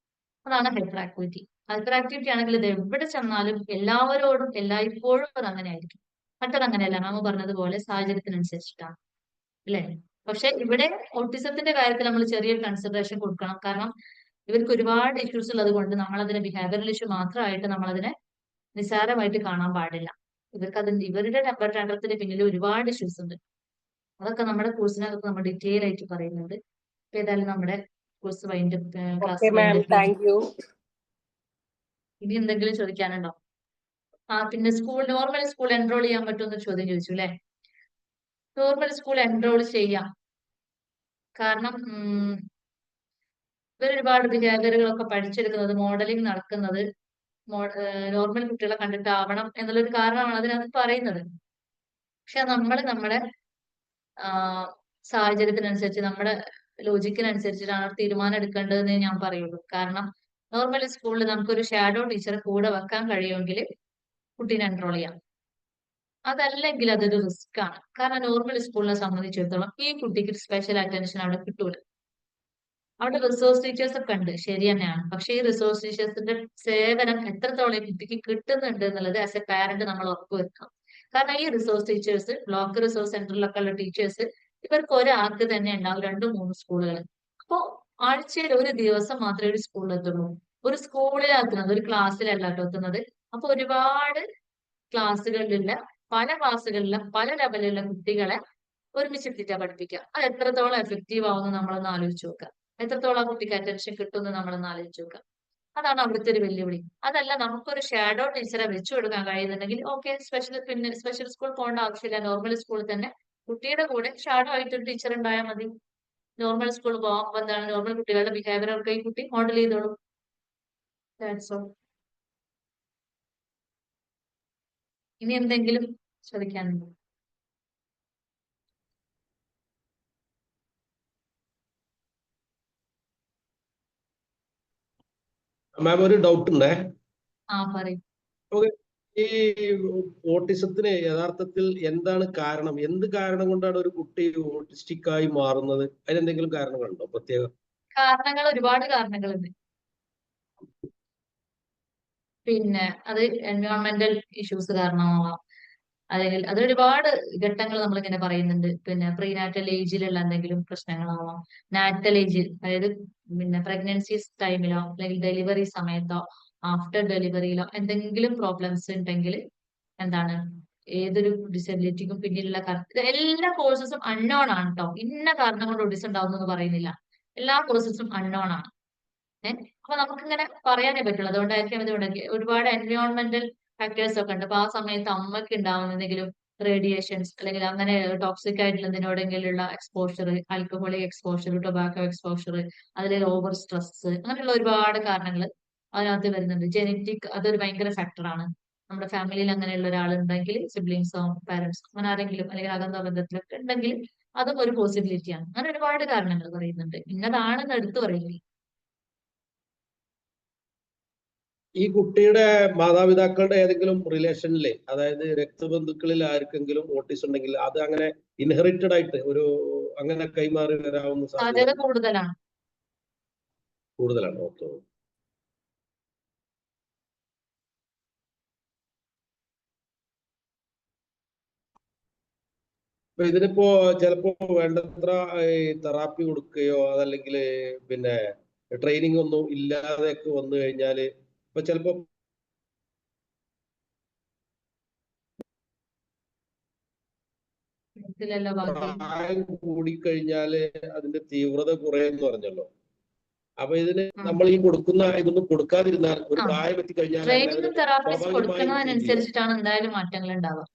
അതാണ് ഹൈപ്പർ ആക്ടിവിറ്റി. ഹൈപ്പർ ആക്ടിവിറ്റി ആണെങ്കിൽ ഇത് എവിടെ ചെന്നാലും എല്ലാവരോടും എല്ലായ്പ്പോഴും അത് അങ്ങനെ ആയിരിക്കും. മറ്റത് അങ്ങനെയല്ല, മാമ പറഞ്ഞതുപോലെ സാഹചര്യത്തിനനുസരിച്ചിട്ടാണ്, അല്ലെ? പക്ഷെ ഇവിടെ ഓട്ടിസത്തിന്റെ കാര്യത്തിൽ നമ്മൾ ചെറിയൊരു കൺസിഡറേഷൻ കൊടുക്കണം. കാരണം ഇവർക്ക് ഒരുപാട് ഇഷ്യൂസ് ഉള്ളത് കൊണ്ട് നമ്മളതിനെ ബിഹേവിയറൽ ഇഷ്യൂ മാത്രമായിട്ട് നമ്മളതിനെ നിസ്സാരമായിട്ട് കാണാൻ പാടില്ല. ഇവരുടെ ടെമ്പർ ടാൻട്രത്തിന്റെ പിന്നിൽ ഒരുപാട് ഇഷ്യൂസ് ഉണ്ട്. അതൊക്കെ നമ്മുടെ കോഴ്സിനകത്ത് നമ്മൾ ഡീറ്റെയിൽ ആയിട്ട് പറയുന്നുണ്ട്. ഏതായാലും നമ്മുടെ കോഴ്സ് ക്ലാസ് താങ്ക് യു. ഇനി എന്തെങ്കിലും ചോദിക്കാനുണ്ടോ? പിന്നെ നോർമൽ സ്കൂൾ എൻറോൾ ചെയ്യാൻ പറ്റുമെന്ന് ചോദ്യം ചോദിച്ചു അല്ലെ? നോർമൽ സ്കൂൾ എൻറോൾ ചെയ്യാം. കാരണം ഇവർ ഒരുപാട് ബിഹേവിയറുകളൊക്കെ പഠിച്ചെടുക്കുന്നത്, മോഡലിംഗ് നടക്കുന്നത് നോർമൽ കുട്ടികളെ കണ്ടിട്ടാവണം എന്നുള്ളൊരു കാരണമാണ് അതിനകത്ത് പറയുന്നത്. പക്ഷെ നമ്മൾ നമ്മുടെ സാഹചര്യത്തിനനുസരിച്ച് നമ്മുടെ ലോജിക്കിനനുസരിച്ചിട്ടാണ് തീരുമാനം എടുക്കേണ്ടതെന്ന് ഞാൻ പറയുള്ളൂ. കാരണം നോർമൽ സ്കൂളിൽ നമുക്കൊരു ഷാഡോ ടീച്ചറെ കൂടെ വെക്കാൻ കഴിയുമെങ്കിൽ കുട്ടീനെ എൻറോൾ ചെയ്യാം. അതല്ലെങ്കിൽ അതൊരു റിസ്ക് ആണ്. കാരണം നോർമൽ സ്കൂളിനെ സംബന്ധിച്ചിടത്തോളം ഈ കുട്ടിക്ക് സ്പെഷ്യൽ അറ്റൻഷൻ അവിടെ കിട്ടൂല. അവിടെ റിസോഴ്സ് ടീച്ചേഴ്സ് ഒക്കെ ഉണ്ട്, ശരി തന്നെയാണ്. പക്ഷേ ഈ റിസോഴ്സ് ടീച്ചേഴ്സിന്റെ സേവനം എത്രത്തോളം ഈ കുട്ടിക്ക് കിട്ടുന്നുണ്ട് എന്നുള്ളത് ആസ് എ പാരന്റ് നമ്മൾ ഉറപ്പുവെക്കണം. കാരണം ഈ റിസോഴ്സ് ടീച്ചേഴ്സ്, ബ്ലോക്ക് റിസോഴ്സ് സെന്ററിലൊക്കെ ഉള്ള ടീച്ചേഴ്സ് ഇവർക്ക് ഒരാൾക്ക് തന്നെ ഉണ്ടാവും 2-3 സ്കൂളുകൾ. അപ്പോ ആഴ്ചയിൽ ഒരു ദിവസം മാത്രമേ ഒരു സ്കൂളിൽ എത്തുള്ളൂ. ഒരു സ്കൂളിലെത്തുന്നത് ഒരു ക്ലാസ്സിലല്ല കേട്ടോ എത്തുന്നത്. അപ്പൊ ഒരുപാട് ക്ലാസ്സുകളിലുള്ള പല ക്ലാസ്സുകളിലെ പല ലെവലിലുള്ള കുട്ടികളെ ഒരുമിച്ചിട്ടിട്ടാ പഠിപ്പിക്കുക. അത് എത്രത്തോളം എഫക്റ്റീവ് ആവുമെന്ന് നമ്മളൊന്ന് ആലോചിച്ച് നോക്കുക. എത്രത്തോളം ആ കുട്ടിക്ക് അറ്റൻഷൻ കിട്ടുമെന്ന് നമ്മളൊന്ന് ആലോചിച്ച് നോക്കുക. അതാണ് അവിടുത്തെ ഒരു വെല്ലുവിളി. അതല്ല നമുക്കൊരു ഷാഡോ ടീച്ചറെ വെച്ചു കൊടുക്കാൻ കഴിയുന്നുണ്ടെങ്കിൽ ഓക്കെ, സ്പെഷ്യൽ സ്കൂൾ പോകേണ്ട ആവശ്യമില്ല. നോർമൽ സ്കൂളിൽ തന്നെ കുട്ടിയുടെ കൂടെ ഷാഡോ ആയിട്ടൊരു ടീച്ചർ ഉണ്ടായാൽ മതി. നോർമൽ സ്കൂളിൽ പോകുമ്പോൾ എന്താണ്, നോർമൽ കുട്ടികളുടെ ബിഹേവിയർ ഒക്കെ ഈ കുട്ടി മോഡൽ ചെയ്തോളും. That's all. ഇനി എന്തെങ്കിലും ചോദിക്കാനുണ്ടോ? മാം ഒരു ഡൗട്ട് ഉണ്ടേ. പറയും. ഈ ഓട്ടിസത്തിന് യഥാർത്ഥത്തിൽ എന്താണ് കാരണം? എന്ത് കാരണം കൊണ്ടാണ് ഒരു കുട്ടി ഓട്ടിസ്റ്റിക് ആയി മാറുന്നത്? അതിനെന്തെങ്കിലും കാരണങ്ങളുണ്ടോ പ്രത്യേക? കാരണങ്ങൾ ഒരുപാട് കാരണങ്ങളുണ്ട്. പിന്നെ അത് എൻവയോൺമെന്റൽ ഇഷ്യൂസ് കാരണമാവാം, അല്ലെങ്കിൽ അത് ഒരുപാട് ഘട്ടങ്ങൾ നമ്മളിങ്ങനെ പറയുന്നുണ്ട്. പിന്നെ പ്രീനാറ്റൽ ഏജിലുള്ള എന്തെങ്കിലും പ്രശ്നങ്ങളാവാം, നാറ്റൽ ഏജിൽ, അതായത് പിന്നെ പ്രഗ്നൻസി ടൈമിലോ അല്ലെങ്കിൽ ഡെലിവറി സമയത്തോ ആഫ്റ്റർ ഡെലിവറിയിലോ എന്തെങ്കിലും പ്രോബ്ലംസ് ഉണ്ടെങ്കിൽ എന്താണ്, ഏതൊരു ഡിസബിലിറ്റിക്കും പിന്നിലുള്ള കാരണം, എല്ലാ കോഴ്സസും അൺനോൺ ആണ് കേട്ടോ. ഇന്ന കാരണം കൊണ്ട് ഒഡിസ് ഉണ്ടാവും എന്ന് പറയുന്നില്ല. എല്ലാ കോഴ്സസും അൺനോൺ ആണ്. അപ്പൊ നമുക്കിങ്ങനെ പറയാനേ പറ്റുള്ളൂ. അതുകൊണ്ടായിരിക്കും ഇതുകൊണ്ടൊക്കെ ഒരുപാട് എൻവയോൺമെന്റൽ ഫാക്ടേഴ്സ് ഒക്കെ ഉണ്ട്. അപ്പൊ ആ സമയത്ത് അമ്മയ്ക്ക് ഉണ്ടാവുന്ന എന്തെങ്കിലും റേഡിയേഷൻസ് അല്ലെങ്കിൽ അങ്ങനെ ടോക്സിക് ആയിട്ടുള്ള എന്തിനോടെങ്കിലുള്ള exposure, alcoholic exposure, tobacco exposure, അതിൽ ഓവർ സ്ട്രെസ്, അങ്ങനെയുള്ള ഒരുപാട് കാരണങ്ങൾ അതിനകത്ത് വരുന്നുണ്ട്. ജനറ്റിക് അതൊരു ഭയങ്കര ഫാക്ടറാണ്. നമ്മുടെ ഫാമിലിയിൽ അങ്ങനെയുള്ള ഒരാളുണ്ടെങ്കിൽ, സിബ്ലിങ്സോ പാരന്റ്സോ അങ്ങനെ ആരെങ്കിലും അല്ലെങ്കിൽ അകന്ന ബന്ധത്തിലൊക്കെ ഉണ്ടെങ്കിൽ അതും ഒരു പോസിബിലിറ്റിയാണ്. അങ്ങനെ ഒരുപാട് കാരണങ്ങൾ പറയുന്നുണ്ട്. ഇന്നതാണെന്ന് എടുത്തു പറയില്ലേ. ഈ കുട്ടിയുടെ മാതാപിതാക്കളുടെ ഏതെങ്കിലും റിലേഷനിലെ, അതായത് രക്തബന്ധുക്കളിൽ ആർക്കെങ്കിലും ഓട്ടിസം ഉണ്ടെങ്കിൽ അത് അങ്ങനെ ഇൻഹെറിറ്റഡ് ആയിട്ട് ഒരു അങ്ങനെ കൈമാറി വരാവുന്ന സാധ്യത കൂടുതലാണ്. ഓക്കെ. അപ്പൊ ഇതിനിപ്പോ ചിലപ്പോ വേണ്ടത്ര തെറാപ്പി കൊടുക്കുകയോ അതല്ലെങ്കിൽ പിന്നെ ട്രെയിനിങ് ഒന്നും ഇല്ലാതെയൊക്കെ വന്നു കഴിഞ്ഞാല് ഇപ്പൊ ചിലപ്പോ പ്രായം കൂടിക്കഴിഞ്ഞാല് അതിന്റെ തീവ്രത കുറയെന്ന് പറഞ്ഞല്ലോ. അപ്പൊ ഇതിന് നമ്മൾ ഈ കൊടുക്കുന്ന ഇതൊന്നും കൊടുക്കാതിരുന്നാൽ ഒരു പ്രായം എത്തിക്കഴിഞ്ഞാൽ ട്രെയിനിങ്ങും തെറാപ്പീസ് കൊടുക്കുന്നതിനനുസരിച്ചിട്ടാണ് എന്തായാലും മാറ്റങ്ങൾ ഉണ്ടാവുക.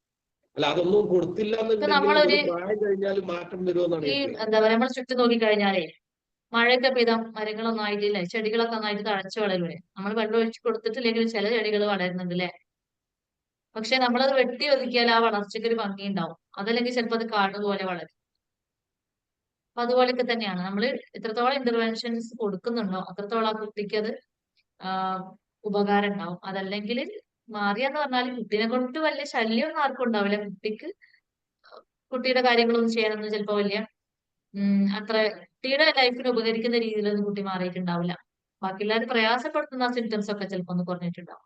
അല്ല, അതൊന്നും കൊടുത്തില്ല നമ്മളൊരു പ്രായം കഴിഞ്ഞാൽ മാറ്റം വരുമെന്നാണ് ഈ എന്താ പറയാ, നമ്മൾ ചുറ്റും നോക്കിക്കഴിഞ്ഞാലേ മഴയൊക്കെ പെയ്താൽ മരങ്ങളൊന്നും ആയിട്ടില്ലേ, ചെടികളൊക്കെ നന്നായിട്ട് തഴച്ചു വളരൂലേ. നമ്മൾ വെള്ളം ഒഴിച്ച് കൊടുത്തിട്ടില്ലെങ്കിൽ ചില ചെടികൾ വളരുന്നുണ്ട് അല്ലേ. പക്ഷെ നമ്മളത് വെട്ടി ഒതുക്കിയാൽ ആ വളർച്ചയ്ക്ക് ഒരു ഭംഗി ഉണ്ടാവും. അതല്ലെങ്കിൽ ചിലപ്പോൾ അത് കാട് പോലെ വളരും. അപ്പൊ അതുപോലെയൊക്കെ തന്നെയാണ് നമ്മൾ എത്രത്തോളം ഇന്റർവെൻഷൻസ് കൊടുക്കുന്നുണ്ടോ അത്രത്തോളം ആ കുട്ടിക്ക് അത് ഉപകാരം ഉണ്ടാവും. അതല്ലെങ്കിൽ മാറിയെന്ന് പറഞ്ഞാൽ കുട്ടീനെ കൊണ്ട് വലിയ ശല്യമൊന്നും ആർക്കും ഉണ്ടാവില്ല. കുട്ടിയുടെ കാര്യങ്ങളൊന്നും ചെയ്യാനൊന്നും ചിലപ്പോ വലിയ അത്ര കുട്ടിയുടെ ലൈഫിന് ഉപകരിക്കുന്ന രീതിയിലൊന്നും കുട്ടി മാറിയിട്ടുണ്ടാവില്ല. ബാക്കി എല്ലാവരും പ്രയാസപ്പെടുത്തുന്ന സിംറ്റംസ് ഒക്കെ ചിലപ്പോ ഒന്ന് കുറഞ്ഞിട്ടുണ്ടാവും.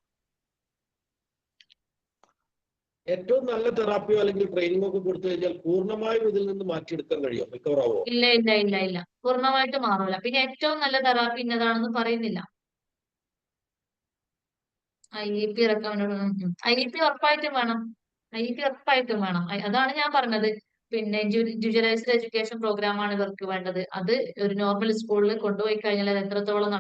ഏറ്റവും നല്ല തെറാപ്പിയോ അല്ലെങ്കിൽ ട്രെയിനിങ്ങോ ഒക്കെ കൊടുത്തു കഴിഞ്ഞാൽ പൂർണ്ണമായും ഇതിൽ നിന്ന് മാറ്റിയെടുക്കാൻ കഴിയും, റിക്കവർ ആവോ? ഇല്ല, പൂർണ്ണമായിട്ട് മാറൂല. പിന്നെ ഏറ്റവും നല്ല തെറാപ്പി ഇന്നതാണെന്ന് പറയുന്നില്ല. IEP റെക്കമെൻഡ്, IEP ഉറപ്പായിട്ടും വേണം. അതാണ് ഞാൻ പറഞ്ഞത്. പിന്നെ ഇൻഡിവിജ്വലൈസ്ഡ് എഡ്യൂക്കേഷൻ പ്രോഗ്രാമാണ് ഇവർക്ക് വേണ്ടത്. അത് ഒരു നോർമൽ സ്കൂളിൽ കൊണ്ടുപോയി കഴിഞ്ഞാൽ അത് എത്രത്തോളം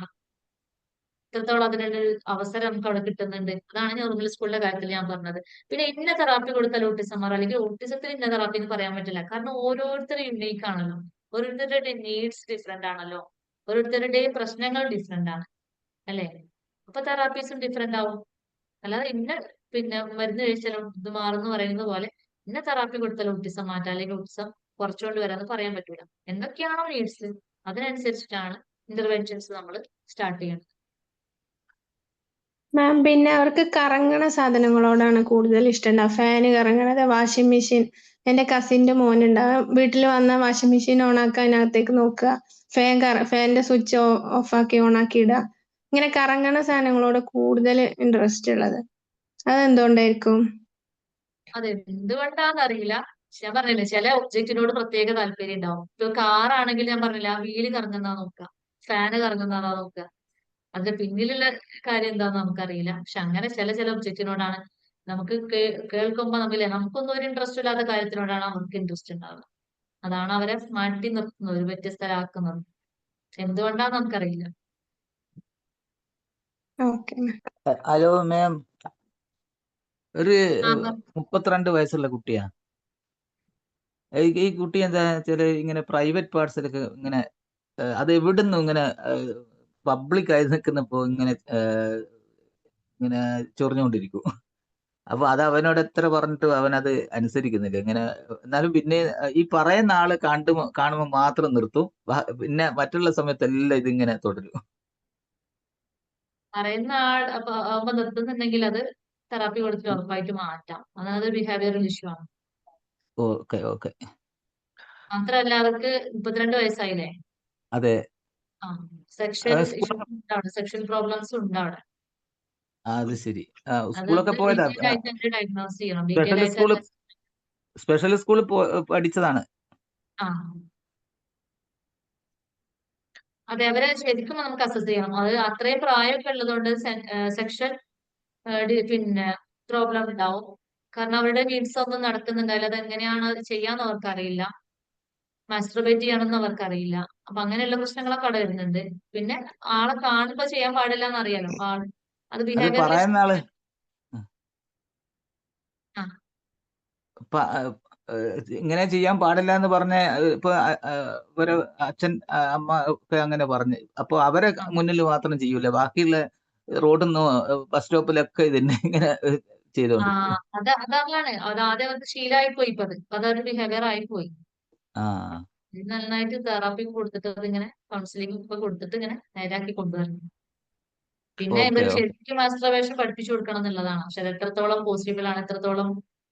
അതിനുള്ള അവസരം നമുക്ക് അവിടെ കിട്ടുന്നുണ്ട്. അതാണ് നോർമൽ സ്കൂളിന്റെ കാര്യത്തിൽ ഞാൻ പറഞ്ഞത്. പിന്നെ ഇന്ന തെറാപ്പി കൊടുത്താൽ ഓട്ടിസം മാറും, അല്ലെങ്കിൽ ഓട്ടിസത്തിന് ഇന്ന തെറാപ്പി എന്ന് പറയാൻ പറ്റില്ല. കാരണം ഓരോരുത്തരും യുണീക്ക് ആണല്ലോ, ഓരോരുത്തരുടെ നീഡ്സ് ഡിഫറെന്റ് ആണല്ലോ, ഓരോരുത്തരുടെയും പ്രശ്നങ്ങൾ ഡിഫറെന്റ് ആണ് അല്ലേ. അപ്പൊ തെറാപ്പീസും ഡിഫറെന്റ് ആവും. അല്ലാതെ ഇന്ന പിന്നെ മരുന്ന് കഴിച്ചാലും ഇത് മാറുന്നു പറയുന്നത് പോലെ ഇന്ന തെറാപ്പി കൊടുത്താൽ ഓട്ടിസം മാറ്റാം അല്ലെങ്കിൽ ഓട്ടിസം കുറച്ചുകൊണ്ട് വരാന്ന് പറയാൻ പറ്റൂല. എന്തൊക്കെയാണോ നീഡ്സ് അതിനനുസരിച്ചിട്ടാണ് ഇന്റർവെൻഷൻസ് നമ്മൾ സ്റ്റാർട്ട് ചെയ്യുന്നത്. മാം പിന്നെ അവർക്ക് കറങ്ങണ സാധനങ്ങളോടാണ് കൂടുതൽ ഇഷ്ടമുണ്ടാവുക. ഫാന് കറങ്ങണത്, വാഷിംഗ് മെഷീൻ. എന്റെ കസിന്റെ മോനുണ്ട്. വീട്ടിൽ വന്ന വാഷിംഗ് മെഷീൻ ഓണാക്കുക, അതിനകത്തേക്ക് നോക്കുക, ഫാനിന്റെ സ്വിച്ച് ഓഫ് ആക്കി ഓണാക്കി ഇടുക. ഇങ്ങനെ കറങ്ങണ സാധനങ്ങളോട് കൂടുതൽ ഇൻട്രസ്റ്റ് ഉള്ളത്. അതെന്തുകൊണ്ടായിരിക്കും? അത് എന്തുകൊണ്ടാന്ന് അറിയില്ല. ഞാൻ പറഞ്ഞില്ലേ, ചില ഒബ്ജക്റ്റിനോട് പ്രത്യേക താല്പര്യം ഉണ്ടാവും. ഇപ്പൊ കാറാണെങ്കിൽ ഞാൻ പറഞ്ഞില്ല, ആ വീല് കറങ്ങുന്നതാ നോക്കുക, ഫാന് കറങ്ങുന്നതാ നോക്കുക. അതിന്റെ പിന്നിലുള്ള കാര്യം എന്താന്ന് നമുക്കറിയില്ല. പക്ഷെ അങ്ങനെ ചില ഒബ്ജക്റ്റിനോടാണ് നമുക്ക് കേൾക്കുമ്പോ നമുക്കൊന്നും ഒരു ഇൻട്രസ്റ്റ് ഇല്ലാത്ത കാര്യത്തിനോടാണ് അവർക്ക് ഇൻട്രസ്റ്റ് ഉണ്ടാവുക. അതാണ് അവരെ മാറ്റി നിർത്തുന്നത്, ഒരു വ്യത്യസ്തരാക്കുന്നത്. എന്തുകൊണ്ടാന്ന് നമുക്കറിയില്ല. ഓക്കെ. ഹലോ മാം, ഒരു ആ 32 വയസ്സുള്ള കുട്ടിയാ. ഈ കുട്ടി എന്താ വെച്ചാല് ഇങ്ങനെ പ്രൈവറ്റ് പാർട്സിലൊക്കെ ഇങ്ങനെ അത് എവിടുന്ന് ഇങ്ങനെ പബ്ലിക് ആയി നിൽക്കുന്നപ്പോ ഇങ്ങനെ ഇങ്ങനെ ചൊറിഞ്ഞുകൊണ്ടിരിക്കും. അപ്പൊ അത് അവനോട് എത്ര പറഞ്ഞിട്ടും അവൻ അത് അനുസരിക്കുന്നില്ല. ഇങ്ങനെ എന്നാലും പിന്നെ ഈ പറയുന്ന ആള് കാണുമ്പോ മാത്രം നിർത്തും. പിന്നെ മറ്റുള്ള സമയത്തെല്ലാം ഇതിങ്ങനെ തുടരും. പറയുന്ന ആൾ ആവുമ്പോ നിർത്തുന്നുണ്ടെങ്കിൽ അത് തെറാപ്പി കൊടുത്തിട്ട് ഉറപ്പായിട്ട് മാറ്റാം. അതായത് ബിഹേവിയറൽ ഇഷ്യൂ ആണ്. Okay okay. മാത്രമല്ല അവർക്ക് 32 വയസ്സായില്ലേ. അതെ. ആ സെക്ഷൽ സ്കൂൾ ഇഷ്യൂസ് ഉണ്ടാവും, സെക്ഷൽ പ്രോബ്ലംസ് ഉണ്ട് അവിടെ. അത് ശരി. അത് സ്കൂളൊക്കെ പോയതാ? ഡീറ്റെയിൽ ആയിട്ട് തന്നെ ഡയഗ്നോസ് ചെയ്യണം. സ്പെഷ്യൽ ഡീറ്റെയിൽ സ്കൂള് ആയിട്ട് സ്പെഷ്യൽ സ്കൂളിൽ പഠിച്ചതാണ്. ആ അതെ, അവരെ ശരിക്കും നമുക്ക് അസസ് ചെയ്യണം. അത് അത്രയും പ്രായമൊക്കെ ഉള്ളതുകൊണ്ട് സെക്ഷൽ പിന്നെ പ്രോബ്ലം ഉണ്ടാവും. കാരണം അവരുടെ നീഡ്സ് ഒന്നും നടക്കുന്നുണ്ടാവില്ല. അത് എങ്ങനെയാണ് അത് ചെയ്യാന്ന് അവർക്കറിയില്ല. മാസ്ട്രബേറ്റ് ചെയ്യണമെന്ന് അവർക്കറിയില്ല. അപ്പൊ അങ്ങനെയുള്ള പ്രശ്നങ്ങളൊക്കെ അവിടെ വരുന്നുണ്ട്. പിന്നെ ആളെ കാണുമ്പോ ചെയ്യാൻ പാടില്ല എന്നറിയാലോ. അത് അത് ബിഹേവിയറൽ പറയുന്ന ആള് ആ ഇങ്ങനെ ചെയ്യാൻ പാടില്ല എന്ന് പറഞ്ഞ ഇപ്പൊ ഇവരെ അച്ഛൻ അമ്മ ഒക്കെ അങ്ങനെ പറഞ്ഞു. അപ്പൊ അവരെ ആ മുന്നിൽ മാത്രം ചെയ്യൂല, ബാക്കിയുള്ള റോഡിൽ നിന്നോ ബസ് സ്റ്റോപ്പിലൊക്കെ ഇതിനെ ഇങ്ങനെ ചെയ്തോണ്ടിരിക്കും. അതാണ് അത് ആദ്യം അവർക്ക് ശീലമായി പോയി. ഇപ്പൊ അതൊരു ബിഹേവിയർ ആയിപ്പോയി. ആ ഇത് നന്നായിട്ട് തെറാപ്പി കൊടുത്തിട്ട് അതിങ്ങനെ കൗൺസിലിംഗ് ഒക്കെ കൊടുത്തിട്ട് ഇങ്ങനെ നേരാക്കി കൊണ്ടുവരണം. പിന്നെ ഓക്കെ ഇവര് ഓക്കെ. ശരിക്കും മാസ്റ്റർബേഷൻ പഠിപ്പിച്ചു കൊടുക്കണം എന്നുള്ളതാണ്. പക്ഷെ അത് എത്രത്തോളം പോസിബിൾ ആണ്, എത്രത്തോളം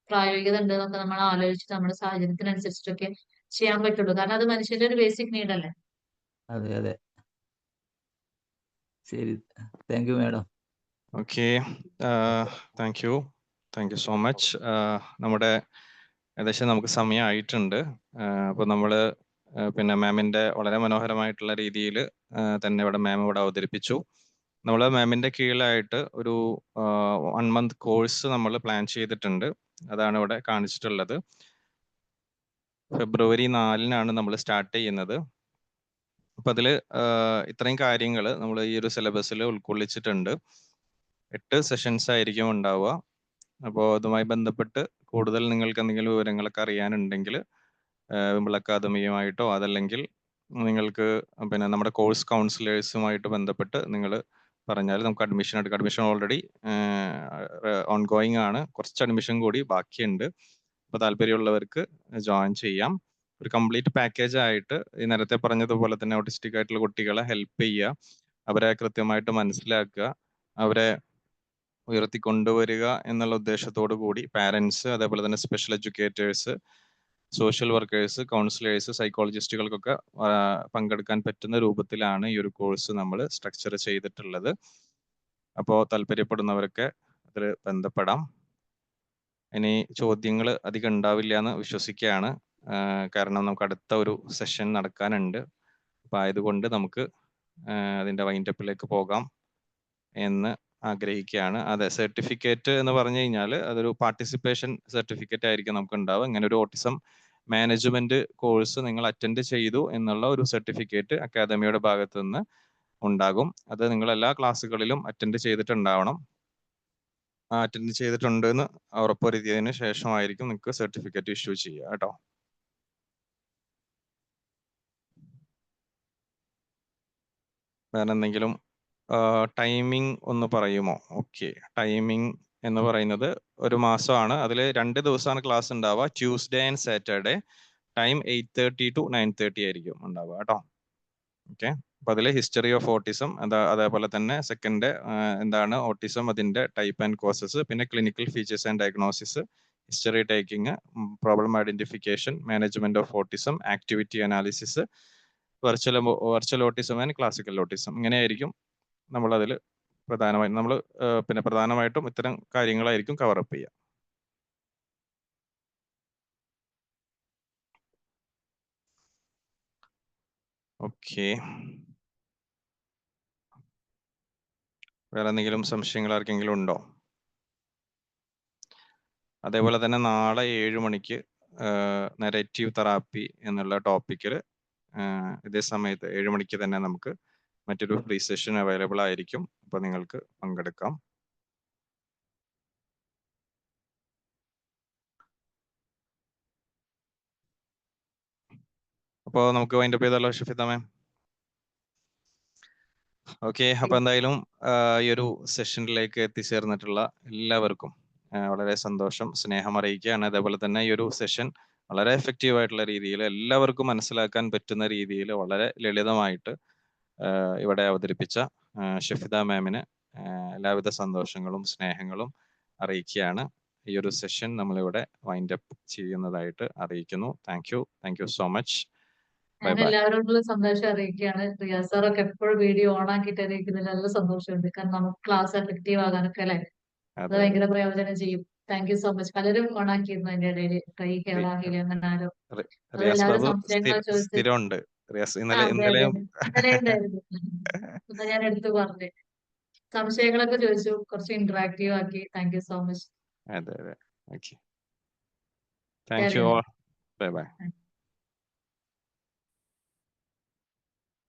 പ്രായോഗികത ഉണ്ട് എന്നൊക്കെ നമ്മൾ ആലോചിച്ചിട്ട് നമ്മുടെ സാഹചര്യത്തിനനുസരിച്ചിട്ടൊക്കെ ചെയ്യാൻ പറ്റുള്ളൂ. കാരണം അത് മനുഷ്യന്റെ ഒരു ബേസിക് നീഡ് അല്ലേ. അതെ അതെ. ശരി, thank you madam. Okay, thank you so much. നമ്മുടെ ഏകദേശം നമുക്ക് സമയമായിട്ടുണ്ട്. അപ്പോൾ നമ്മൾ പിന്നെ മാമിൻ്റെ വളരെ മനോഹരമായിട്ടുള്ള രീതിയിൽ തന്നെ മാം ഇവിടെ അവതരിപ്പിച്ചു. നമ്മൾ മാമിൻ്റെ കീഴിലായിട്ട് ഒരു 1 month കോഴ്സ് നമ്മൾ പ്ലാൻ ചെയ്തിട്ടുണ്ട്. അതാണ് ഇവിടെ കാണിച്ചിട്ടുള്ളത്. February 4-നാണ് നമ്മൾ സ്റ്റാർട്ട് ചെയ്യുന്നത്. അപ്പം അതിൽ ഇത്രയും കാര്യങ്ങൾ നമ്മൾ ഈ ഒരു സിലബസിൽ ഉൾക്കൊള്ളിച്ചിട്ടുണ്ട്. 8 സെഷൻസ് ആയിരിക്കും ഉണ്ടാവുക. അപ്പോൾ അതുമായി ബന്ധപ്പെട്ട് കൂടുതൽ നിങ്ങൾക്ക് എന്തെങ്കിലും വിവരങ്ങളൊക്കെ അറിയാനുണ്ടെങ്കിൽ വിമൽ അക്കാദമിയുമായിട്ടോ അതല്ലെങ്കിൽ നിങ്ങൾക്ക് പിന്നെ നമ്മുടെ കോഴ്സ് കൗൺസിലേഴ്സുമായിട്ട് ബന്ധപ്പെട്ട് നിങ്ങൾ പറഞ്ഞാൽ നമുക്ക് അഡ്മിഷൻ എടുക്കാം. അഡ്മിഷൻ ഓൾറെഡി ഓൺഗോയിങ് ആണ്. കുറച്ച് അഡ്മിഷൻ കൂടി ബാക്കിയുണ്ട്. അപ്പോൾ താല്പര്യമുള്ളവർക്ക് ജോയിൻ ചെയ്യാം. ഒരു കംപ്ലീറ്റ് പാക്കേജ് ആയിട്ട് ഈ നേരത്തെ പറഞ്ഞതുപോലെ തന്നെ ഓട്ടിസ്റ്റിക് ആയിട്ടുള്ള കുട്ടികളെ ഹെൽപ്പ് ചെയ്യുക, അവരെ കൃത്യമായിട്ട് മനസ്സിലാക്കുക, അവരെ ഉയർത്തിക്കൊണ്ടുവരിക എന്നുള്ള ഉദ്ദേശത്തോടു കൂടി പാരൻസ്, അതേപോലെ തന്നെ special educators, social workers, counsellors, സൈക്കോളജിസ്റ്റുകൾക്കൊക്കെ പങ്കെടുക്കാൻ പറ്റുന്ന രൂപത്തിലാണ് ഈ ഒരു കോഴ്സ് നമ്മൾ സ്ട്രക്ചർ ചെയ്തിട്ടുള്ളത്. അപ്പോൾ താല്പര്യപ്പെടുന്നവരൊക്കെ അതിൽ ബന്ധപ്പെടാം. ഇനി ചോദ്യങ്ങൾ അധികം ഉണ്ടാവില്ല എന്ന് വിശ്വസിക്കുകയാണ്. കാരണം നമുക്ക് അടുത്ത ഒരു സെഷൻ നടക്കാനുണ്ട്. അപ്പോൾ ആയതുകൊണ്ട് നമുക്ക് അതിൻ്റെ വൈൻഡപ്പിലേക്ക് പോകാം എന്ന് ആഗ്രഹിക്കുകയാണ്. അതെ, സർട്ടിഫിക്കറ്റ് എന്ന് പറഞ്ഞു കഴിഞ്ഞാൽ അതൊരു പാർട്ടിസിപ്പേഷൻ സർട്ടിഫിക്കറ്റ് ആയിരിക്കും നമുക്ക് ഉണ്ടാവുക. ഇങ്ങനെ ഒരു ഓട്ടിസം മാനേജ്മെന്റ് കോഴ്സ് നിങ്ങൾ അറ്റൻഡ് ചെയ്തു എന്നുള്ള ഒരു സർട്ടിഫിക്കറ്റ് അക്കാദമിയുടെ ഭാഗത്തു നിന്ന് ഉണ്ടാകും. അത് നിങ്ങൾ എല്ലാ ക്ലാസ്സുകളിലും അറ്റൻഡ് ചെയ്തിട്ടുണ്ടാവണം. അറ്റൻഡ് ചെയ്തിട്ടുണ്ട് എന്ന് ഉറപ്പുവരുത്തിയതിന് ശേഷമായിരിക്കും നിങ്ങൾക്ക് സർട്ടിഫിക്കറ്റ് ഇഷ്യൂ ചെയ്യുക കേട്ടോ. വേറെ എന്തെങ്കിലും ടൈമിംഗ് ഒന്ന് പറയുമോ? ഓക്കെ, ടൈമിംഗ് എന്ന് പറയുന്നത് ഒരു മാസമാണ്. അതിൽ 2 ദിവസമാണ് ക്ലാസ് ഉണ്ടാവുക. Tuesday and Saturday. Time 8:30 to 9:30 ആയിരിക്കും ഉണ്ടാവുക കേട്ടോ. ഓക്കെ. അപ്പൊ അതിൽ ഹിസ്റ്ററി ഓഫ് ഓട്ടിസം, അതേപോലെ തന്നെ സെക്കൻഡ് എന്താണ് ഓട്ടിസം, അതിന്റെ ടൈപ്പ് ആൻഡ് കോസസ്, പിന്നെ clinical features and diagnosis, history taking, problem identification, management of autism, activity analysis, virtual autism and classical autism. ഇങ്ങനെയായിരിക്കും നമ്മളതിൽ പ്രധാനമായിട്ടും ഇത്തരം കാര്യങ്ങളായിരിക്കും കവർ അപ്പ് ചെയ്യുക. ഓക്കെ. വേറെ എന്തെങ്കിലും സംശയങ്ങൾ ആർക്കെങ്കിലും ഉണ്ടോ? അതേപോലെ തന്നെ നാളെ 7 മണിക്ക് നെറേറ്റീവ് തെറാപ്പി എന്നുള്ള ടോപ്പിക്കിൽ ഇതേ സമയത്ത് 7 മണിക്ക് തന്നെ നമുക്ക് മറ്റൊരു ഫ്രീ സെഷൻ അവൈലബിൾ ആയിരിക്കും. അപ്പോൾ നിങ്ങൾക്ക് പങ്കെടുക്കാം. അപ്പോൾ നമുക്ക് വൈൻഡപ്പ് ചെയ്താലോ ഷഫീദ മാം? ഓക്കെ. അപ്പൊ എന്തായാലും ഈ ഒരു സെഷനിലേക്ക് എത്തിച്ചേർന്നിട്ടുള്ള എല്ലാവർക്കും വളരെ സന്തോഷം, സ്നേഹം അറിയിക്കുകയാണ്. അതേപോലെ തന്നെ ഈ ഒരു സെഷൻ വളരെ എഫക്റ്റീവ് ആയിട്ടുള്ള രീതിയിൽ എല്ലാവർക്കും മനസ്സിലാക്കാൻ പറ്റുന്ന രീതിയിൽ വളരെ ലളിതമായിട്ട് ഇവിടെ അവതരിപ്പിച്ച ഷഫീദ മാമിന് എല്ലാവിധ സന്തോഷങ്ങളും സ്നേഹങ്ങളും അറിയിക്കുകയാണ്. ഈ ഒരു സെഷൻ നമ്മളിവിടെ വൈൻഡ് അപ്പ് ചെയ്യുന്നതായിട്ട് അറിയിക്കുന്നു. Thank you so much. ഞാൻ എല്ലാവരോടുള്ള സന്തോഷം അറിയിക്കുകയാണ്. റിയാസ് സാറൊക്കെ എപ്പോഴും വീഡിയോ ഓൺ ആക്കിയിട്ട് അറിയിക്കുന്നതിൽ നല്ല സന്തോഷമുണ്ട്. കാരണം നമുക്ക് ക്ലാസ് എഫക്റ്റീവ് ആകാനൊക്കെ അല്ലെ, അത് ഭയങ്കര പ്രയോജനം ചെയ്യും. Thank you so much. പലരും ഓൺ ആക്കിയിരുന്നു അതിന്റെ ഇടയിൽ, ട്രൈ കേരള ഹിലി അങ്ങനെ ആരോ. എല്ലാവരും സംശയങ്ങൾ ചോദിച്ചു. ഇന്നലെ ഉണ്ടായിരുന്നു. എന്നാ ഞാൻ എടുത്തു പറഞ്ഞു, സംശയങ്ങളൊക്കെ ചോദിച്ചു, കുറച്ച് ഇന്ററാക്റ്റീവ് ആക്കി. Thank you so much. Thank you all. Bye bye.